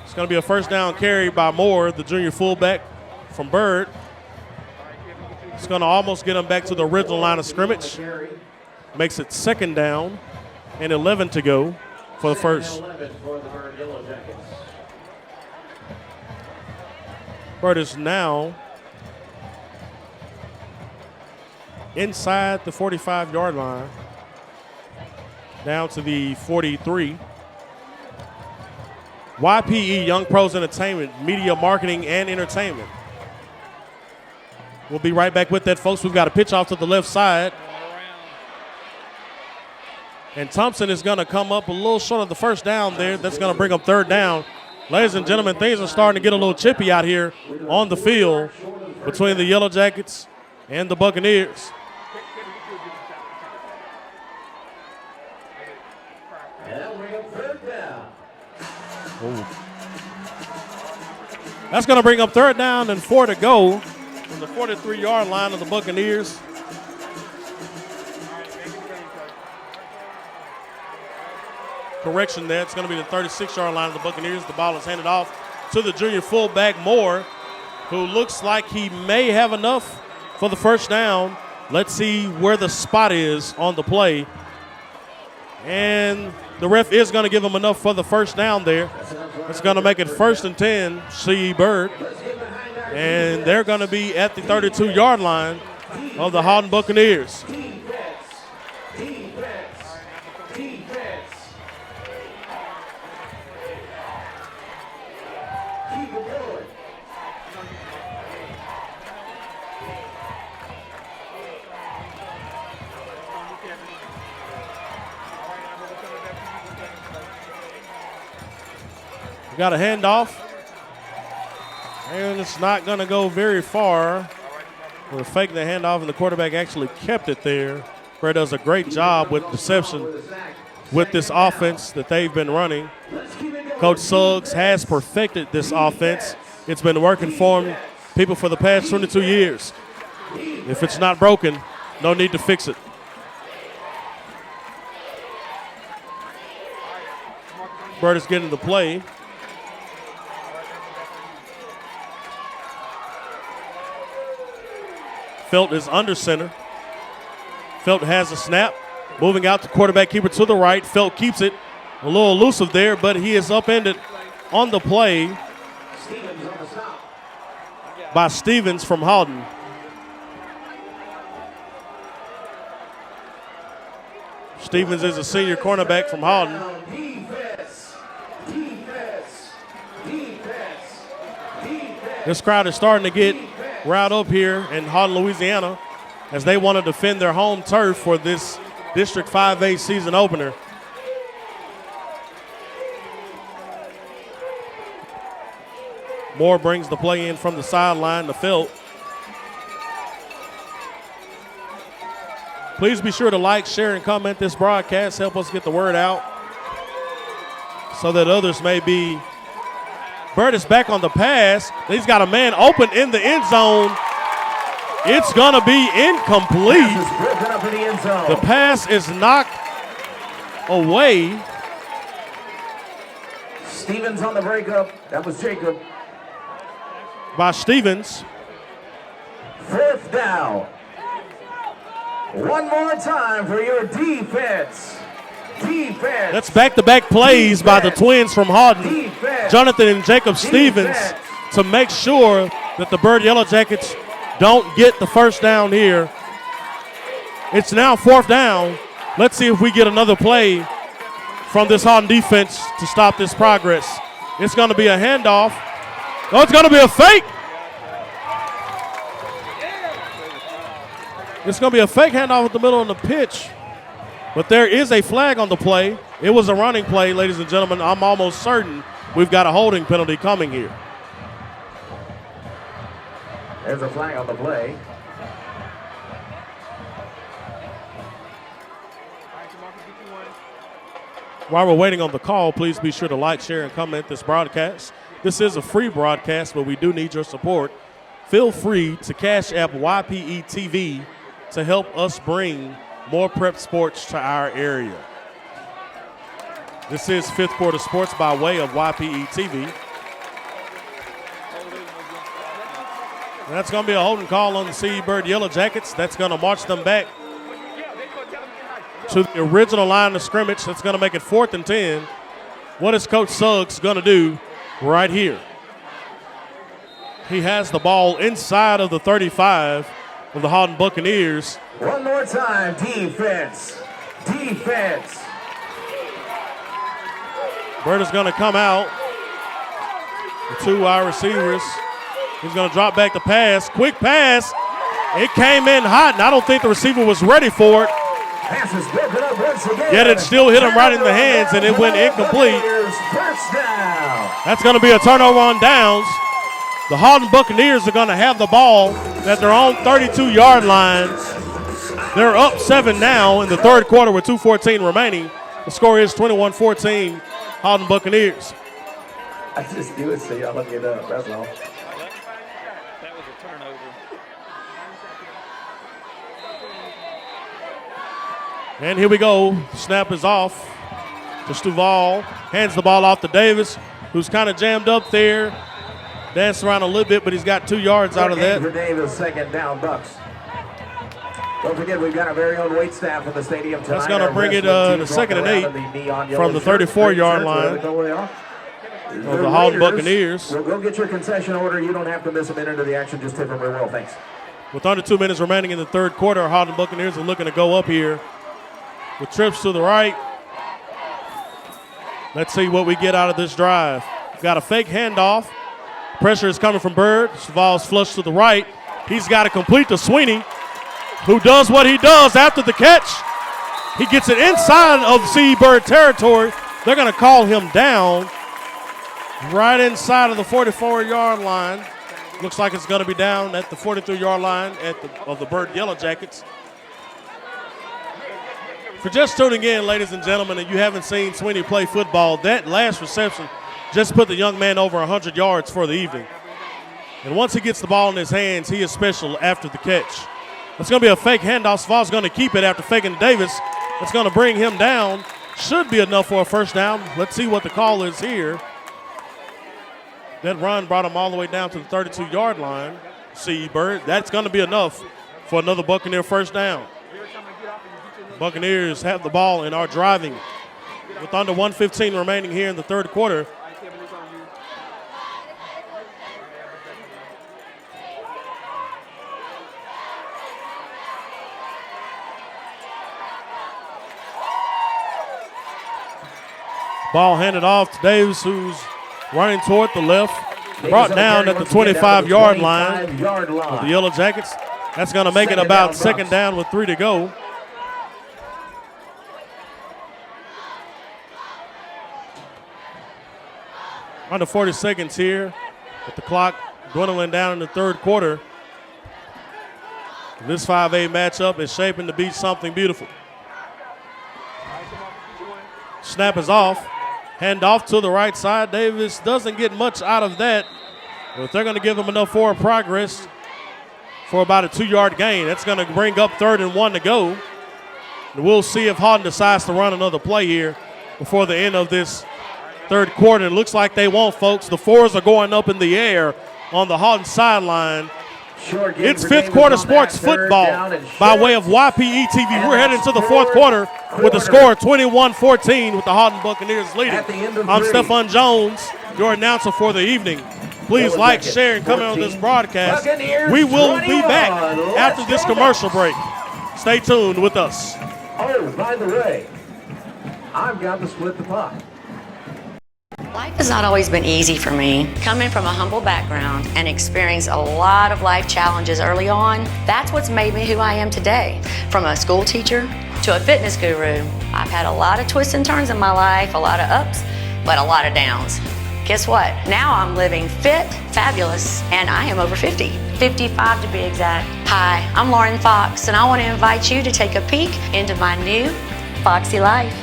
It's going to be a first down carry by Moore, the junior fullback from Byrd. It's going to almost get them back to the original line of scrimmage. Makes it 2nd down and 11 to go for the first. Byrd is now inside the 45-yard line, down to the 43. YPE, Young Pros Entertainment, Media Marketing and Entertainment. We'll be right back with that, folks. We've got a pitch off to the left side. And Thompson is going to come up a little short of the first down there. That's going to bring up 3rd down. Ladies and gentlemen, things are starting to get a little chippy out here on the field between the Yellow Jackets and the Buccaneers. That's going to bring up 3rd down and 4 to go from the 43-yard line of the Buccaneers. Correction there. It's going to be the 36-yard line of the Buccaneers. The ball is handed off to the junior fullback Moore, who looks like he may have enough for the first down. Let's see where the spot is on the play. And the ref is going to give him enough for the first down there. It's going to make it 1st and 10, C.E. Byrd. And they're going to be at the 32-yard line of the Haughton Buccaneers. Got a handoff. And it's not going to go very far. We're faking the handoff, and the quarterback actually kept it there. Byrd does a great job with deception with this offense that they've been running. Coach Suggs has perfected this offense. It's been working for him, people, for the past 22 years. If it's not broken, no need to fix it. Byrd is getting the play. Felt is under center. Felt has a snap. Moving out the quarterback keeper to the right. Felt keeps it a little elusive there, but he is upended on the play by Stevens from Haughton. Stevens is a senior cornerback from Haughton. This crowd is starting to get riled up here in Haughton, Louisiana, as they want to defend their home turf for this District 5A season opener. Moore brings the play in from the sideline to Felt. Please be sure to like, share, and comment this broadcast. Help us get the word out so that others may be. Byrd is back on the pass. He's got a man open in the end zone. It's going to be incomplete. The pass is knocked away. Stevens on the breakup. That was Jacob. By Stevens. 4th down. One more time for your defense. Defense. That's back-to-back plays by the twins from Haughton, Jonathan and Jacob Stevens, to make sure that the Byrd Yellow Jackets don't get the first down here. It's now 4th down. Let's see if we get another play from this Haughton defense to stop this progress. It's going to be a handoff. Oh, it's going to be a fake. It's going to be a fake handoff at the middle of the pitch. But there is a flag on the play. It was a running play, ladies and gentlemen. I'm almost certain we've got a holding penalty coming here. There's a flag on the play. While we're waiting on the call, please be sure to like, share, and comment this broadcast. This is a free broadcast, but we do need your support. Feel free to Cash App YPE TV to help us bring more prep sports to our area. This is 5th Quarter Sports by way of YPE TV. And that's going to be a holding call on the CE Byrd Yellow Jackets. That's going to march them back to the original line of scrimmage. That's going to make it 4th and 10. What is Coach Suggs going to do right here? He has the ball inside of the 35 of the Haughton Buccaneers. One more time, defense. Defense. Byrd is going to come out. The 2 wide receivers. He's going to drop back the pass. Quick pass. It came in hot, and I don't think the receiver was ready for it. Pass is broken up once again. Yet it still hit him right in the hands, and it went incomplete. First down. That's going to be a turnover on downs. The Haughton Buccaneers are going to have the ball at their own 32-yard line. They're up 7 now in the 3rd quarter with 2:14 remaining. The score is 21-14, Haughton Buccaneers. I just do it so y'all look it up. That's all. That was a turnover. And here we go. Snap is off to Stuval. Hands the ball off to Davis, who's kind of jammed up there. Danced around a little bit, but he's got 2 yards out of that. For Davis, 2nd down, Bucks. Don't forget, we've got our very own wait staff at the stadium tonight. That's going to bring it to 2nd and 8 from the 34-yard line of the Haughton Buccaneers. Well, go get your concession order. You don't have to miss a minute of the action. Just tip them real well. Thanks. With under 2 minutes remaining in the 3rd quarter, Haughton Buccaneers are looking to go up here with trips to the right. Let's see what we get out of this drive. We've got a fake handoff. Pressure is coming from Byrd. Saval's flush to the right. He's got to complete to Sweeney, who does what he does after the catch. He gets it inside of CE Byrd territory. They're going to call him down. right inside of the 44-yard line. Looks like it's going to be down at the 43-yard line of the Byrd Yellow Jackets. For just tuning in, ladies and gentlemen, and you haven't seen Sweeney play football, that last reception just put the young man over 100 yards for the evening. And once he gets the ball in his hands, he is special after the catch. It's going to be a fake handoff. Savard's going to keep it after faking Davis. It's going to bring him down. Should be enough for a first down. Let's see what the call is here. That run brought him all the way down to the 32-yard line. See, Byrd, that's going to be enough for another Buccaneer first down. Buccaneers have the ball and are driving with under 1:15 remaining here in the third quarter. Ball handed off to Davis, who's running toward the left. Brought down at the 25-yard line of the Yellow Jackets. That's going to make it about second down with 3 to go. Under 40 seconds here with the clock dwindling down in the third quarter. This 5A matchup is shaping to be something beautiful. Snap is off. Hand off to the right side. Davis doesn't get much out of that, but they're going to give him enough forward progress for about a 2-yard gain. That's going to bring up 3rd and 1 to go. And we'll see if Haughton decides to run another play here before the end of this third quarter. It looks like they won't, folks. The fours are going up in the air on the Haughton sideline. It's fifth quarter sports football by way of YPE TV. We're heading to the fourth quarter with the score 21-14 with the Haughton Buccaneers leading. I'm Stephon Jones, your announcer for the evening. Please like, share, and comment on this broadcast. We will be back after this commercial break. Stay tuned with us. Oh, by the way, I've got to split the pot. Life has not always been easy for me. Coming from a humble background and experiencing a lot of life challenges early on, that's what's made me who I am today. From a school teacher to a fitness guru, I've had a lot of twists and turns in my life, a lot of ups, but a lot of downs. Guess what? Now I'm living fit, fabulous, and I am over 50. 55 to be exact. Hi, I'm Lauren Fox, and I want to invite you to take a peek into my new Foxy life.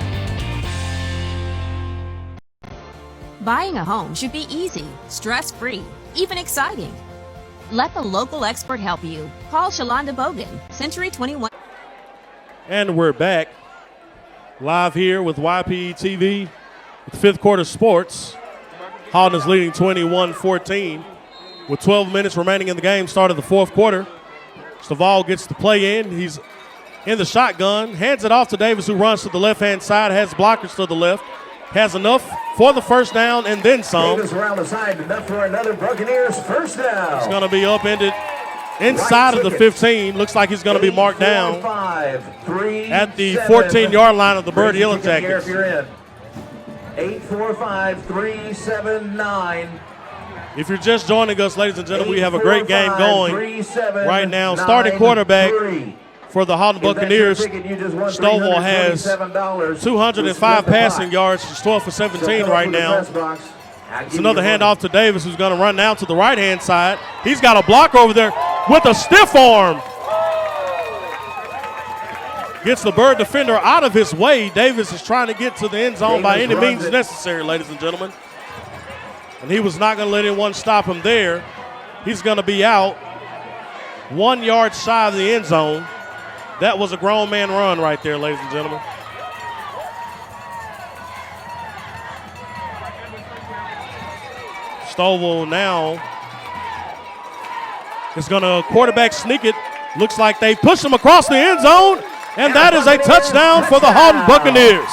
Buying a home should be easy, stress-free, even exciting. Let the local expert help you. Call Shalonda Bogan, Century 21. And we're back live here with YPE TV with fifth quarter sports. Haughton is leading 21-14 with 12 minutes remaining in the game. Start of the fourth quarter. Staval gets the play in. He's in the shotgun, hands it off to Davis, who runs to the left-hand side, has blockers to the left. Has enough for the first down and then some. Davis around the side, enough for another Buccaneers first down. It's going to be upended inside of the 15. Looks like he's going to be marked down at the 14-yard line of the Byrd Yellow Jackets. 845-379. If you're just joining us, ladies and gentlemen, we have a great game going right now. Starting quarterback for the Haughton Buccaneers, Stovall has 205 passing yards. He's 12 for 17 right now. It's another handoff to Davis, who's going to run down to the right-hand side. He's got a blocker over there with a stiff arm. Gets the Byrd defender out of his way. Davis is trying to get to the end zone by any means necessary, ladies and gentlemen. And he was not going to let anyone stop him there. He's going to be out 1 yard shy of the end zone. That was a grown man run right there, ladies and gentlemen. Stovall now is going to quarterback sneak it. Looks like they push him across the end zone, and that is a touchdown for the Haughton Buccaneers.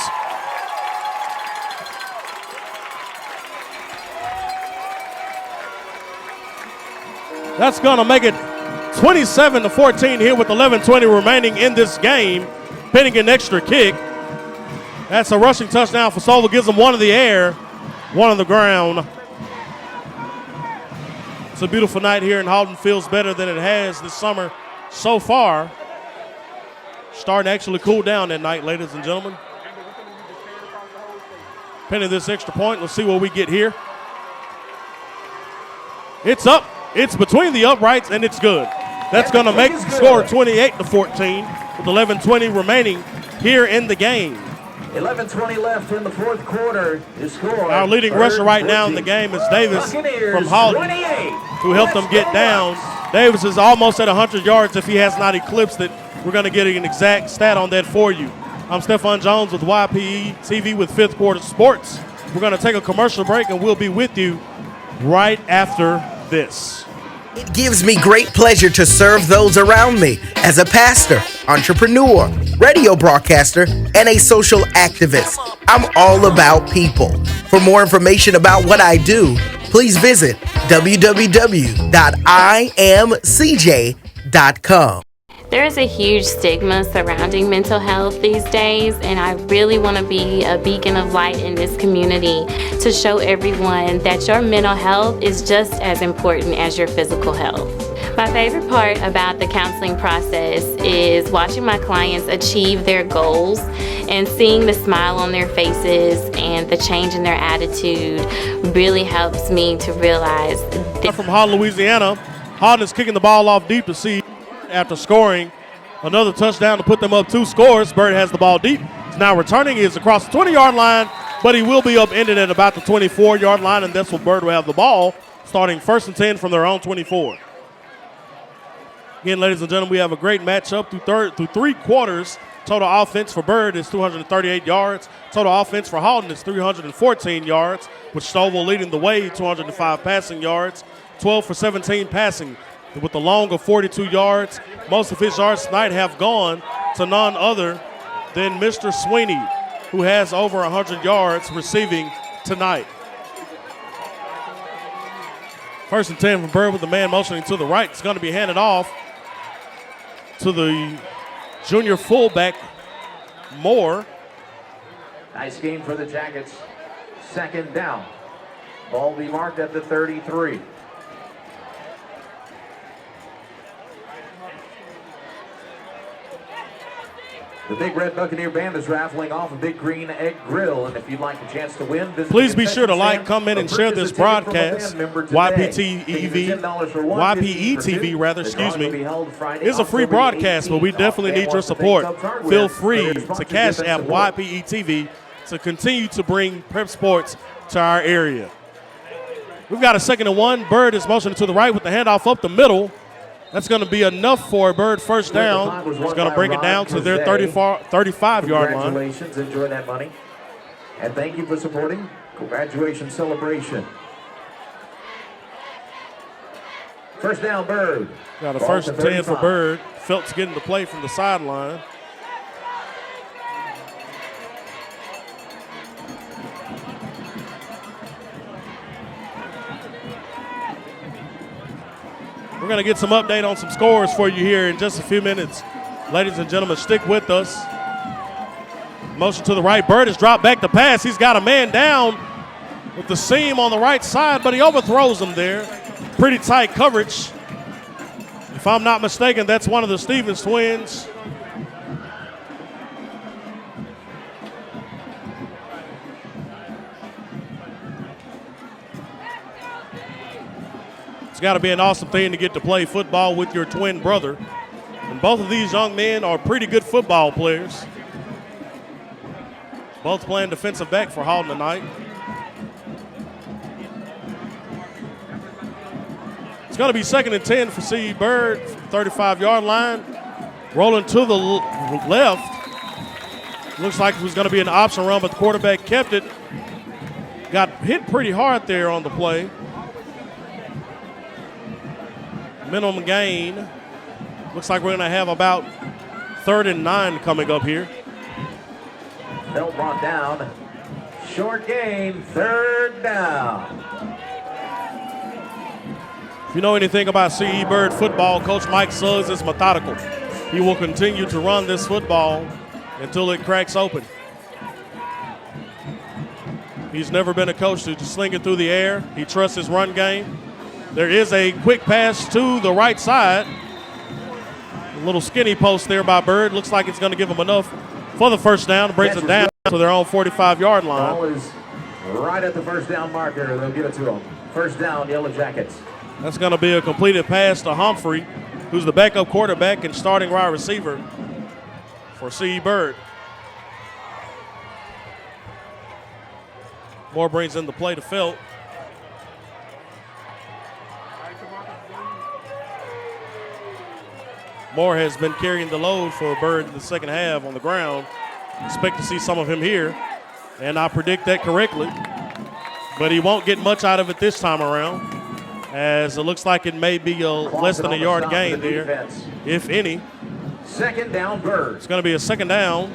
That's going to make it 27-14 here with 11:20 remaining in this game, pending an extra kick. That's a rushing touchdown for Stovall. Gives them one in the air, one on the ground. It's a beautiful night here, and Haughton feels better than it has this summer so far. Starting to actually cool down that night, ladies and gentlemen. Pending this extra point, let's see what we get here. It's up. It's between the uprights, and it's good. That's going to make the score 28-14 with 11:20 remaining here in the game. 11:20 left in the fourth quarter. The score. Our leading rusher right now in the game is Davis from Haughton, who helped them get down. Davis is almost at 100 yards if he has not eclipsed it. We're going to get an exact stat on that for you. I'm Stephon Jones with YPE TV with Fifth Quarter Sports. We're going to take a commercial break, and we'll be with you right after this. It gives me great pleasure to serve those around me as a pastor, entrepreneur, radio broadcaster, and a social activist. I'm all about people. For more information about what I do, please visit www.imcj.com. There is a huge stigma surrounding mental health these days, and I really want to be a beacon of light in this community to show everyone that your mental health is just as important as your physical health. My favorite part about the counseling process is watching my clients achieve their goals and seeing the smile on their faces and the change in their attitude really helps me to realize. From Haughton, Louisiana, Haughton is kicking the ball off deep to see after scoring another touchdown to put them up 2 scores. Byrd has the ball deep. He's now returning. He is across the 20-yard line, but he will be upended at about the 24-yard line, and that's where Byrd will have the ball, starting 1st and 10 from their own 24. Again, ladies and gentlemen, we have a great matchup through 3 quarters. Total offense for Byrd is 238 yards. Total offense for Haughton is 314 yards, with Stovall leading the way, 205 passing yards, 12 for 17 passing. With the long of 42 yards, most of his yards tonight have gone to none other than Mr. Sweeney, who has over 100 yards receiving tonight. 1st and 10 from Byrd with the man motioning to the right. It's going to be handed off to the junior fullback, Moore. Nice game for the Jackets. 2nd down. Ball be marked at the 33. The Big Red Buccaneer Band is raffling off a Big Green Egg Grill, and if you'd like a chance to win, please be sure to like, comment, and share this broadcast. YPE TV, is a free broadcast, but we definitely need your support. Feel free to Cash App YPE TV to continue to bring prep sports to our area. We've got a 2nd and 1. Byrd is motioning to the right with the handoff up the middle. That's going to be enough for a Byrd 1st down. He's going to bring it down to their 35-yard line. Congratulations. Enjoy that money. And thank you for supporting graduation celebration. 1st down, Byrd. Got a 1st and 10 for Byrd. Phelps getting the play from the sideline. We're going to get some update on some scores for you here in just a few minutes. Ladies and gentlemen, stick with us. Motion to the right. Byrd has dropped back to pass. He's got a man down with the seam on the right side, but he overthrows him there. Pretty tight coverage. If I'm not mistaken, that's one of the Stevens twins. It's got to be an awesome thing to get to play football with your twin brother. And both of these young men are pretty good football players. Both playing defensive back for Haughton tonight. It's going to be 2nd and 10 for C.E. Byrd, 35-yard line. Rolling to the left. Looks like it was going to be an option run, but the quarterback kept it. Got hit pretty hard there on the play. Minimum gain. Looks like we're going to have about 3rd and 9 coming up here. Bell brought down. Short gain, 3rd down. If you know anything about C.E. Byrd football, Coach Mike Suggs is methodical. He will continue to run this football until it cracks open. He's never been a coach to just sling it through the air. He trusts his run game. There is a quick pass to the right side. A little skinny post there by Byrd. Looks like it's going to give him enough for the 1st down. Brings it down to their own 45-yard line. Ball is right at the 1st down marker. They'll give it to them. 1st down, Yellow Jackets. That's going to be a completed pass to Humphrey, who's the backup quarterback and starting wide receiver for C.E. Byrd. Moore brings in the play to Felt. Moore has been carrying the load for Byrd in the second half on the ground. Expect to see some of him here, and I predict that correctly. But he won't get much out of it this time around, as it looks like it may be less than a yard gain there, if any. Second down, Byrd. It's going to be a second down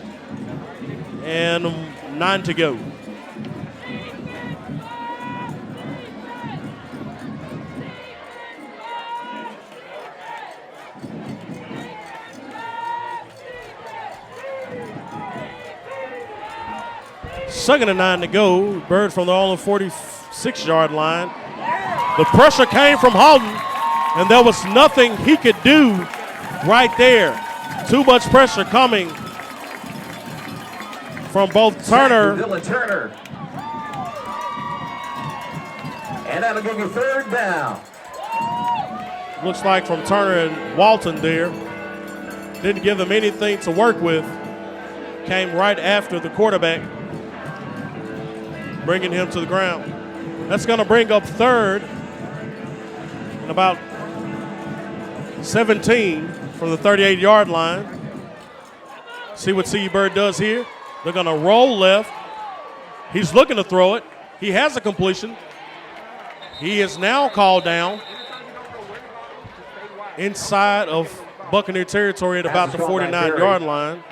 and 9 to go. Second and 9 to go. Byrd from the all 46-yard line. The pressure came from Haughton, and there was nothing he could do right there. Too much pressure coming from both Turner. Turner. And that'll give you third down. Looks like from Turner and Walton there. Didn't give them anything to work with. Came right after the quarterback, bringing him to the ground. That's going to bring up third and about 17 from the 38-yard line. See what C.E. Byrd does here. They're going to roll left. He's looking to throw it. He has a completion. He is now called down inside of Buccaneer territory at about the 49-yard line.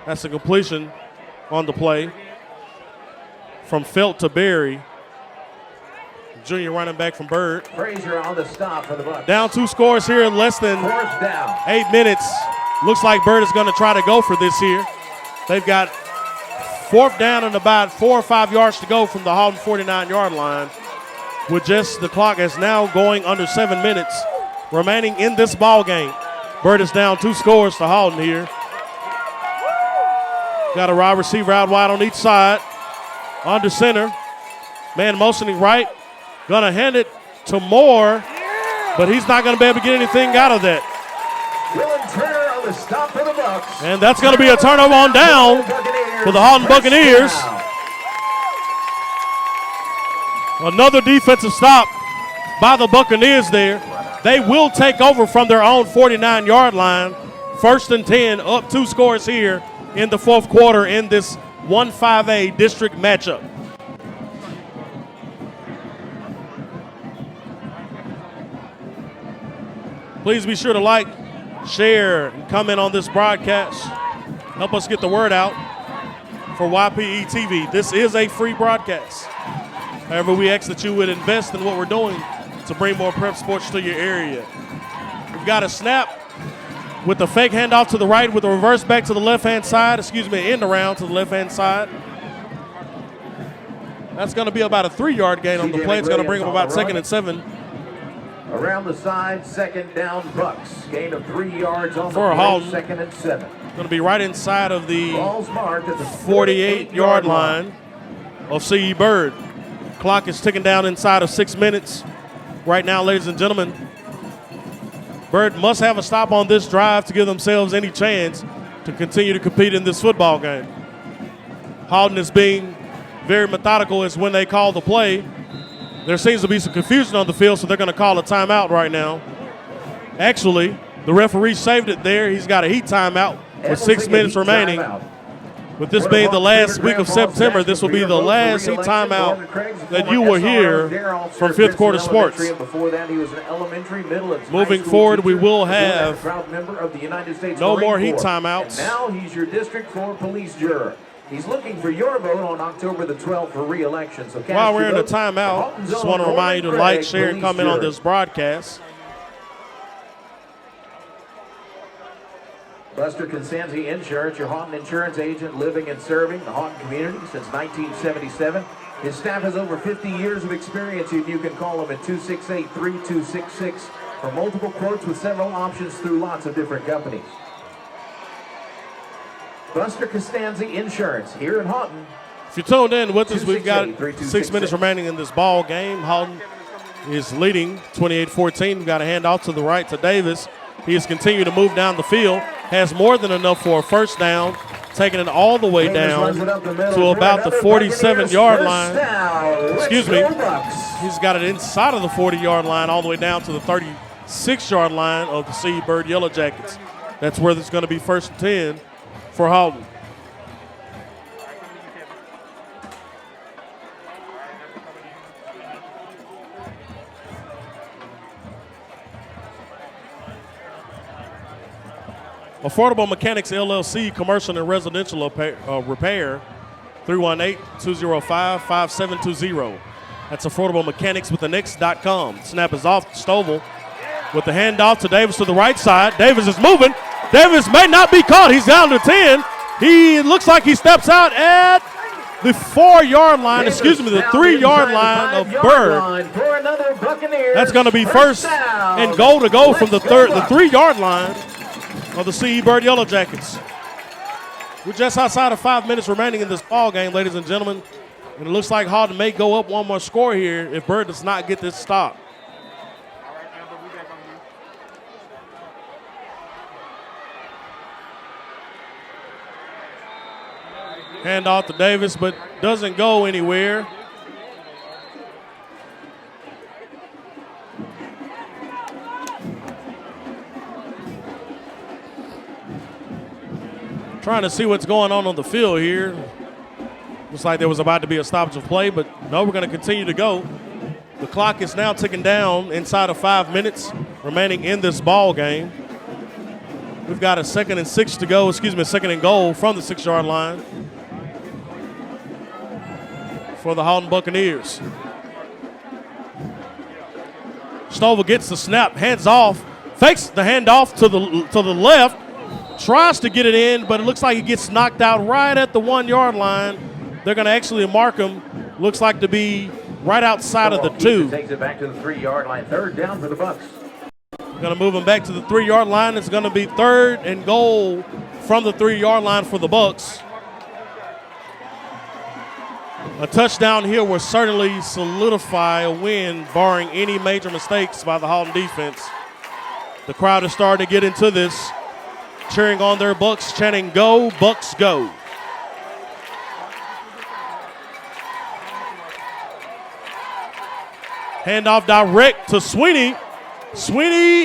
That's a completion on the play from Felt to Berry. Junior running back from Byrd. Frazier on the stop for the Bucs. Down 2 scores here in less than Fourth down. 8 minutes. Looks like Byrd is going to try to go for this here. They've got fourth down and about 4 or 5 yards to go from the Haughton 49-yard line. With just the clock is now going under 7 minutes remaining in this ball game. Byrd is down 2 scores to Haughton here. Got a wide receiver out wide on each side. Under center. Man motioning right. Gonna hand it to Moore, but he's not gonna be able to get anything out of that. Turner on the stop for the Bucs. And that's gonna be a turnover on down for the Haughton Buccaneers. Another defensive stop by the Buccaneers there. They will take over from their own 49-yard line. First and 10, up 2 scores here in the fourth quarter in this 1-5A district matchup. Please be sure to like, share, and comment on this broadcast. Help us get the word out for YPE TV. This is a free broadcast. However, we ask that you would invest in what we're doing to bring more prep sports to your area. We've got a snap with the fake handoff to the right with a reverse back to the left-hand side. End around to the left-hand side. That's going to be about a 3-yard gain on the play. It's going to bring up about 2nd and 7. Around the side, second down Bucs. Gain of 3 yards on for the Haughton. 2nd and 7. Going to be right inside of the Ball's marked at the 48-yard line of C.E. Byrd. Clock is ticking down inside of 6 minutes. Right now, ladies and gentlemen, Byrd must have a stop on this drive to give themselves any chance to continue to compete in this football game. Haughton is being very methodical as when they call the play. There seems to be some confusion on the field, so they're going to call a timeout right now. Actually, the referee saved it there. He's got a heat timeout with 6 minutes remaining. With this being the last week of September, this will be the last heat timeout that you will hear from Fifth Quarter Sports. Moving forward, we will have no more heat timeouts. Now he's your District 4 police juror. He's looking for your vote on October the 12th for re-election. So while we're in the timeout, just want to remind you to like, share, and comment on this broadcast. Buster Constanzi Insurance, your Haughton insurance agent living and serving the Haughton community since 1977. His staff has over 50 years of experience, and you can call him at 268-3266 for multiple quotes with several options through lots of different companies. Buster Costanzi Insurance here in Haughton. If you're tuned in with us, we've got 6 minutes remaining in this ball game. Haughton is leading 28-14. We've got a handoff to the right to Davis. He has continued to move down the field, has more than enough for a first down, taking it all the way down to about the 47-yard line. Excuse me. He's got it inside of the 40-yard line all the way down to the 36-yard line of the C. Byrd Yellow Jackets. That's where there's going to be first and 10 for Haughton. Affordable Mechanics LLC, commercial and residential repair, 318-205-5720. That's Affordable Mechanics with the Knicks.com. Snap is off. Stovall with the handoff to Davis to the right side. Davis is moving. Davis may not be caught. He's down to 10. He looks like he steps out at the 4-yard line, the 3-yard line of Byrd. That's going to be first and goal to go from the 3-yard line of the C.E. Byrd Yellow Jackets. We're just outside of 5 minutes remaining in this ball game, ladies and gentlemen. And it looks like Haughton may go up one more score here if Byrd does not get this stop. Hand off to Davis, but doesn't go anywhere. Trying to see what's going on the field here. Looks like there was about to be a stoppage of play, but no, we're going to continue to go. The clock is now ticking down inside of 5 minutes remaining in this ball game. We've got a second and goal from the 6-yard line for the Haughton Buccaneers. Stovall gets the snap, hands off, fakes the handoff to the left, tries to get it in, but it looks like he gets knocked out right at the 1-yard line. They're going to actually mark him, looks like to be right outside of the 2. Takes it back to the 3-yard line. Third down for the Bucks. Going to move him back to the 3-yard line. It's going to be third and goal from the 3-yard line for the Bucks. A touchdown here will certainly solidify a win, barring any major mistakes by the Haughton defense. The crowd is starting to get into this, cheering on their Bucks, chanting, "Go, Bucks, go." Handoff direct to Sweeney. Sweeney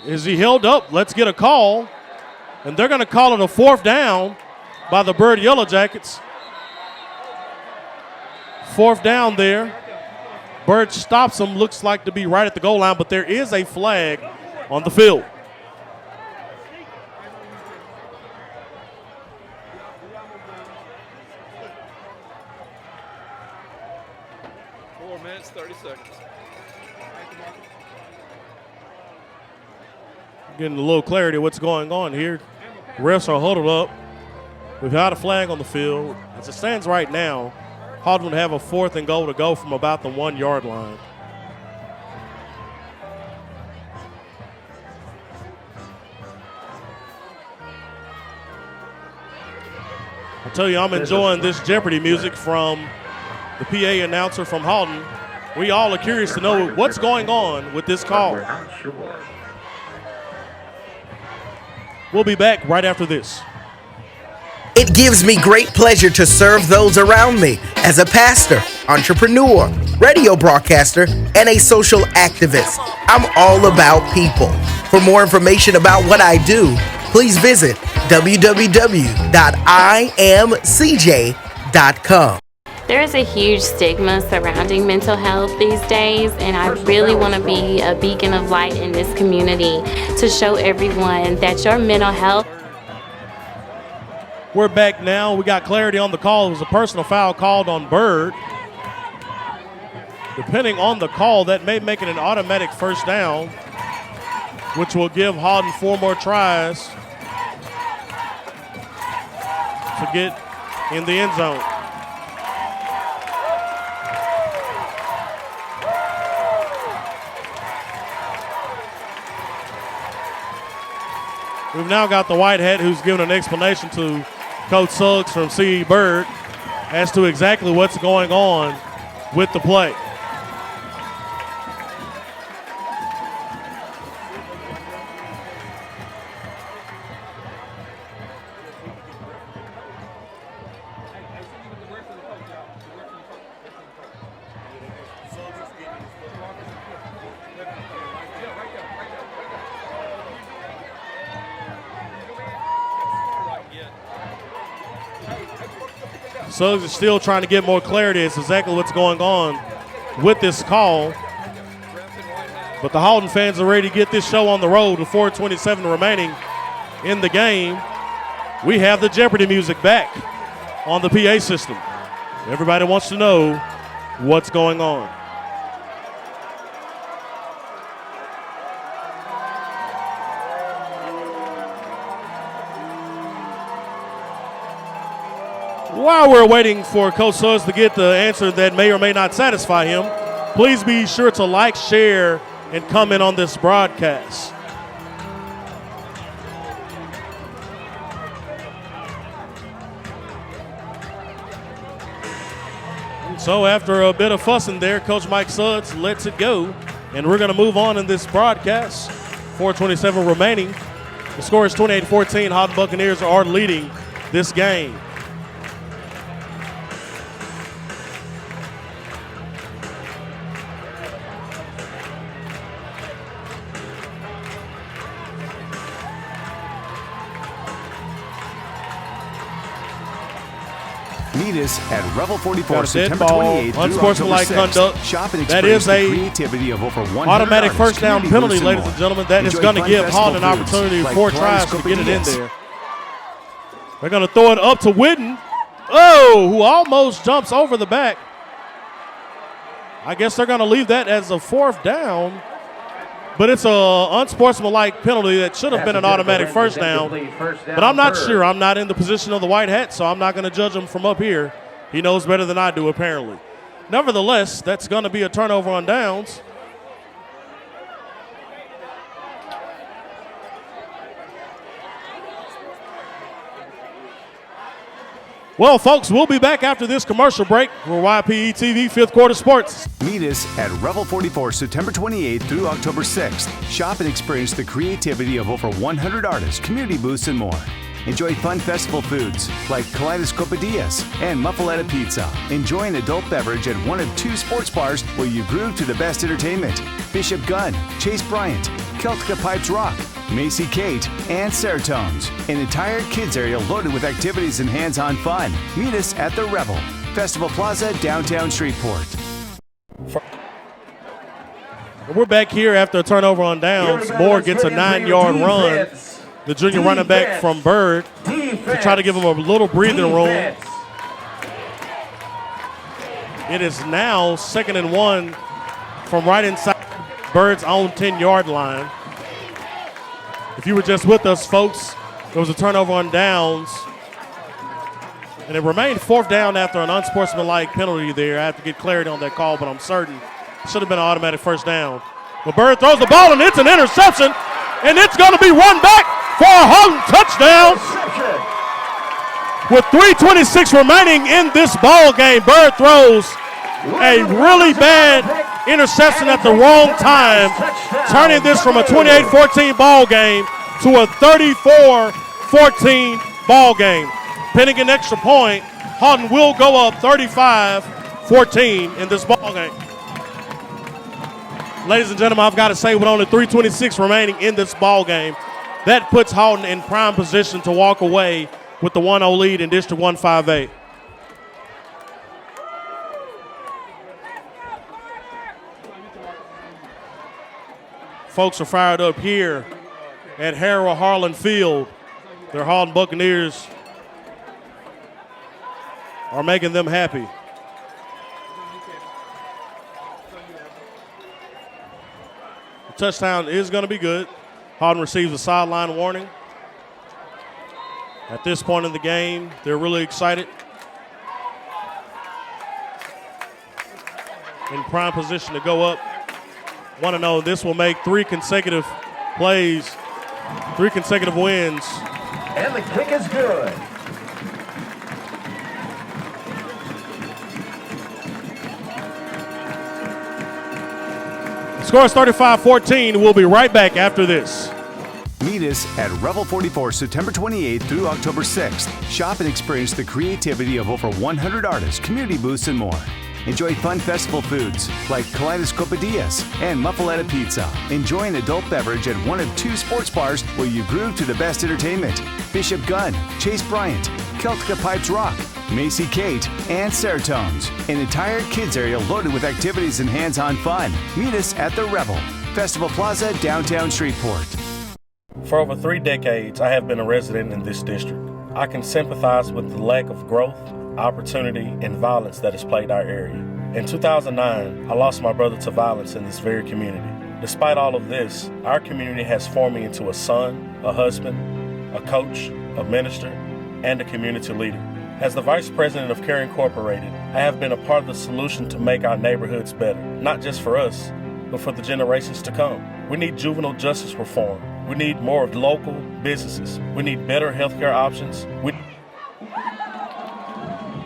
is he held up? Let's get a call. And they're going to call it a 4th down by the Byrd Yellow Jackets. 4th down there. Byrd stops him, looks like to be right at the goal line, but there is a flag on the field. Getting a little clarity of what's going on here. Refs are huddled up. We've got a flag on the field. As it stands right now, Haughton would have a 4th and goal to go from about the 1-yard line. I tell you, I'm enjoying this Jeopardy music from the PA announcer from Haughton. We all are curious to know what's going on with this call. We'll be back right after this. It gives me great pleasure to serve those around me as a pastor, entrepreneur, radio broadcaster, and a social activist. I'm all about people. For more information about what I do, please visit www.imcj.com. There is a huge stigma surrounding mental health these days, and I really want to be a beacon of light in this community to show everyone that your mental health. We're back now. We got clarity on the call. It was a personal foul called on Byrd. Depending on the call, that may make it an automatic first down, which will give Haughton 4 more tries to get in the end zone. We've now got the white hat who's giving an explanation to Coach Suggs from C.E. Byrd as to exactly what's going on with the play. Suggs is still trying to get more clarity as to exactly what's going on with this call. But the Haughton fans are ready to get this show on the road with 4:27 remaining in the game. We have the Jeopardy music back on the PA system. Everybody wants to know what's going on. While we're waiting for Coach Suggs to get the answer that may or may not satisfy him, please be sure to like, share, and comment on this broadcast. And so after a bit of fussing there, Coach Mike Suggs lets it go, and we're going to move on in this broadcast. 4:27 remaining. The score is 28-14. Haughton Buccaneers are leading this game. Meet us at Revel 44 September 28th through unsportsmanlike October 6th. conduct. Shop and That experience is the a creativity of over 100 automatic artists, first down community penalty, booths, ladies more. and gentlemen. That is Enjoy going to fun give festival Haughton an foods opportunity like for Flyers tries to get it in Copadias. there. They're going to throw it up to Whitten. Oh, who almost jumps over the back. I guess they're going to leave that as a fourth down. But it's a unsportsmanlike penalty that should have been an automatic first down. But I'm not sure. I'm not in the position of the white hat, so I'm not going to judge him from up here. He knows better than I do, apparently. Nevertheless, that's going to be a turnover on downs. Well, folks, we'll be back after this commercial break for YPE TV 5th Quarter Sports. Meet us at Revel 44 September 28th through October 6th. Shop and experience the creativity of over 100 artists, community booths, and more. Enjoy fun festival foods like Kaleidoscopadias and Muffaletta Pizza. Enjoy an adult beverage at one of 2 sports bars where you groove to the best entertainment. Bishop Gunn, Chase Bryant, Celtica Pipes Rock, Macy Kate, and Seratones. An entire kids area loaded with activities and hands-on fun. Meet us at the Revel, Festival Plaza, downtown Shreveport. We're back here after a turnover on downs. Moore gets a 9-yard run. The junior running back from Byrd to try to give him a little breathing room. It is now 2nd and 1 from right inside Byrd's own 10-yard line. If you were just with us, folks, there was a turnover on downs. And it remained 4th down after an unsportsmanlike penalty there. I have to get clarity on that call, but I'm certain it should have been an automatic first down. But Byrd throws the ball, and it's an interception. And it's going to be run back for a Haughton touchdown. With 3:26 remaining in this ball game, Byrd throws a really bad interception at the wrong time, turning this from a 28-14 ball game to a 34-14 ball game. Pending an extra point, Haughton will go up 35-14 in this ball game. Ladies and gentlemen, I've got to say, with only 3:26 remaining in this ball game, that puts Haughton in prime position to walk away with the 1-0 lead in District 1-5A. Folks are fired up here at Harold Harlan Field. Their Haughton Buccaneers are making them happy. The touchdown is going to be good. Haughton receives a sideline warning. At this point in the game, they're really excited. In prime position to go up 1-0. This will make 3 consecutive plays, 3 consecutive wins. And the kick is good. The score is 35-14. We'll be right back after this. Meet us at Revel 44 September 28th through October 6th. Shop and experience the creativity of over 100 artists, community booths, and more. Enjoy fun festival foods like Kaleidoscopadias and Muffaletta Pizza. Enjoy an adult beverage at one of 2 sports bars where you groove to the best entertainment. Bishop Gunn, Chase Bryant, Celtica Pipes Rock, Macy Kate, and Seratones. An entire kids area loaded with activities and hands-on fun. Meet us at the Revel, Festival Plaza, downtown Shreveport. For over 3 decades, I have been a resident in this district. I can sympathize with the lack of growth, opportunity, and violence that has plagued our area. In 2009, I lost my brother to violence in this very community. Despite all of this, our community has formed me into a son, a husband, a coach, a minister, and a community leader. As the Vice President of Care Incorporated, I have been a part of the solution to make our neighborhoods better, not just for us, but for the generations to come. We need juvenile justice reform. We need more local businesses. We need better healthcare options.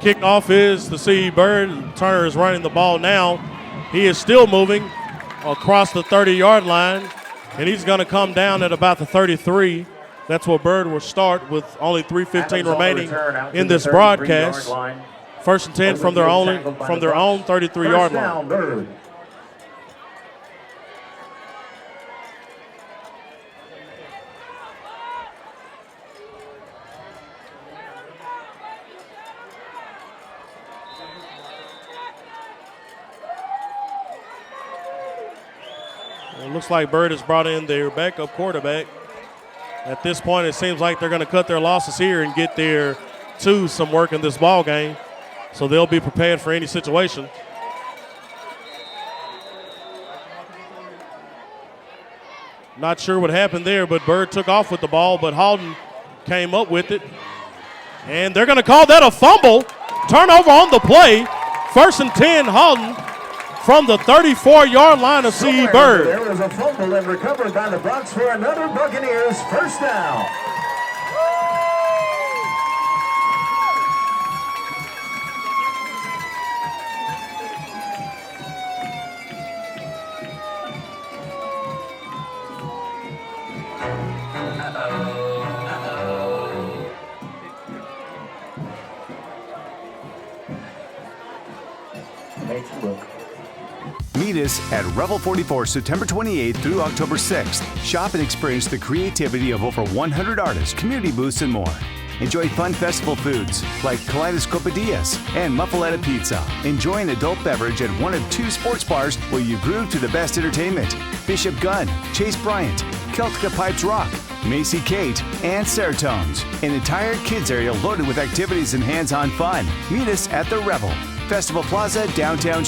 Kickoff is to see Byrd. Turner is running the ball now. He is still moving across the 30-yard line, and he's going to come down at about the 33. That's where Byrd will start with only 3:15 remaining in this broadcast. First and 10 from their own 33-yard line. It looks like Byrd has brought in their backup quarterback. At this point, it seems like they're going to cut their losses here and get their twos some work in this ball game, so they'll be prepared for any situation. Not sure what happened there, but Byrd took off with the ball, but Haughton came up with it. And they're going to call that a fumble. Turnover on the play. First and 10, Haughton from the 34-yard line of C.E. Byrd. There was a fumble and recovered by the Bucks for another Buccaneers first down. Meet us at Revel 44 September 28th through October 6th. Shop and experience the creativity of over 100 artists, community booths, and more. Enjoy fun festival foods like kaleidoscopadillas and muffaletta pizza. Enjoy an adult beverage at one of 2 sports bars where you groove to the best entertainment. Bishop Gunn, Chase Bryant, Celtica Pipes Rock, Macy Kate, and Seratones. An entire kids area loaded with activities and hands-on fun. Meet us at the Revel, Festival Plaza, downtown.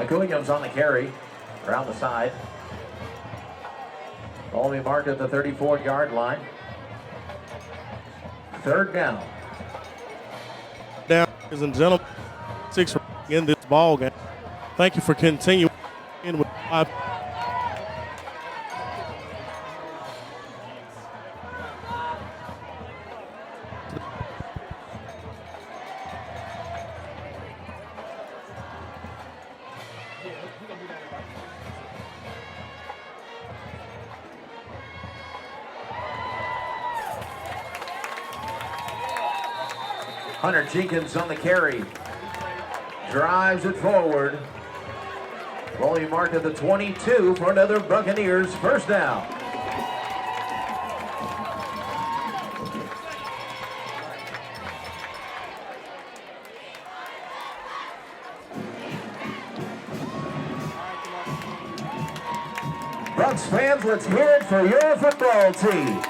Williams on the carry, around the side. Ball will be marked at the 34-yard line. Third down. Down, ladies and gentlemen, 6 in this ball game. Thank you for continuing in with 5. Hunter Jenkins on the carry. Drives it forward. Ball marked at the 22 for another Buccaneers first down. Bucs fans, let's hear it for your football team.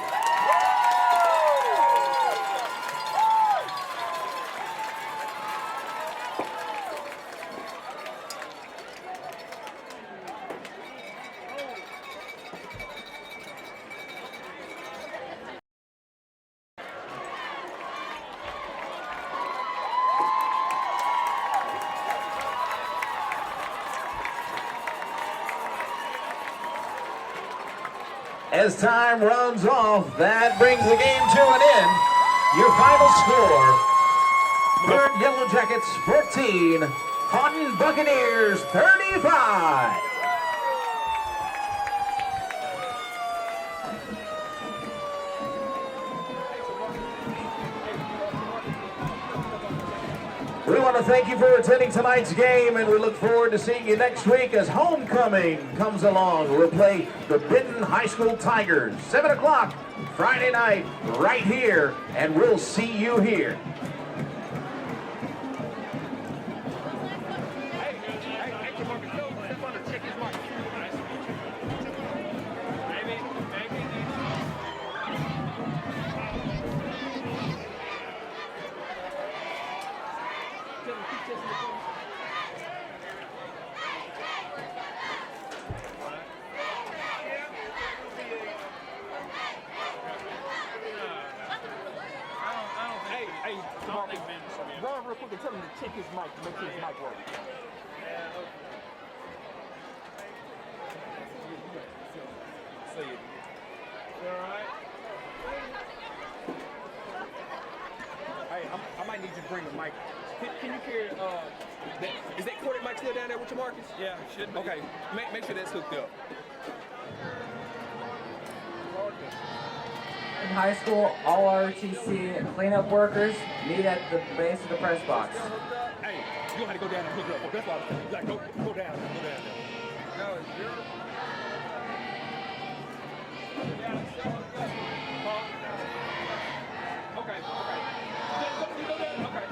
as time runs off, that brings the game to an end. Your final score, Byrd Yellow Jackets 14, Haughton Buccaneers 35. We want to thank you for attending tonight's game, and we look forward to seeing you next week as homecoming comes along. We'll play the Benton High School Tigers, 7 o'clock Friday night, right here, and we'll see you here. Run real quick and tell him to check his mic to make sure his mic works. See it. Alright. Hey, I might need you to bring the mic. Can you carry, is that corded mic still down there with your Marcus? Yeah, it should be. Okay, make sure that's hooked up. In high school, all ROTC cleanup workers meet at the base of the press box. Hey, you don't have to go down and hook up. That's what I was saying. Like, go down. No, you're... Okay. You go down? Okay.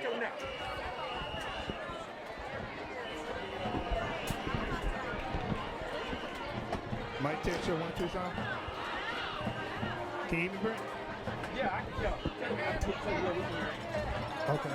Tell him now. Mic check, show 1, 2 sound. Can you hear me, Brent? Yeah, I can. Okay.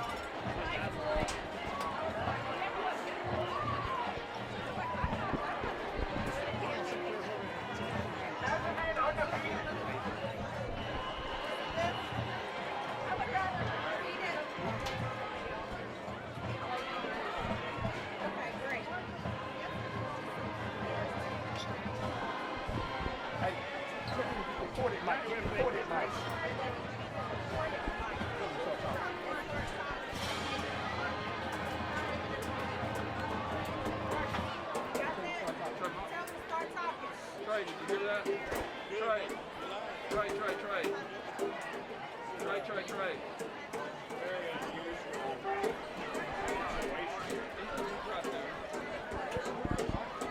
Try.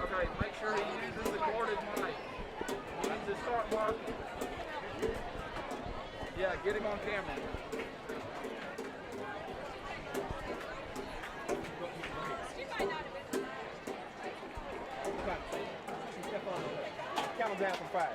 Okay, make sure he uses the corded mic. He needs to start marking. Yeah, get him on camera. Count him down from 5.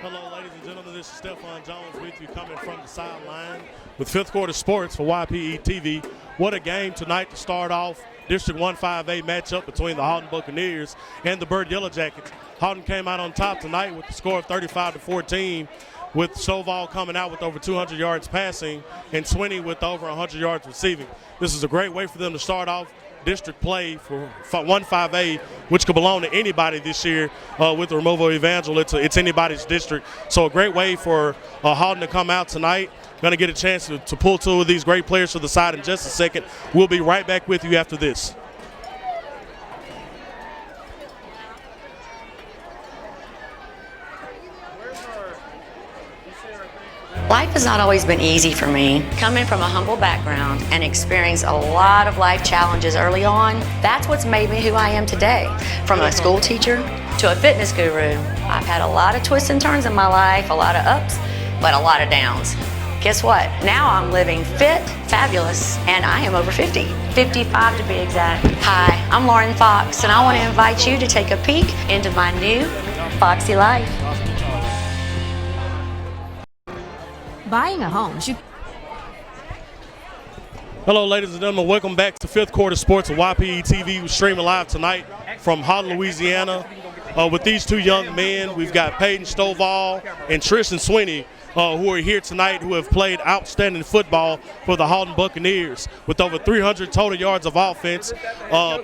Hello, ladies and gentlemen. This is Stephon Jones with you, coming from the sideline with Fifth Quarter Sports for YPE TV. What a game tonight to start off District 1-5A matchup between the Haughton Buccaneers and the Byrd Yellow Jackets. Haughton came out on top tonight with the score of 35-14, with Stovall coming out with over 200 yards passing and Swinney with over 100 yards receiving. This is a great way for them to start off district play for 1-5A, which could belong to anybody this year with the removal of Evangel. It's anybody's district. So a great way for Haughton to come out tonight. Going to get a chance to pull two of these great players to the side in just a second. We'll be right back with you after this. Life has not always been easy for me. Coming from a humble background and experiencing a lot of life challenges early on, that's what's made me who I am today. From a school teacher to a fitness guru, I've had a lot of twists and turns in my life, a lot of ups, but a lot of downs. Guess what? Now I'm living fit, fabulous, and I am over 50. 55 to be exact. Hi, I'm Lauren Fox, and I want to invite you to take a peek into my new Foxy life. Buying a home should... Hello, ladies and gentlemen. Welcome back to Fifth Quarter Sports of YPE TV. We're streaming live tonight from Haughton, Louisiana. With these two young men, we've got Peyton Stovall and Tristan Sweeney, who are here tonight, who have played outstanding football for the Haughton Buccaneers. With over 300 total yards of offense,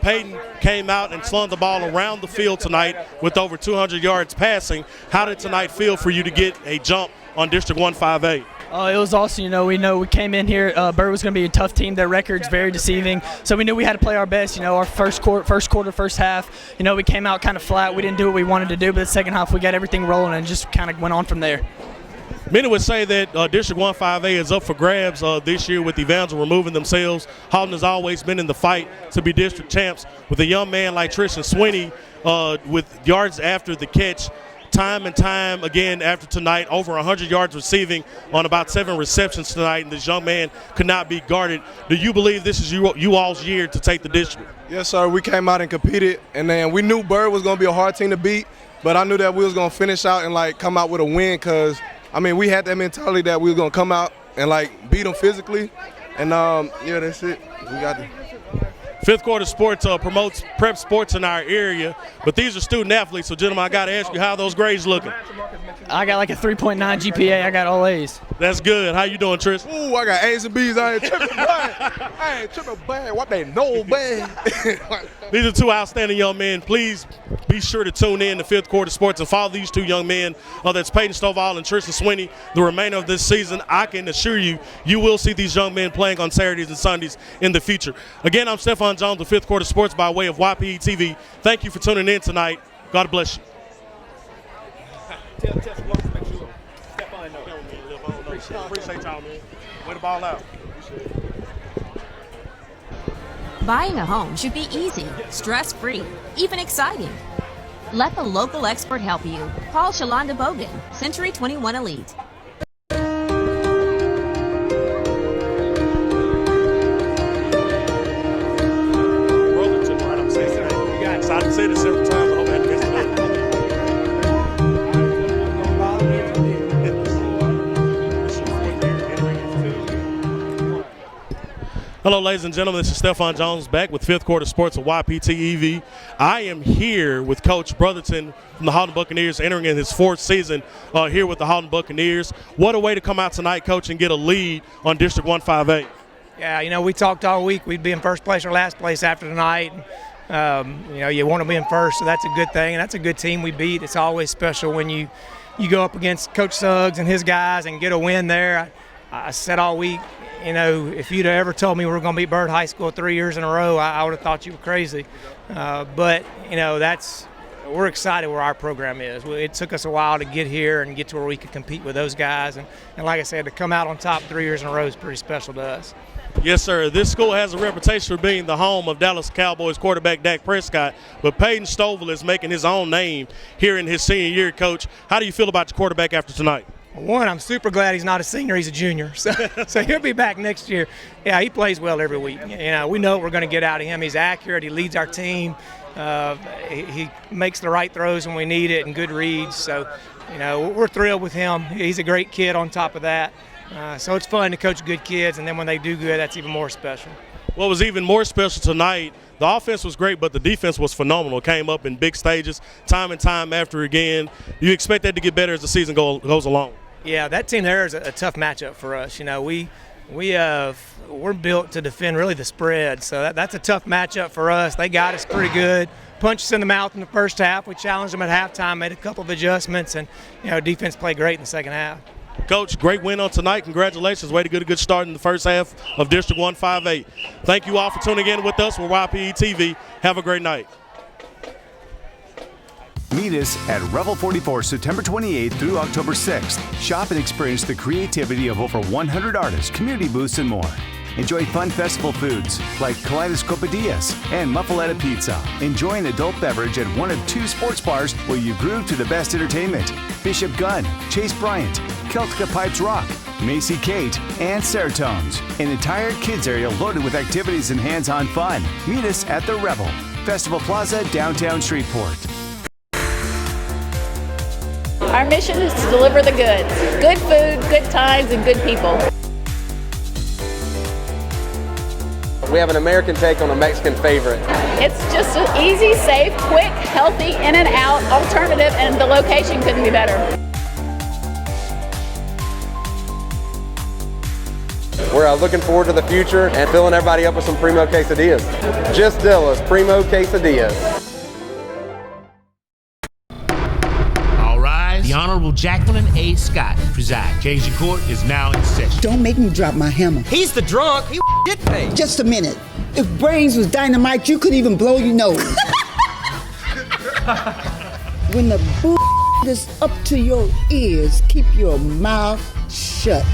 Peyton came out and slung the ball around the field tonight with over 200 yards passing. How did tonight feel for you to get a jump on District 158? It was awesome. We came in here. Byrd was going to be a tough team. Their record's very deceiving. So we knew we had to play our best. Our first quarter, first half, we came out kind of flat. We didn't do what we wanted to do. But the second half, we got everything rolling and just kind of went on from there. Many would say that District 158 is up for grabs this year with Evangel removing themselves. Haughton has always been in the fight to be district champs. With a young man like Tristan Sweeney with yards after the catch, time and time again after tonight, over 100 yards receiving on about 7 receptions tonight, and this young man could not be guarded. Do you believe this is you all's year to take the district? Yes, sir. We came out and competed, and then we knew Byrd was going to be a hard team to beat, but I knew that we was going to finish out and, come out with a win because, we had that mentality that we was going to come out and, beat them physically, and, that's it. We got it. Fifth Quarter Sports promotes prep sports in our area, but these are student athletes. So, gentlemen, I got to ask you, how are those grades looking? I got a 3.9 GPA. I got all A's. That's good. How you doing, Tristan? Ooh, I got A's and B's. I ain't tripping bad. I ain't tripping bad. What they know bad. These are two outstanding young men. Please be sure to tune in to Fifth Quarter Sports and follow these two young men. That's Peyton Stovall and Tristan Sweeney. The remainder of this season, I can assure you, you will see these young men playing on Saturdays and Sundays in the future. Again, I'm Stephon Jones with Fifth Quarter Sports by way of YPE TV. Thank you for tuning in tonight. God bless you. Appreciate y'all, man. Way the ball out. Buying a home should be easy, stress-free, even exciting. Let the local expert help you. Call Shalonda Bogan, Century 21 Elite. I've said it several times. I hope I haven't missed it. Hello, ladies and gentlemen. This is Stephon Jones back with Fifth Quarter Sports of YPTEV. I am here with Coach Brotherton from the Haughton Buccaneers, entering in his 4th season here with the Haughton Buccaneers. What a way to come out tonight, Coach, and get a lead on District 158. Yeah, we talked all week we'd be in first place or last place after tonight. You want to be in first, so that's a good thing, and that's a good team we beat. It's always special when you go up against Coach Suggs and his guys and get a win there. I said all week, if you'd have ever told me we were going to beat Byrd High School 3 years in a row, I would have thought you were crazy. But we're excited where our program is. It took us a while to get here and get to where we could compete with those guys, and like I said, to come out on top 3 years in a row is pretty special to us. Yes, sir. This school has a reputation for being the home of Dallas Cowboys quarterback Dak Prescott, but Peyton Stovall is making his own name here in his senior year. Coach, how do you feel about your quarterback after tonight? One, I'm super glad he's not a senior, he's a junior. So he'll be back next year. Yeah, he plays well every week. We know what we're going to get out of him. He's accurate. He leads our team. He makes the right throws when we need it and good reads. So, we're thrilled with him. He's a great kid on top of that. So it's fun to coach good kids, and then when they do good, that's even more special. What was even more special tonight, the offense was great, but the defense was phenomenal. It came up in big stages, time and time after again. You expect that to get better as the season goes along? Yeah, that team there is a tough matchup for us. We're built to defend really the spread, so that's a tough matchup for us. They got us pretty good. Punched us in the mouth in the first half. We challenged them at halftime, made a couple of adjustments, and defense played great in the second half. Coach, great win on tonight. Congratulations. Way to get a good start in the first half of District 158. Thank you all for tuning in with us with YPE TV. Have a great night. Meet us at Revel 44 September 28th through October 6th. Shop and experience the creativity of over 100 artists, community booths, and more. Enjoy fun festival foods like Kaleidoscopadillas and Muffaletta Pizza. Enjoy an adult beverage at one of 2 sports bars where you groove to the best entertainment. Bishop Gunn, Chase Bryant, Celtica Pipes Rock, Macy Kate, and Seratones. An entire kids area loaded with activities and hands-on fun. Meet us at the Rebel, Festival Plaza, downtown Shreveport. Our mission is to deliver the goods. Good food, good times, and good people. We have an American take on a Mexican favorite. It's just an easy, safe, quick, healthy, in and out alternative, and the location couldn't be better. We're looking forward to the future and filling everybody up with some Primo Quesadillas. Just Dilla's Primo Quesadillas. All rise. The Honorable Jacqueline A. Scott preside. Cajun Court is now in session. Don't make me drop my hammer. He's the drunk. He did pay. Just a minute. If brains was dynamite, you couldn't even blow your nose. When the is up to your ears, keep your mouth shut.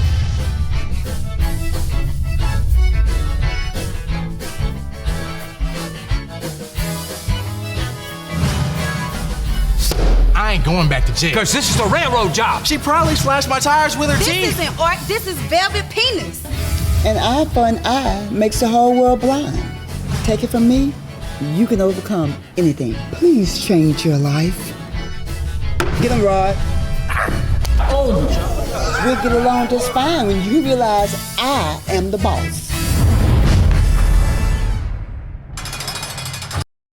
I ain't going back to jail. Because this is a railroad job. She probably slashed my tires with her teeth. This isn't art, this is velvet penis. An eye for an eye makes the whole world blind. Take it from me, you can overcome anything. Please change your life. Get him, Rod. Oh, we'll get along just fine when you realize I am the boss.